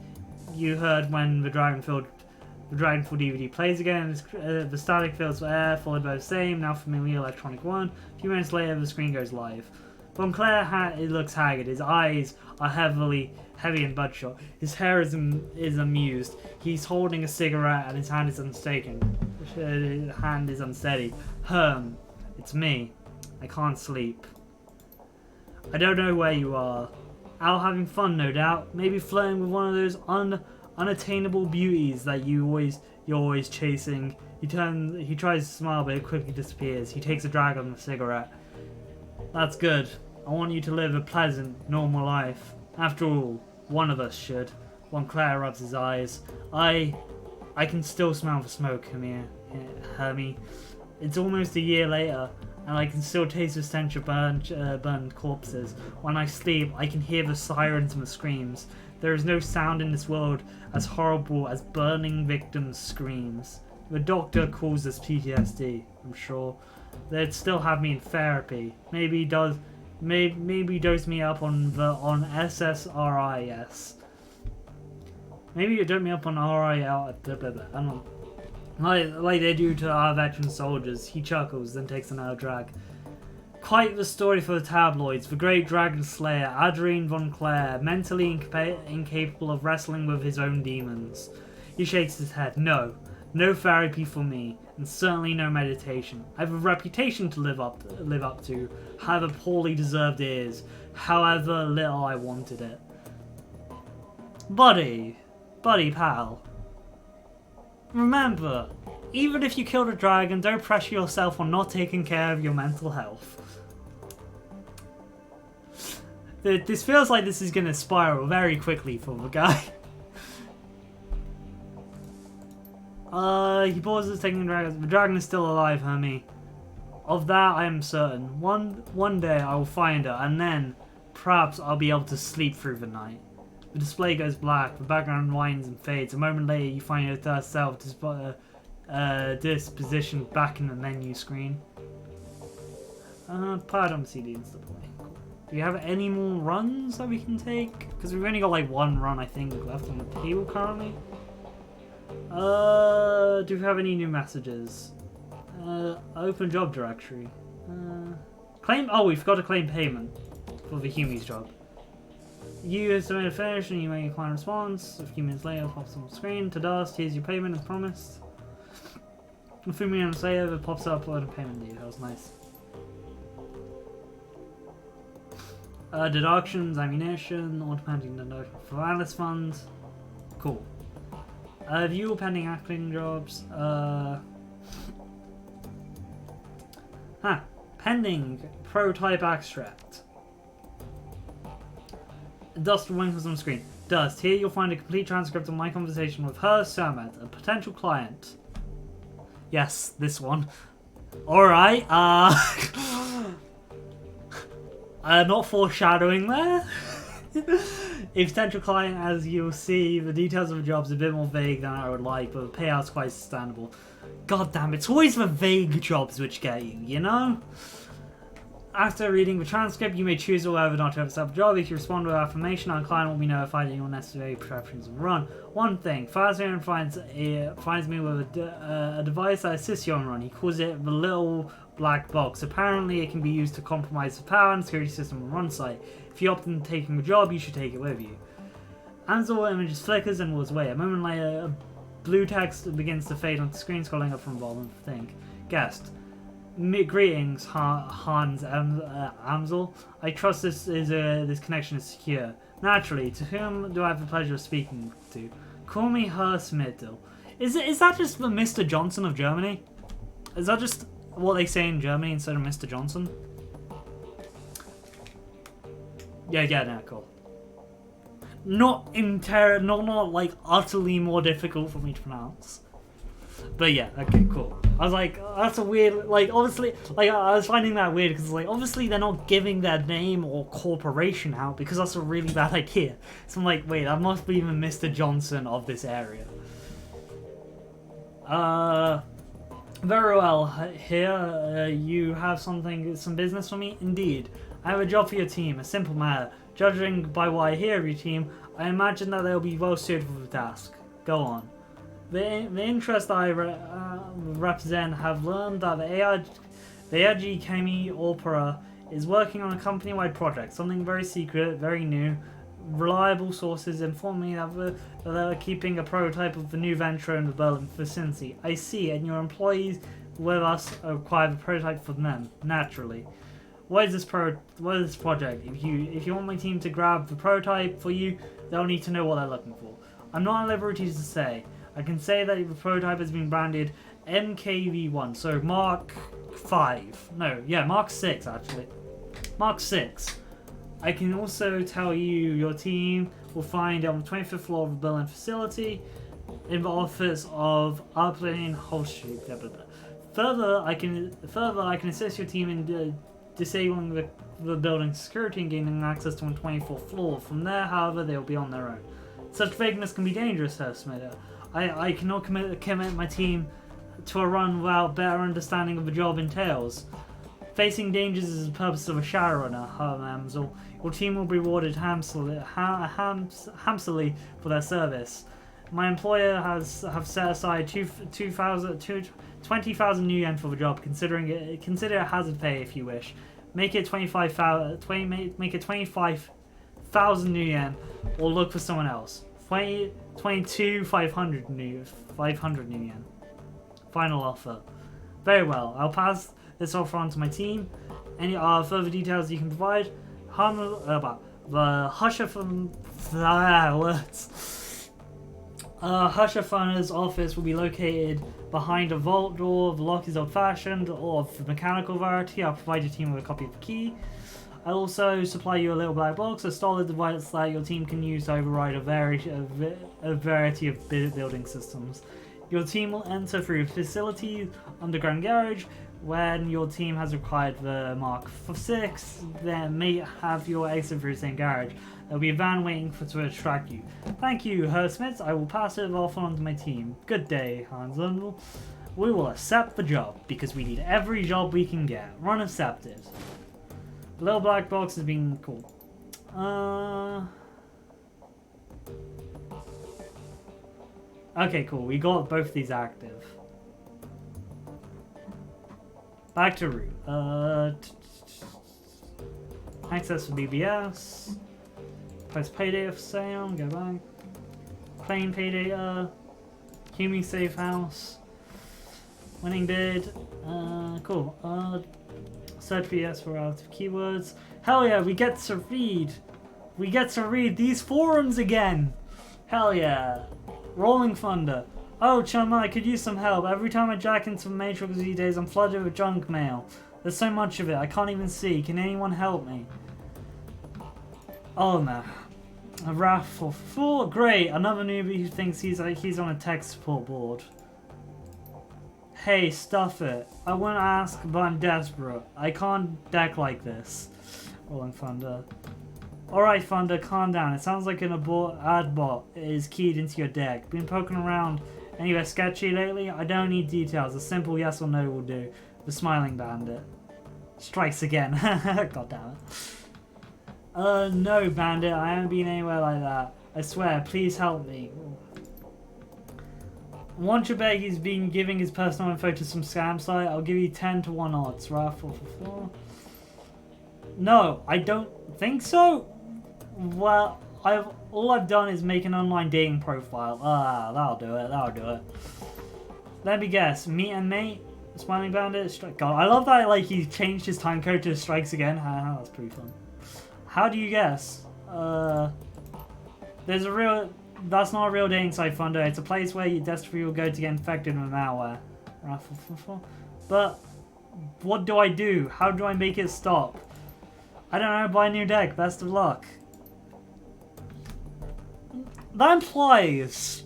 you heard when the Dragonfall DVD plays again. The static fills with air, followed by the same, now familiar electronic one. A few minutes later, the screen goes live. Montclair looks haggard. His eyes are heavy and bloodshot. His hair is amused. He's holding a cigarette and his hand is unsteady. Herm, it's me. I can't sleep. I don't know where you are. Out having fun, no doubt. Maybe flirting with one of those unattainable beauties that you're always chasing. He tries to smile, but it quickly disappears. He takes a drag on the cigarette. That's good. I want you to live a pleasant, normal life. After all, one of us should. Montclair rubs his eyes. I can still smell the smoke, Hermie. It's almost a year later, and I can still taste the stench of burned corpses. When I sleep, I can hear the sirens and the screams. There is no sound in this world as horrible as burning victims' screams. The doctor calls this PTSD, I'm sure. They'd still have me in therapy. Maybe dose me up on SSRIs. Maybe you dope me up on RIL. I don't know. Like they do to our veteran soldiers. He chuckles, then takes another drag. Quite the story for the tabloids. The great dragon slayer, Adrien von Clare, mentally incapable of wrestling with his own demons. He shakes his head. No, No therapy for me, and certainly no meditation. I have a reputation to live up to, however poorly deserved it is, however little I wanted it. Buddy pal. Remember, even if you killed a dragon, don't pressure yourself on not taking care of your mental health. This feels like this is going to spiral very quickly for the guy. He pauses, taking the dragon. The dragon is still alive, Hermie. Of that I am certain. One day I will find her, and then perhaps I'll be able to sleep through the night. The display goes black, the background winds and fades. A moment later you find yourself dispositioned back in the menu screen. Pardon CD instantly. Do we have any more runs that we can take? Because we've only got like one run, I think, left on the table currently. Do we have any new messages? Open job directory. Claim. Oh, we've got to claim payment for the Humi's job. You have submitted finish and you make a client response. A few minutes later, it pops on the screen. To dust, here's your payment as promised. A few minutes later, it pops up uploading payment details. Nice. Deductions, ammunition, automatic deduction for Alice Fund. Cool. View pending acting jobs. Pending prototype extract. Dust winkles on the screen. Dust. Here you'll find a complete transcript of my conversation with her, Sermet, a potential client. Yes, this one. Alright, not foreshadowing there. A potential client, as you'll see, the details of the job's a bit more vague than I would like, but the payout's quite sustainable. God damn, it's always the vague jobs which get you, you know? After reading the transcript, you may choose whether or not to accept the job. If you respond with affirmation, our client will be notified that your necessary preparations will run. One thing, Fazbear finds me with a device that assists you on run. He calls it the little black box. Apparently, it can be used to compromise the power and security system on run site. If you opt in taking the job, you should take it with you. Ansel images flickers and was away. A moment later, blue text begins to fade on the screen, scrolling up from the bottom of the thing. Guest. Greetings, Hans Amsel. I trust this connection is secure. Naturally, to whom do I have the pleasure of speaking to? Call me Herr Smittel. Is that just the Mr. Johnson of Germany? Is that just what they say in Germany instead of Mr. Johnson? Yeah, no, cool. Not like utterly more difficult for me to pronounce. But yeah, okay, cool. I was like, that's a weird, like, obviously, like, I was finding that weird because, like, obviously they're not giving their name or corporation out because that's a really bad idea. So I'm like, wait, that must be the Mr. Johnson of this area. Very well. Here, you have some business for me? Indeed. I have a job for your team, a simple matter. Judging by what I hear of your team, I imagine that they'll be well suited for the task. Go on. The interests I represent have learned that the ARG Kami Opera is working on a company-wide project, something very secret, very new. Reliable sources inform me that they're keeping a prototype of the new venture in the Berlin vicinity. I see, and your employees with us acquire the prototype for them, naturally. What is this project? If you want my team to grab the prototype for you, they'll need to know what they're looking for. I'm not at liberty to say. I can say that the prototype has been branded MKV1, so Mark 5. No, yeah, Mark 6 actually. Mark 6. I can also tell you your team will find it on the 25th floor of the Berlin facility in the office of Avalon Holstein. Further, I can assist your team in disabling the building's security and gaining access to the 24th floor. From there, however, they will be on their own. Such vagueness can be dangerous, Herr Smither. I cannot commit my team to a run without better understanding of the job entails. Facing dangers is the purpose of a Shadowrunner, Herr Amsel. Your team will be rewarded handsomely for their service. My employer have set aside 20,000 new yen for the job. Consider it hazard pay if you wish. Make it 25,000 new yen, or look for someone else. 500 new yen. Final offer. Very well. I'll pass this offer on to my team. Any further details you can provide? The Husher from Husher Funner's office will be located behind a vault door. The lock is old-fashioned or of mechanical variety. I'll provide your team with a copy of the key. I'll also supply you a little black box, a solid device that your team can use to override a variety of building systems. Your team will enter through facilities, underground garage. When your team has acquired the Mark 6, they may have your exit through the same garage. There'll be a van waiting to attract you. Thank you, Herdsmith. I will pass it off on to my team. Good day, Hans. We will accept the job, because we need every job we can get. Run accepted. The little black box is being cool. Okay, cool. We got both these active. Back to route. Access for BBS. Post pay data for sale. Go back. Claim pay data. Human safe house. Winning bid. Cool. Search BS for relative keywords. Hell yeah, we get to read. We get to read these forums again. Hell yeah. Rolling Thunder. Oh, chum, I could use some help. Every time I jack into Matrix these days, I'm flooded with junk mail. There's so much of it, I can't even see. Can anyone help me? Oh, no. A raffle. Four. Great. Another newbie who thinks he's on a tech support board. Hey, stuff it. I want to ask, but I'm desperate. I can't deck like this. Rolling Thunder. Alright, Thunder, calm down. It sounds like an ad bot is keyed into your deck. Been poking around anywhere sketchy lately? I don't need details. A simple yes or no will do. The Smiling Bandit. Strikes again. God damn it. No, Bandit. I haven't been anywhere like that. I swear. Please help me. Once you beg he's been giving his personal info to some scam site, I'll give you 10 to 1 odds. Raffle for 4. No, I don't think so. Well, all I've done is make an online dating profile. That'll do it. That'll do it. Let me guess. Meet and mate. Smiling Bandit. God, I love that. Like he changed his time code to strikes again. That's pretty fun. How do you guess? There's a real. That's not a real dating site, Thunder. It's a place where you desperately will go to get infected with malware. But what do I do? How do I make it stop? I don't know. Buy a new deck. Best of luck. That implies,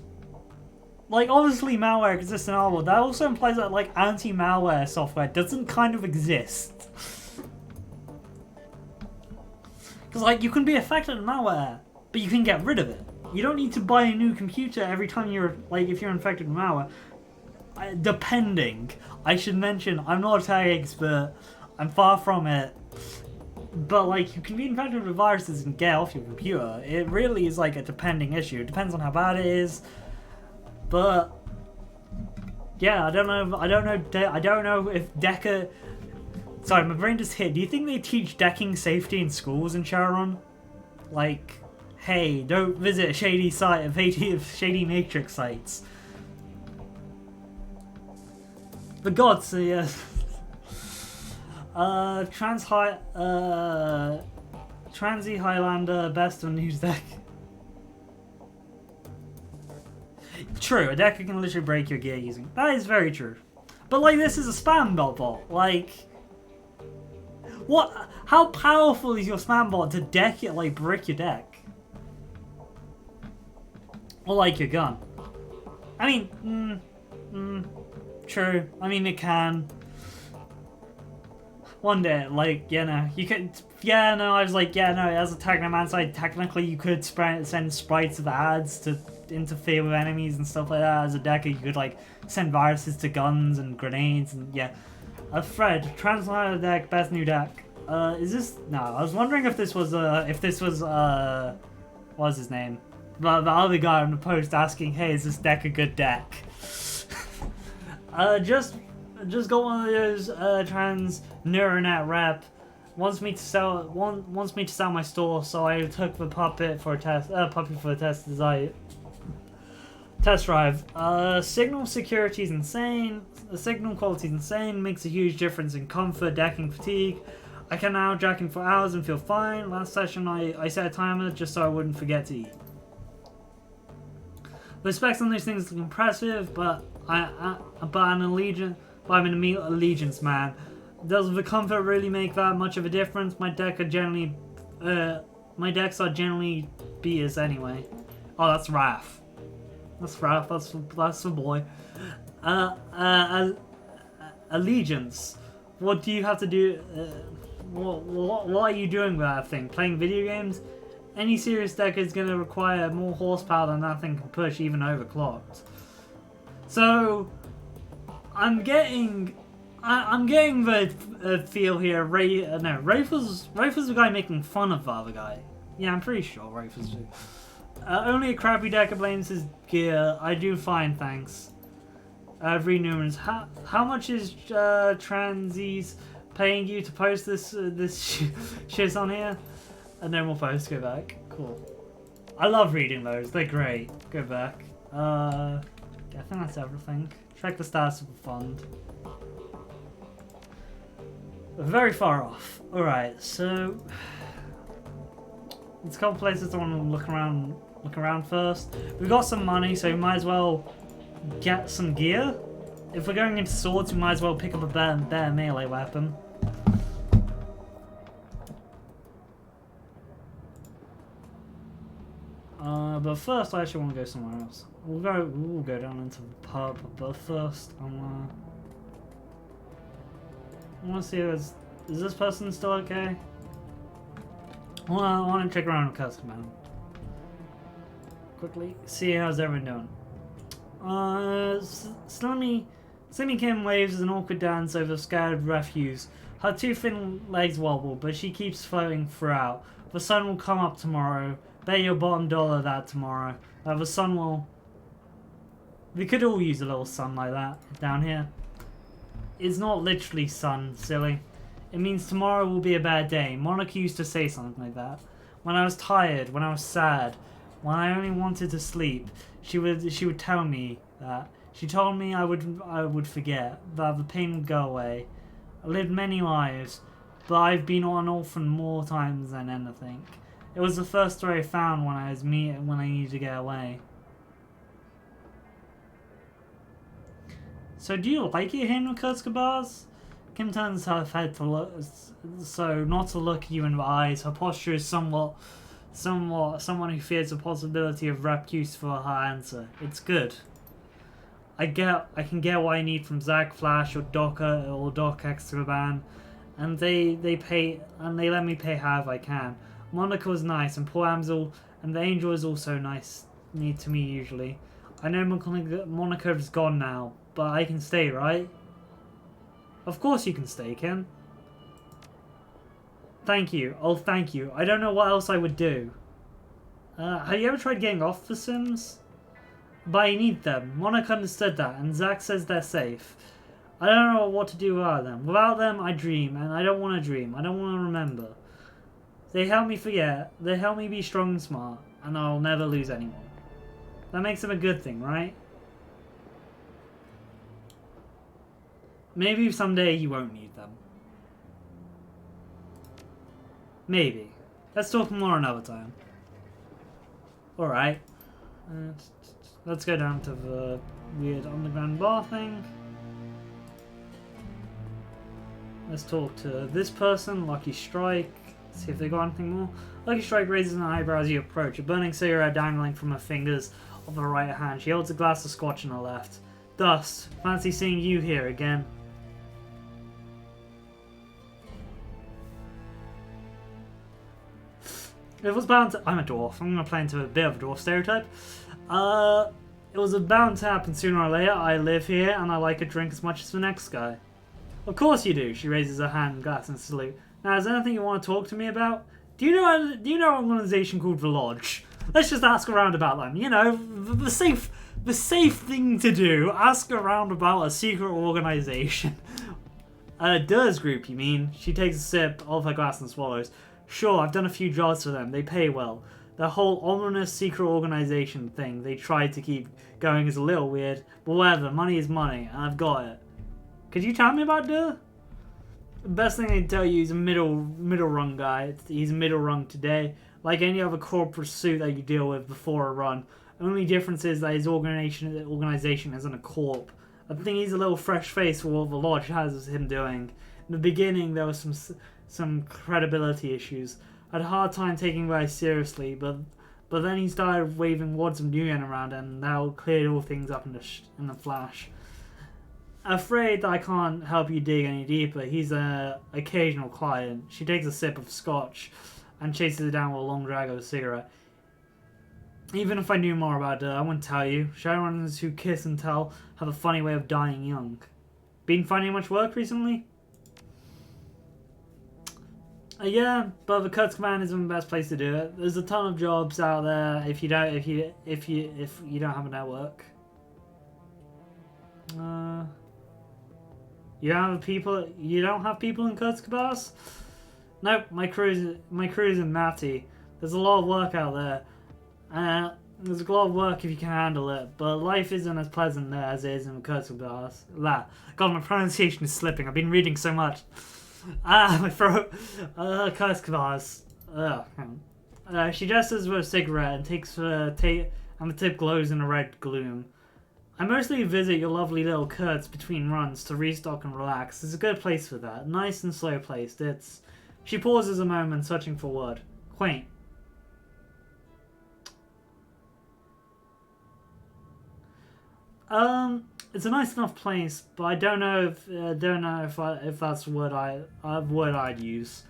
like, obviously malware exists in our world. That also implies that, like, anti-malware software doesn't kind of exist. Because, like, you can be affected with malware, but you can get rid of it. You don't need to buy a new computer every time you're, like, if you're infected with malware. Depending. I should mention, I'm not a tech expert. I'm far from it. But, like, you can be infected with viruses and get off your computer. It really is, like, a depending issue. It depends on how bad it is. But, yeah, I don't know if Decker... Sorry, my brain just hit. Do you think they teach decking safety in schools in Shadowrun? Like, hey, don't visit a shady site of shady Matrix sites. The gods, yeah. Transy Highlander, best on news deck. True, a deck can literally break your gear using. That is very true. But, like, this is a spam bot. Like, what? How powerful is your spam bot to deck it, like, brick your deck? Or, like, your gun? I mean, true. I mean, it can. One day, like, you know, you could, yeah, no, I was like, yeah, no, as a Technoman side, technically you could send sprites of ads to interfere with enemies and stuff like that. As a decker, you could, like, send viruses to guns and grenades and, yeah. Fred, translator deck, best new deck. Is this, no, I was wondering if this was, what was his name? The other guy on the post asking, hey, is this deck a good deck? Just got one of those trans neuronet rep wants me to sell my store, so I took the puppy for a test as I Test drive. Signal security is insane. The signal quality is insane. Makes a huge difference in comfort, decking, fatigue. I can now jacking for hours and feel fine. Last session I set a timer just so I wouldn't forget to eat. The specs on these things look impressive, but I'm an allegiance man. Does the comfort really make that much of a difference? My decks are generally beaters anyway. Oh, that's Raph. That's Raph. That's the boy. Allegiance. What do you have to do? What are you doing with that thing? Playing video games? Any serious deck is going to require more horsepower than that thing can push, even overclocked. So, I'm getting the feel here. Rafe was the guy making fun of the other guy. Yeah, I'm pretty sure Rafe was. Only a crappy decker blames his gear. I do fine, thanks. Read numerous. How much is Transies paying you to post this shit on here? And no more posts. Go back. Cool. I love reading those. They're great. Go back. I think that's everything. Check the status of the fund. We're very far off. Alright, so there's a couple places I want to look around first. We've got some money, so we might as well get some gear. If we're going into swords, we might as well pick up a better melee weapon. But first, I actually want to go somewhere else. We'll go down into the pub, but first, I want to see if is this person still okay? I want to check around with Custom quickly, see how's everyone doing. Slimmy Kim waves an awkward dance over scattered refuse. Her two thin legs wobble, but she keeps floating throughout. The sun will come up tomorrow. Bet your bottom dollar that tomorrow. The sun will... We could all use a little sun like that down here. It's not literally sun, silly. It means tomorrow will be a bad day. Monica used to say something like that. When I was tired, when I was sad, when I only wanted to sleep, she would tell me that. She told me I would forget, that the pain would go away. I lived many lives, but I've been an orphan more times than anything. It was the first story I found when I needed to get away. So do you like it here in Kurt's bars? Kim turns her head to look, so not to look you in the eyes. Her posture is somewhat someone who fears the possibility of repuse for her answer. It's good. I can get what I need from Zach, Flash, or Doc Extraban, and they let me pay however I can. Monica was nice, and poor Amsel and the Angel is also nice to me usually. I know Monica is gone now, but I can stay, right? Of course you can stay, Kim. Thank you. Oh, thank you. I don't know what else I would do. Have you ever tried getting off the Sims? But I need them. Monica understood that, and Zach says they're safe. I don't know what to do without them. Without them, I dream, and I don't want to dream. I don't want to remember. They help me forget. They help me be strong and smart, and I'll never lose anyone. That makes them a good thing, right? Maybe someday you won't need them. Maybe. Let's talk more another time. Alright. Let's go down to the weird underground bar thing. Let's talk to this person, Lucky Strike. See if they got anything more. Lucky Strike raises an eyebrow as you approach, a burning cigarette dangling from her fingers of her right hand. She holds a glass of scotch in her left. Dust, fancy seeing you here again. It was bound to... I'm a dwarf. I'm going to play into a bit of a dwarf stereotype. It was bound to happen sooner or later. I live here and I like a drink as much as the next guy. Of course you do. She raises her hand, glass, and salute. Now, is there anything you want to talk to me about? Do you know an organization called The Lodge? Let's just ask around about them. You know, the safe thing to do. Ask around about a secret organization. Dur's group, you mean? She takes a sip of her glass and swallows. Sure, I've done a few jobs for them. They pay well. The whole ominous secret organization thing they tried to keep going is a little weird, but whatever, money is money, and I've got it. Could you tell me about the best thing I can tell you? He's a middle rung guy. He's middle rung today, like any other corporate suit that you deal with before a run. Only difference is that his organization isn't a corp. I think he's a little fresh face for what the lodge has him doing. In the beginning, there was some credibility issues. I had a hard time taking him very seriously, but then he started waving wads of New Yen around, and that cleared all things up in the flash. Afraid that I can't help you dig any deeper. He's an occasional client. She takes a sip of scotch and chases it down with a long drag of a cigarette. Even if I knew more about her, I wouldn't tell you. Shadowrunners who kiss and tell have a funny way of dying young. Been finding much work recently? Yeah, but the Kurtz command isn't the best place to do it. There's a ton of jobs out there if you don't have a network. You don't have people in Kurtz Kabas? Nope, my crew's in Matty. There's a lot of work out there. There's a lot of work if you can handle it, but life isn't as pleasant there as it is in Kurtz Kabas. God, my pronunciation is slipping. I've been reading so much. My throat. Kurtz Kabas. She gestures with a cigarette and and the tip glows in a red gloom. I mostly visit your lovely little Kurtz between runs to restock and relax. It's a good place for that. Nice and slow placed. She pauses a moment, searching for a word. Quaint. It's a nice enough place, but I don't know if that's a word I'd use.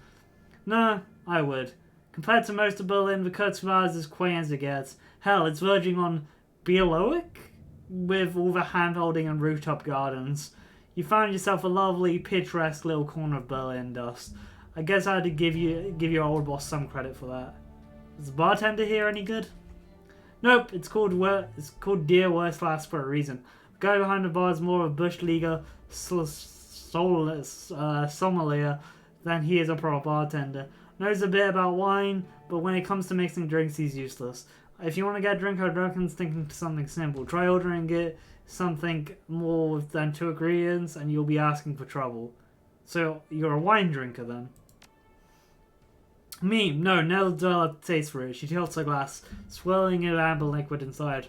No, I would. Compared to most of Berlin, the Kurtz is as quaint as it gets. Hell, it's verging on Bialoic, with all the hand-holding and rooftop gardens. You found yourself a lovely, picturesque little corner of Berlin dust. I guess I had to give your old boss some credit for that. Is the bartender here any good? Nope, it's called Dear Worst Last for a reason. The guy behind the bar is more of a bush leaguer, sommelier than he is a proper bartender. Knows a bit about wine, but when it comes to mixing drinks, he's useless. If you want to get a drink, I'd recommend sticking to something simple. Try ordering it something more than 2 ingredients, and you'll be asking for trouble. So, you're a wine drinker then? Me? No, never developed a taste for it. She tilts her glass, swirling an amber liquid inside.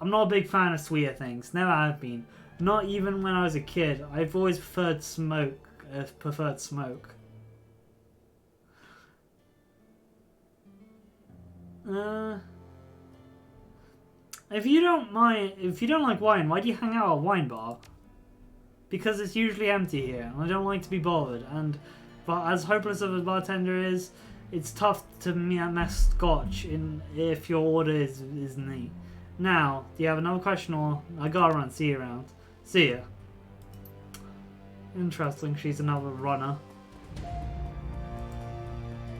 I'm not a big fan of sweeter things. Never have been. Not even when I was a kid. I've always preferred smoke. If you don't like wine, why do you hang out at a wine bar? Because it's usually empty here, and I don't like to be bothered. But as hopeless of a bartender is, it's tough to mess scotch if your order is neat. Now, do you have another question, or I gotta run? See you around. See ya. Interesting. She's another runner.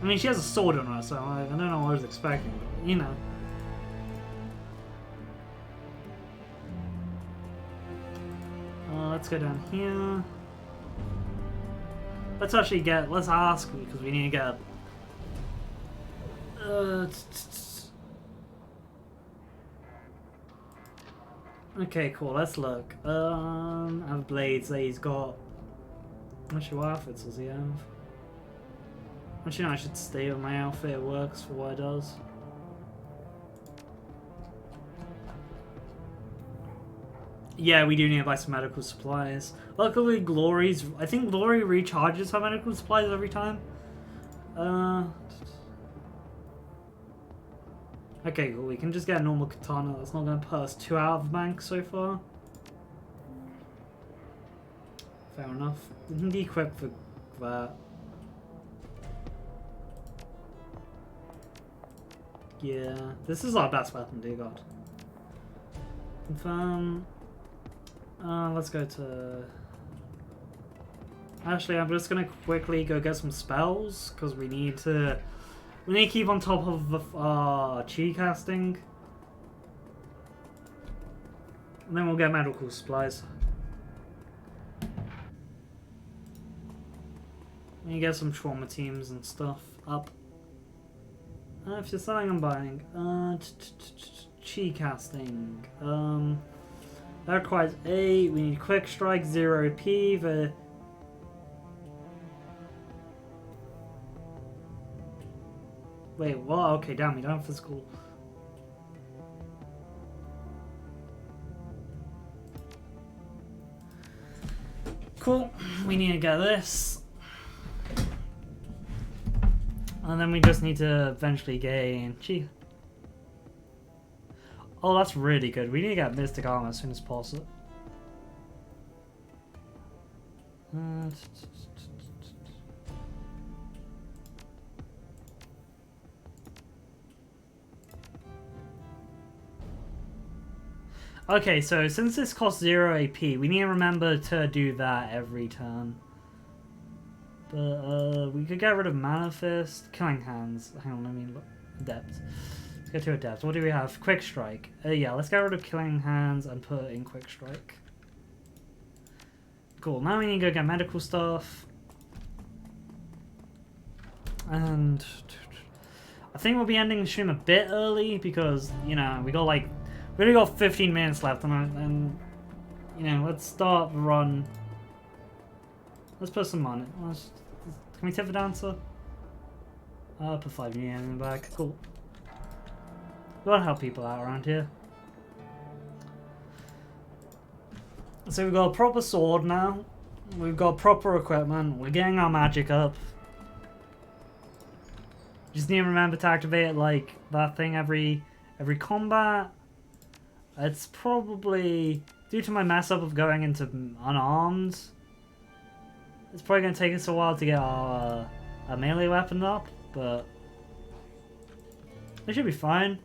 I mean, she has a sword on her, so I don't know what I was expecting, but you know. Let's go down here. Let's ask, because we need to get... Okay, cool, let's look. Have blades that he's got. Actually, what outfits does he have? Actually, no, I should stay with my outfit, it works for what it does. Yeah, we do need to buy some medical supplies. Luckily, I think Glory recharges her medical supplies every time. Okay, cool. We can just get a normal katana. That's not going to put us too out of the bank so far. Fair enough. We can de-equip for that. Yeah, this is our best weapon, dear God. Confirm. Let's go to... Actually, I'm just gonna quickly go get some spells, because we need to keep on top of chi casting. And then we'll get medical supplies. We get some trauma teams and stuff up. If you're selling and buying, chi casting. That requires 8. We need quick strike, 0 P. Wait, what? Okay, damn, we don't have physical. Cool. We need to get this. And then we just need to eventually gain chi. Oh, that's really good. We need to get Mystic Armor as soon as possible. Okay, so since this costs 0 AP, we need to remember to do that every turn. But we could get rid of Mana Fist, Killing Hands. Hang on, let me look. Adept. Let's go to Adept. What do we have? Quick Strike. Yeah, let's get rid of Killing Hands and put in Quick Strike. Cool. Now we need to go get medical stuff. And I think we'll be ending the stream a bit early because, you know, we only got 15 minutes left, and you know, let's start the run. Let's put some on it. Can we tip the dancer? Put 5 yen in the bag. Cool. We want to help people out around here. So we've got a proper sword now. We've got proper equipment. We're getting our magic up. Just need to remember to activate like that thing every combat. It's probably due to my mess up of going into unarmed. It's probably going to take us a while to get our melee weapon up, but it should be fine.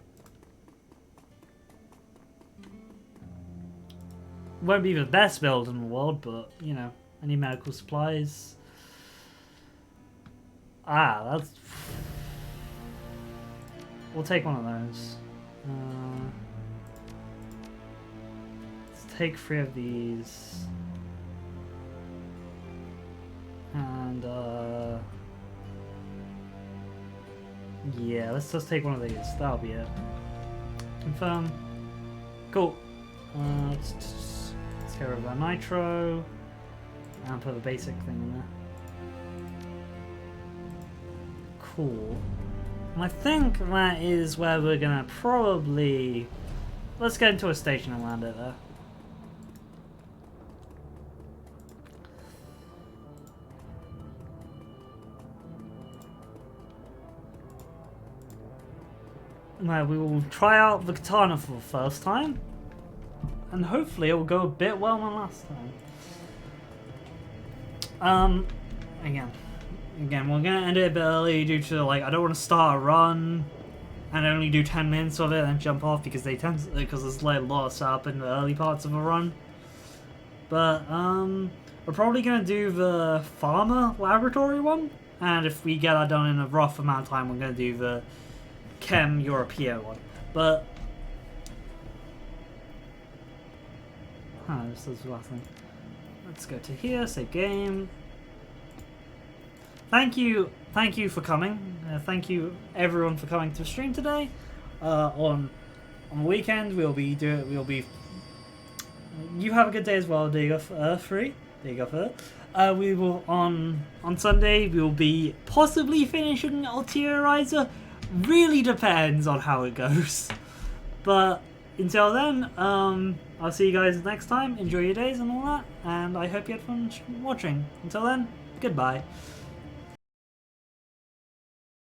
Won't be the best build in the world, but you know, I need medical supplies. That's. We'll take one of those. Let's take 3 of these. And, yeah, let's just take one of these. That'll be it. Confirm. Cool. Let's get rid of that nitro. And put the basic thing in there. Cool. And I think that is where we're gonna probably... Let's get into a station and land it there. Where we will try out the katana for the first time. And hopefully it will go a bit well than last time. Again, we're gonna end it a bit early due to, like, I don't want to start a run and only do 10 minutes of it and jump off because there's like a lot of setup in the early parts of a run. But we're probably gonna do the farmer laboratory one, and if we get that done in a rough amount of time, we're gonna do the Chem Europea one. But this is the last thing. Let's go to here, save game. Thank you for coming. Thank you everyone for coming to the stream today. On the weekend we'll be. You have a good day as well, Diego Free. There you go for that. We will on Sunday. We will be possibly finishing Ulteriorizer. Really depends on how it goes. But until then, I'll see you guys next time. Enjoy your days and all that, and I hope you had fun watching. Until then, goodbye.